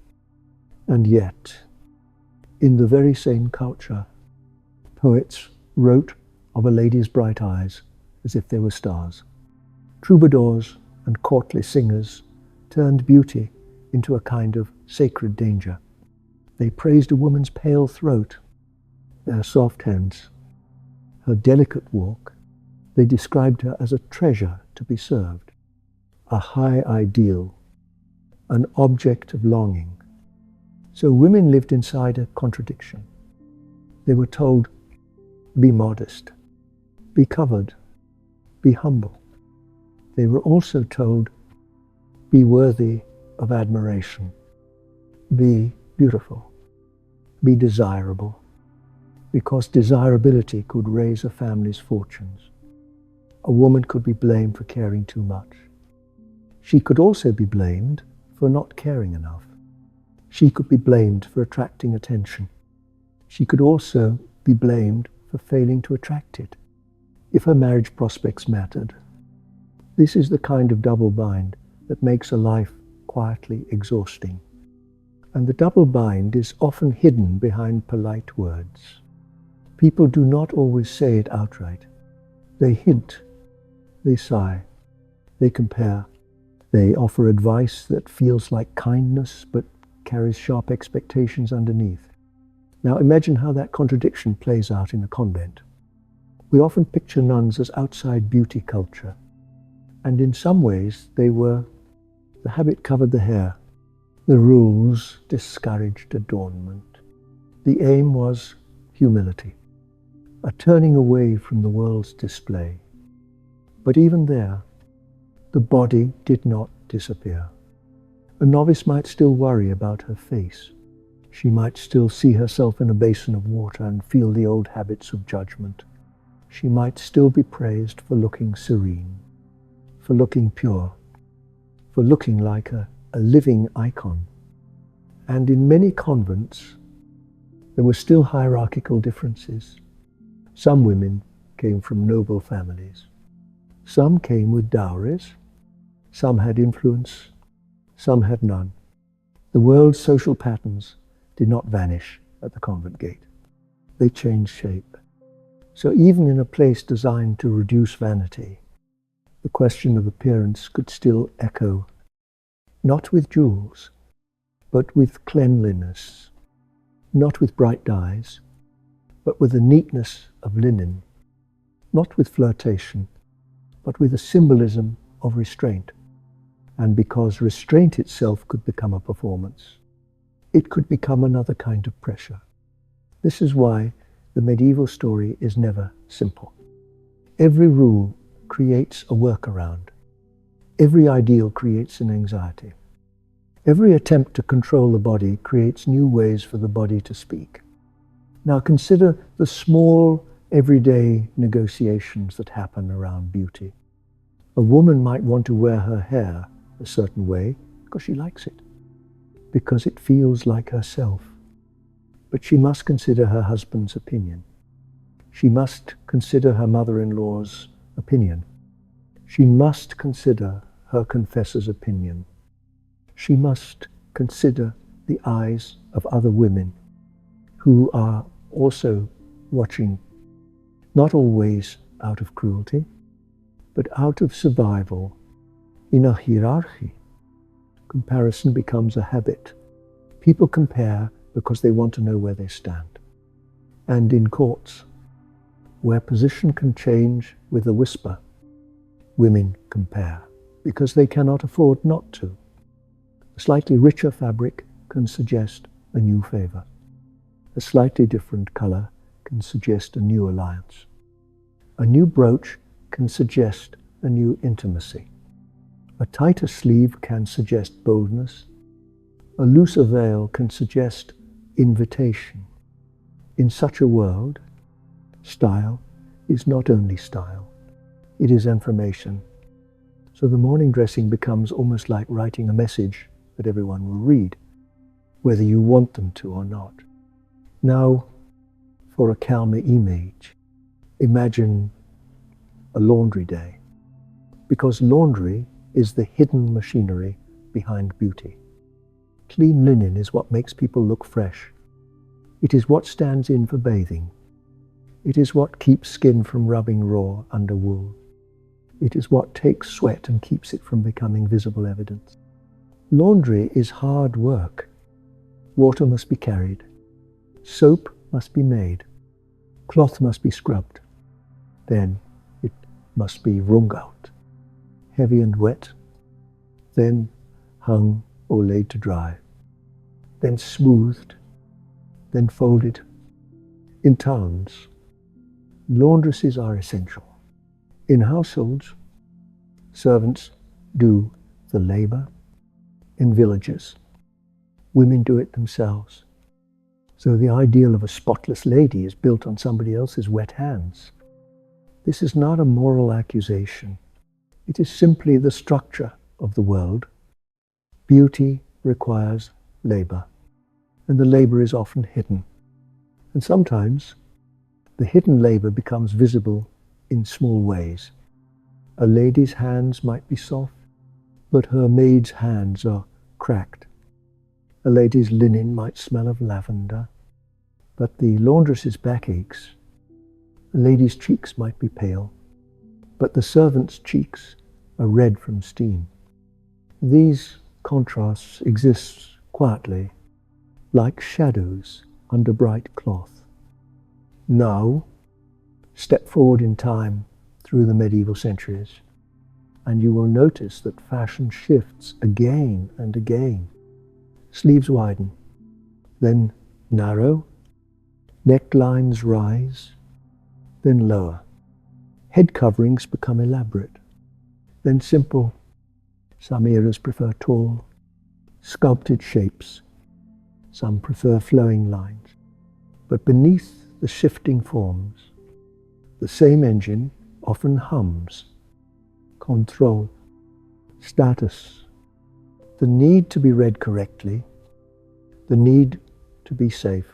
And yet, in the very same culture, poets wrote of a lady's bright eyes as if they were stars. Troubadours and courtly singers turned beauty into a kind of sacred danger. They praised a woman's pale throat, her soft hands, her delicate walk. They described her as a treasure to be served, a high ideal, an object of longing. So women lived inside a contradiction. They were told, be modest, be covered, be humble. They were also told, be worthy of admiration, be beautiful, be desirable, because desirability could raise a family's fortunes. A woman could be blamed for caring too much. She could also be blamed for not caring enough. She could be blamed for attracting attention. She could also be blamed for failing to attract it, if her marriage prospects mattered. This is the kind of double bind that makes a life quietly exhausting. And the double bind is often hidden behind polite words. People do not always say it outright. They hint, they sigh, they compare. They offer advice that feels like kindness but carries sharp expectations underneath. Now imagine how that contradiction plays out in a convent. We often picture nuns as outside beauty culture. And in some ways they were. The habit covered the hair. The rules discouraged adornment. The aim was humility, a turning away from the world's display. But even there, the body did not disappear. A novice might still worry about her face. She might still see herself in a basin of water and feel the old habits of judgment. She might still be praised for looking serene, for looking pure, for looking like a living icon. And in many convents, there were still hierarchical differences. Some women came from noble families. Some came with dowries. Some had influence. Some had none. The world's social patterns did not vanish at the convent gate. They changed shape. So even in a place designed to reduce vanity, the question of appearance could still echo, not with jewels, but with cleanliness, not with bright dyes, but with the neatness of linen, not with flirtation, but with a symbolism of restraint. And because restraint itself could become a performance, it could become another kind of pressure. This is why the medieval story is never simple. Every rule creates a workaround. Every ideal creates an anxiety. Every attempt to control the body creates new ways for the body to speak. Now consider the small, everyday negotiations that happen around beauty. A woman might want to wear her hair a certain way because she likes it, because it feels like herself. But she must consider her husband's opinion. She must consider her mother-in-law's opinion. She must consider her confessor's opinion. She must consider the eyes of other women who are also watching, not always out of cruelty, but out of survival in a hierarchy. Comparison becomes a habit. People compare because they want to know where they stand. And in courts, where position can change with a whisper, women compare because they cannot afford not to. A slightly richer fabric can suggest a new favor. A slightly different color can suggest a new alliance. A new brooch can suggest a new intimacy. A tighter sleeve can suggest boldness. A looser veil can suggest invitation. In such a world, style is not only style, it is information. So the morning dressing becomes almost like writing a message that everyone will read, whether you want them to or not. Now, for a calmer image, imagine a laundry day, because laundry is the hidden machinery behind beauty. Clean linen is what makes people look fresh. It is what stands in for bathing. It is what keeps skin from rubbing raw under wool. It is what takes sweat and keeps it from becoming visible evidence. Laundry is hard work. Water must be carried. Soap must be made. Cloth must be scrubbed. Then it must be wrung out, heavy and wet, then hung or laid to dry, then smoothed, then folded. In towns, laundresses are essential. In households, servants do the labor. In villages, women do it themselves. So the ideal of a spotless lady is built on somebody else's wet hands. This is not a moral accusation. It is simply the structure of the world. Beauty requires labor, and the labor is often hidden. And sometimes the hidden labor becomes visible in small ways. A lady's hands might be soft, but her maid's hands are cracked. A lady's linen might smell of lavender, but the laundress's back aches. A lady's cheeks might be pale, but the servant's cheeks are red from steam. These contrasts exist quietly, like shadows under bright cloth. Now, step forward in time through the medieval centuries, and you will notice that fashion shifts again and again. Sleeves widen, then narrow, necklines rise, then lower. Head coverings become elaborate, then simple. Some eras prefer tall, sculpted shapes. Some prefer flowing lines. But beneath the shifting forms, the same engine often hums. Control, status, the need to be read correctly, the need to be safe,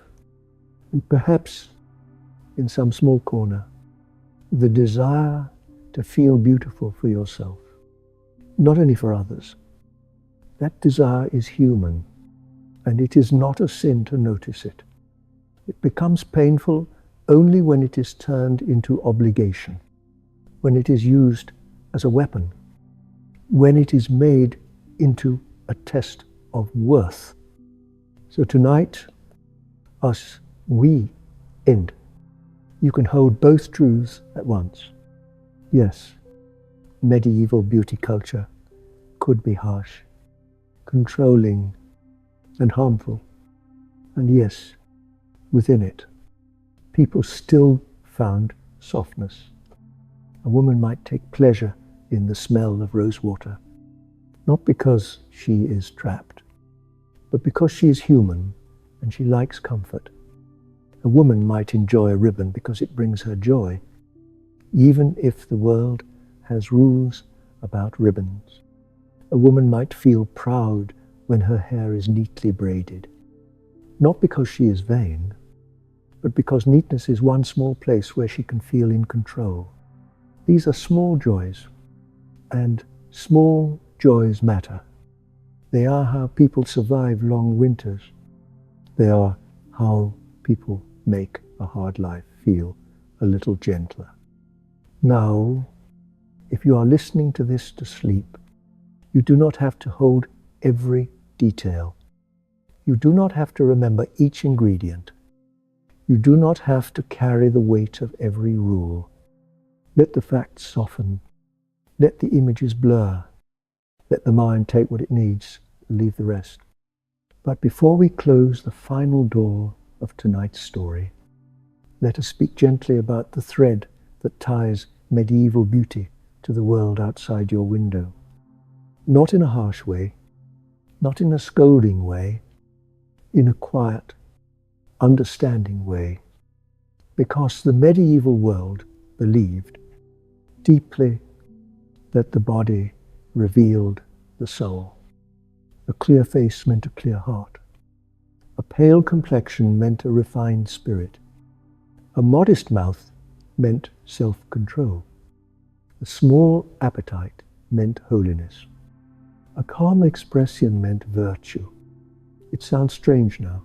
and perhaps in some small corner, the desire to feel beautiful for yourself, not only for others. That desire is human, and it is not a sin to notice it. It becomes painful only when it is turned into obligation, when it is used as a weapon, when it is made into a test of worth. So tonight, we end. You can hold both truths at once. Yes, medieval beauty culture could be harsh, controlling, and harmful. And yes, within it, people still found softness. A woman might take pleasure in the smell of rose water, not because she is trapped, but because she is human and she likes comfort. A woman might enjoy a ribbon because it brings her joy, even if the world has rules about ribbons. A woman might feel proud when her hair is neatly braided, not because she is vain, but because neatness is one small place where she can feel in control. These are small joys, and small joys matter. They are how people survive long winters. They are how people make a hard life feel a little gentler. Now, if you are listening to this to sleep, you do not have to hold every detail. You do not have to remember each ingredient. You do not have to carry the weight of every rule. Let the facts soften. Let the images blur. Let the mind take what it needs, leave the rest. But before we close the final door of tonight's story, let us speak gently about the thread that ties medieval beauty to the world outside your window. Not in a harsh way, not in a scolding way, in a quiet, understanding way, because the medieval world believed deeply that the body revealed the soul. A clear face meant a clear heart. A pale complexion meant a refined spirit. A modest mouth meant self-control. A small appetite meant holiness. A calm expression meant virtue. It sounds strange now,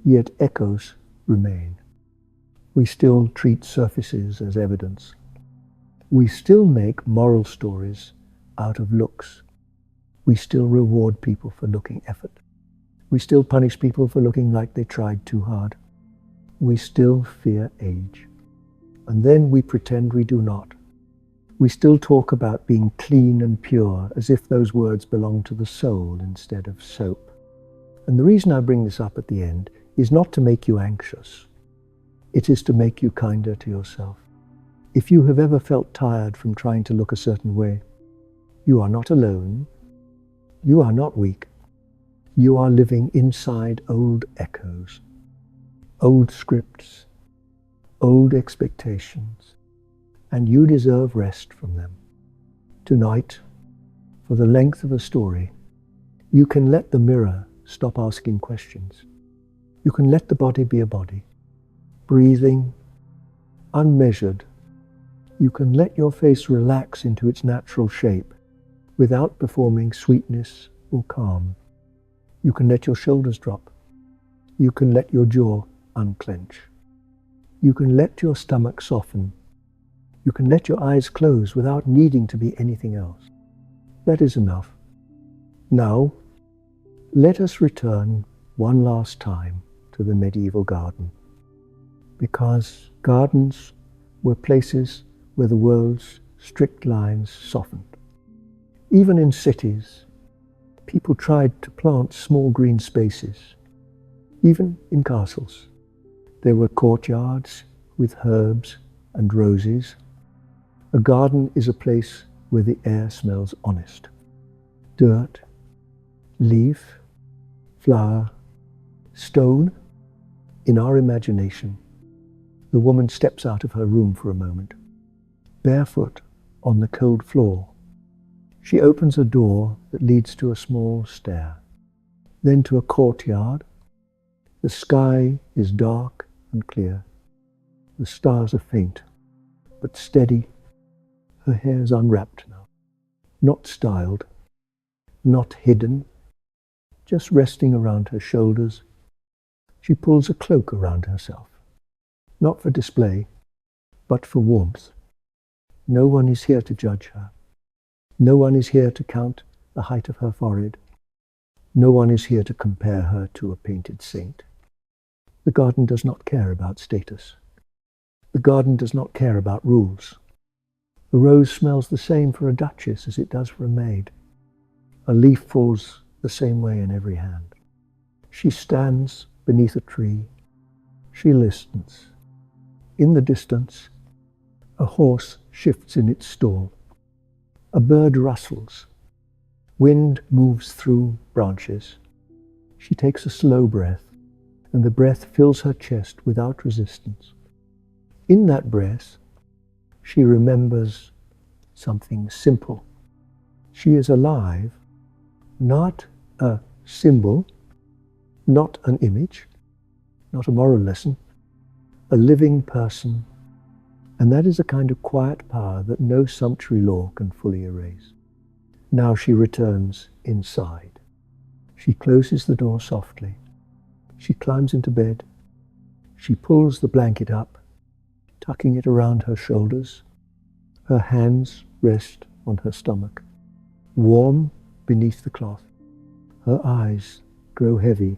yet echoes remain. We still treat surfaces as evidence. We still make moral stories out of looks. We still reward people for looking effort. We still punish people for looking like they tried too hard. We still fear age. And then we pretend we do not. We still talk about being clean and pure as if those words belong to the soul instead of soap. And the reason I bring this up at the end is not to make you anxious. It is to make you kinder to yourself. If you have ever felt tired from trying to look a certain way, you are not alone. You are not weak. You are living inside old echoes, old scripts, old expectations, and you deserve rest from them. Tonight, for the length of a story, you can let the mirror stop asking questions. You can let the body be a body, breathing, unmeasured. You can let your face relax into its natural shape without performing sweetness or calm. You can let your shoulders drop. You can let your jaw unclench. You can let your stomach soften. You can let your eyes close without needing to be anything else. That is enough. Now, let us return one last time to the medieval garden, because gardens were places where the world's strict lines softened. Even in cities, people tried to plant small green spaces. Even in castles, there were courtyards with herbs and roses. A garden is a place where the air smells honest. Dirt, leaf, flower, stone. In our imagination, the woman steps out of her room for a moment, barefoot on the cold floor. She opens a door that leads to a small stair, then to a courtyard. The sky is dark and clear. The stars are faint, but steady. Her hair is unwrapped now, not styled, not hidden, just resting around her shoulders. She pulls a cloak around herself, not for display, but for warmth. No one is here to judge her. No one is here to count the height of her forehead. No one is here to compare her to a painted saint. The garden does not care about status. The garden does not care about rules. The rose smells the same for a duchess as it does for a maid. A leaf falls the same way in every hand. She stands beneath a tree. She listens. In the distance, a horse shifts in its stall. A bird rustles. Wind moves through branches. She takes a slow breath, and the breath fills her chest without resistance. In that breath, she remembers something simple. She is alive, not a symbol, not an image, not a moral lesson, a living person. And that is a kind of quiet power that no sumptuary law can fully erase. Now she returns inside. She closes the door softly. She climbs into bed. She pulls the blanket up, tucking it around her shoulders. Her hands rest on her stomach, warm beneath the cloth. Her eyes grow heavy.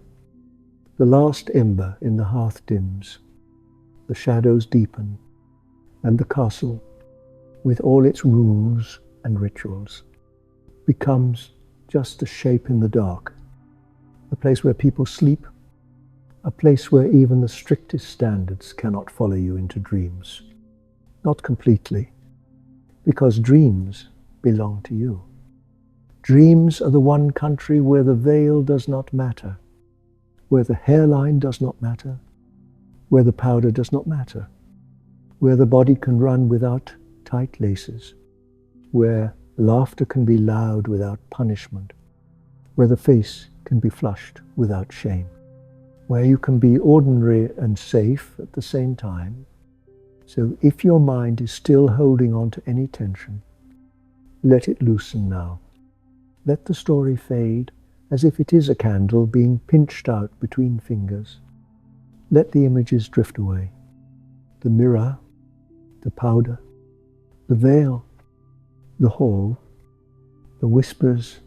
The last ember in the hearth dims. The shadows deepen, and the castle, with all its rules and rituals, becomes just a shape in the dark, a place where people sleep, a place where even the strictest standards cannot follow you into dreams. Not completely, because dreams belong to you. Dreams are the one country where the veil does not matter, where the hairline does not matter, where the powder does not matter, where the body can run without tight laces, where laughter can be loud without punishment, where the face can be flushed without shame, where you can be ordinary and safe at the same time. So if your mind is still holding on to any tension, let it loosen now. Let the story fade as if it is a candle being pinched out between fingers. Let the images drift away. The mirror, the powder, the veil, the hall, the whispers,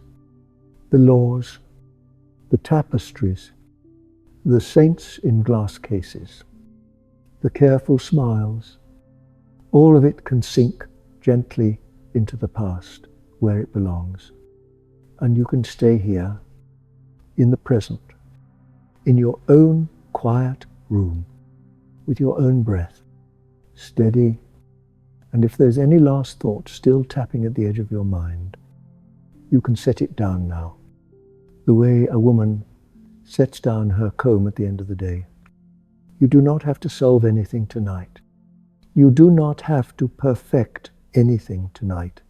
the laws, the tapestries, the saints in glass cases, the careful smiles, all of it can sink gently into the past where it belongs. And you can stay here in the present, in your own quiet room, with your own breath, steady. And if there's any last thought still tapping at the edge of your mind, you can set it down now, the way a woman sets down her comb at the end of the day. You do not have to solve anything tonight. You do not have to perfect anything tonight.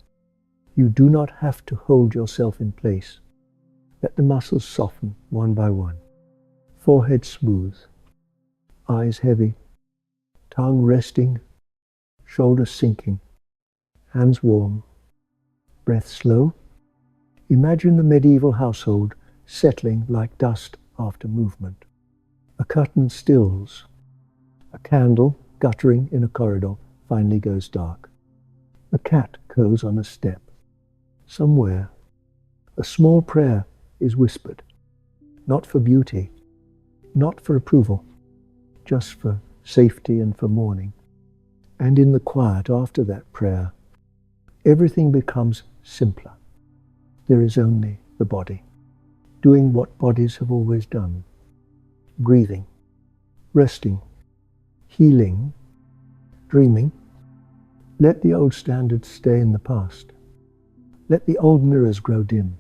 You do not have to hold yourself in place. Let the muscles soften one by one. Forehead smooth, eyes heavy, tongue resting, shoulders sinking, hands warm, breath slow. Imagine the medieval household settling like dust after movement. A curtain stills. A candle, guttering in a corridor, finally goes dark. A cat goes on a step. Somewhere, a small prayer is whispered, not for beauty, not for approval, just for safety and for mourning. And in the quiet after that prayer, everything becomes simpler. There is only the body, doing what bodies have always done, breathing, resting, healing, dreaming. Let the old standards stay in the past. Let the old mirrors grow dim.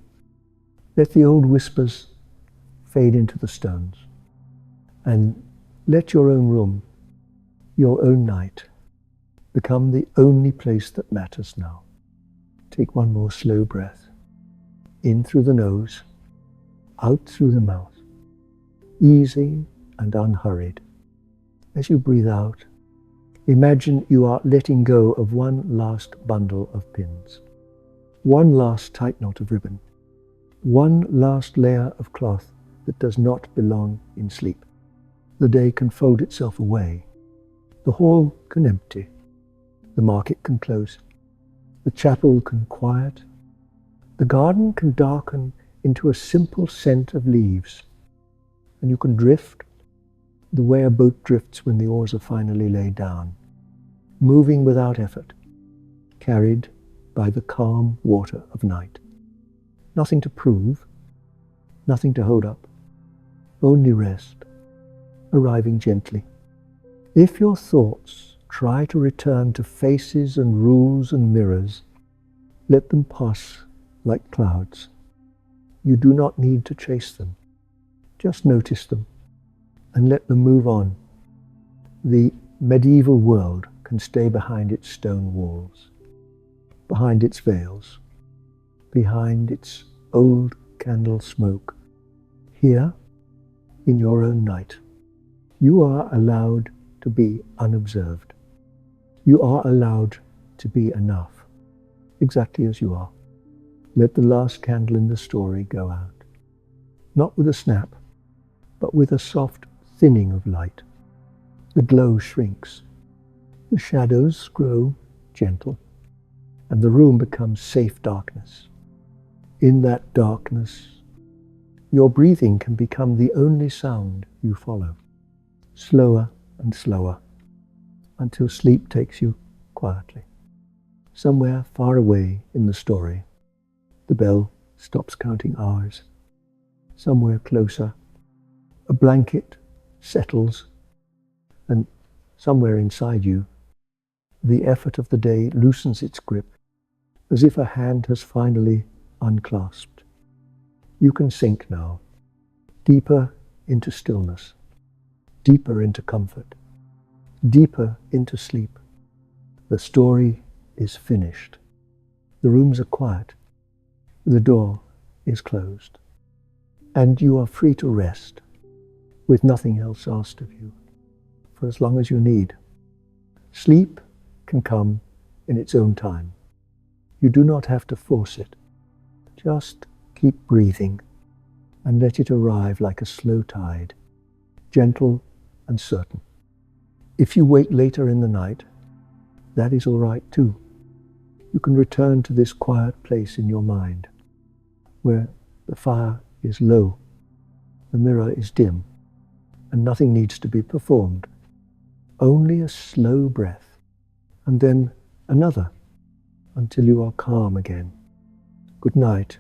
Let the old whispers fade into the stones. And let your own room, your own night, become the only place that matters now. Take one more slow breath. In through the nose, out through the mouth. Easy and unhurried. As you breathe out, imagine you are letting go of one last bundle of pins, one last tight knot of ribbon, one last layer of cloth that does not belong in sleep. The day can fold itself away. The hall can empty. The market can close. The chapel can quiet. The garden can darken into a simple scent of leaves. And you can drift the way a boat drifts when the oars are finally laid down, moving without effort, carried by the calm water of night. Nothing to prove, nothing to hold up, only rest, arriving gently. If your thoughts try to return to faces and rules and mirrors, let them pass like clouds. You do not need to chase them. Just notice them and let them move on. The medieval world can stay behind its stone walls, behind its veils, behind its old candle smoke. Here, in your own night, you are allowed to be unobserved. You are allowed to be enough, exactly as you are. Let the last candle in the story go out, not with a snap, but with a soft thinning of light. The glow shrinks, the shadows grow gentle, and the room becomes safe darkness. In that darkness, your breathing can become the only sound you follow, slower and slower, until sleep takes you quietly. Somewhere far away in the story, the bell stops counting hours. Somewhere closer, a blanket settles, and somewhere inside you, the effort of the day loosens its grip, as if a hand has finally unclasped. You can sink now, deeper into stillness, deeper into comfort, deeper into sleep. The story is finished. The rooms are quiet. The door is closed. And you are free to rest, with nothing else asked of you, for as long as you need. Sleep can come in its own time. You do not have to force it. Just keep breathing and let it arrive like a slow tide, gentle and certain. If you wake later in the night, that is all right too. You can return to this quiet place in your mind, where the fire is low, the mirror is dim, and nothing needs to be performed. Only a slow breath, and then another, until you are calm again. Good night.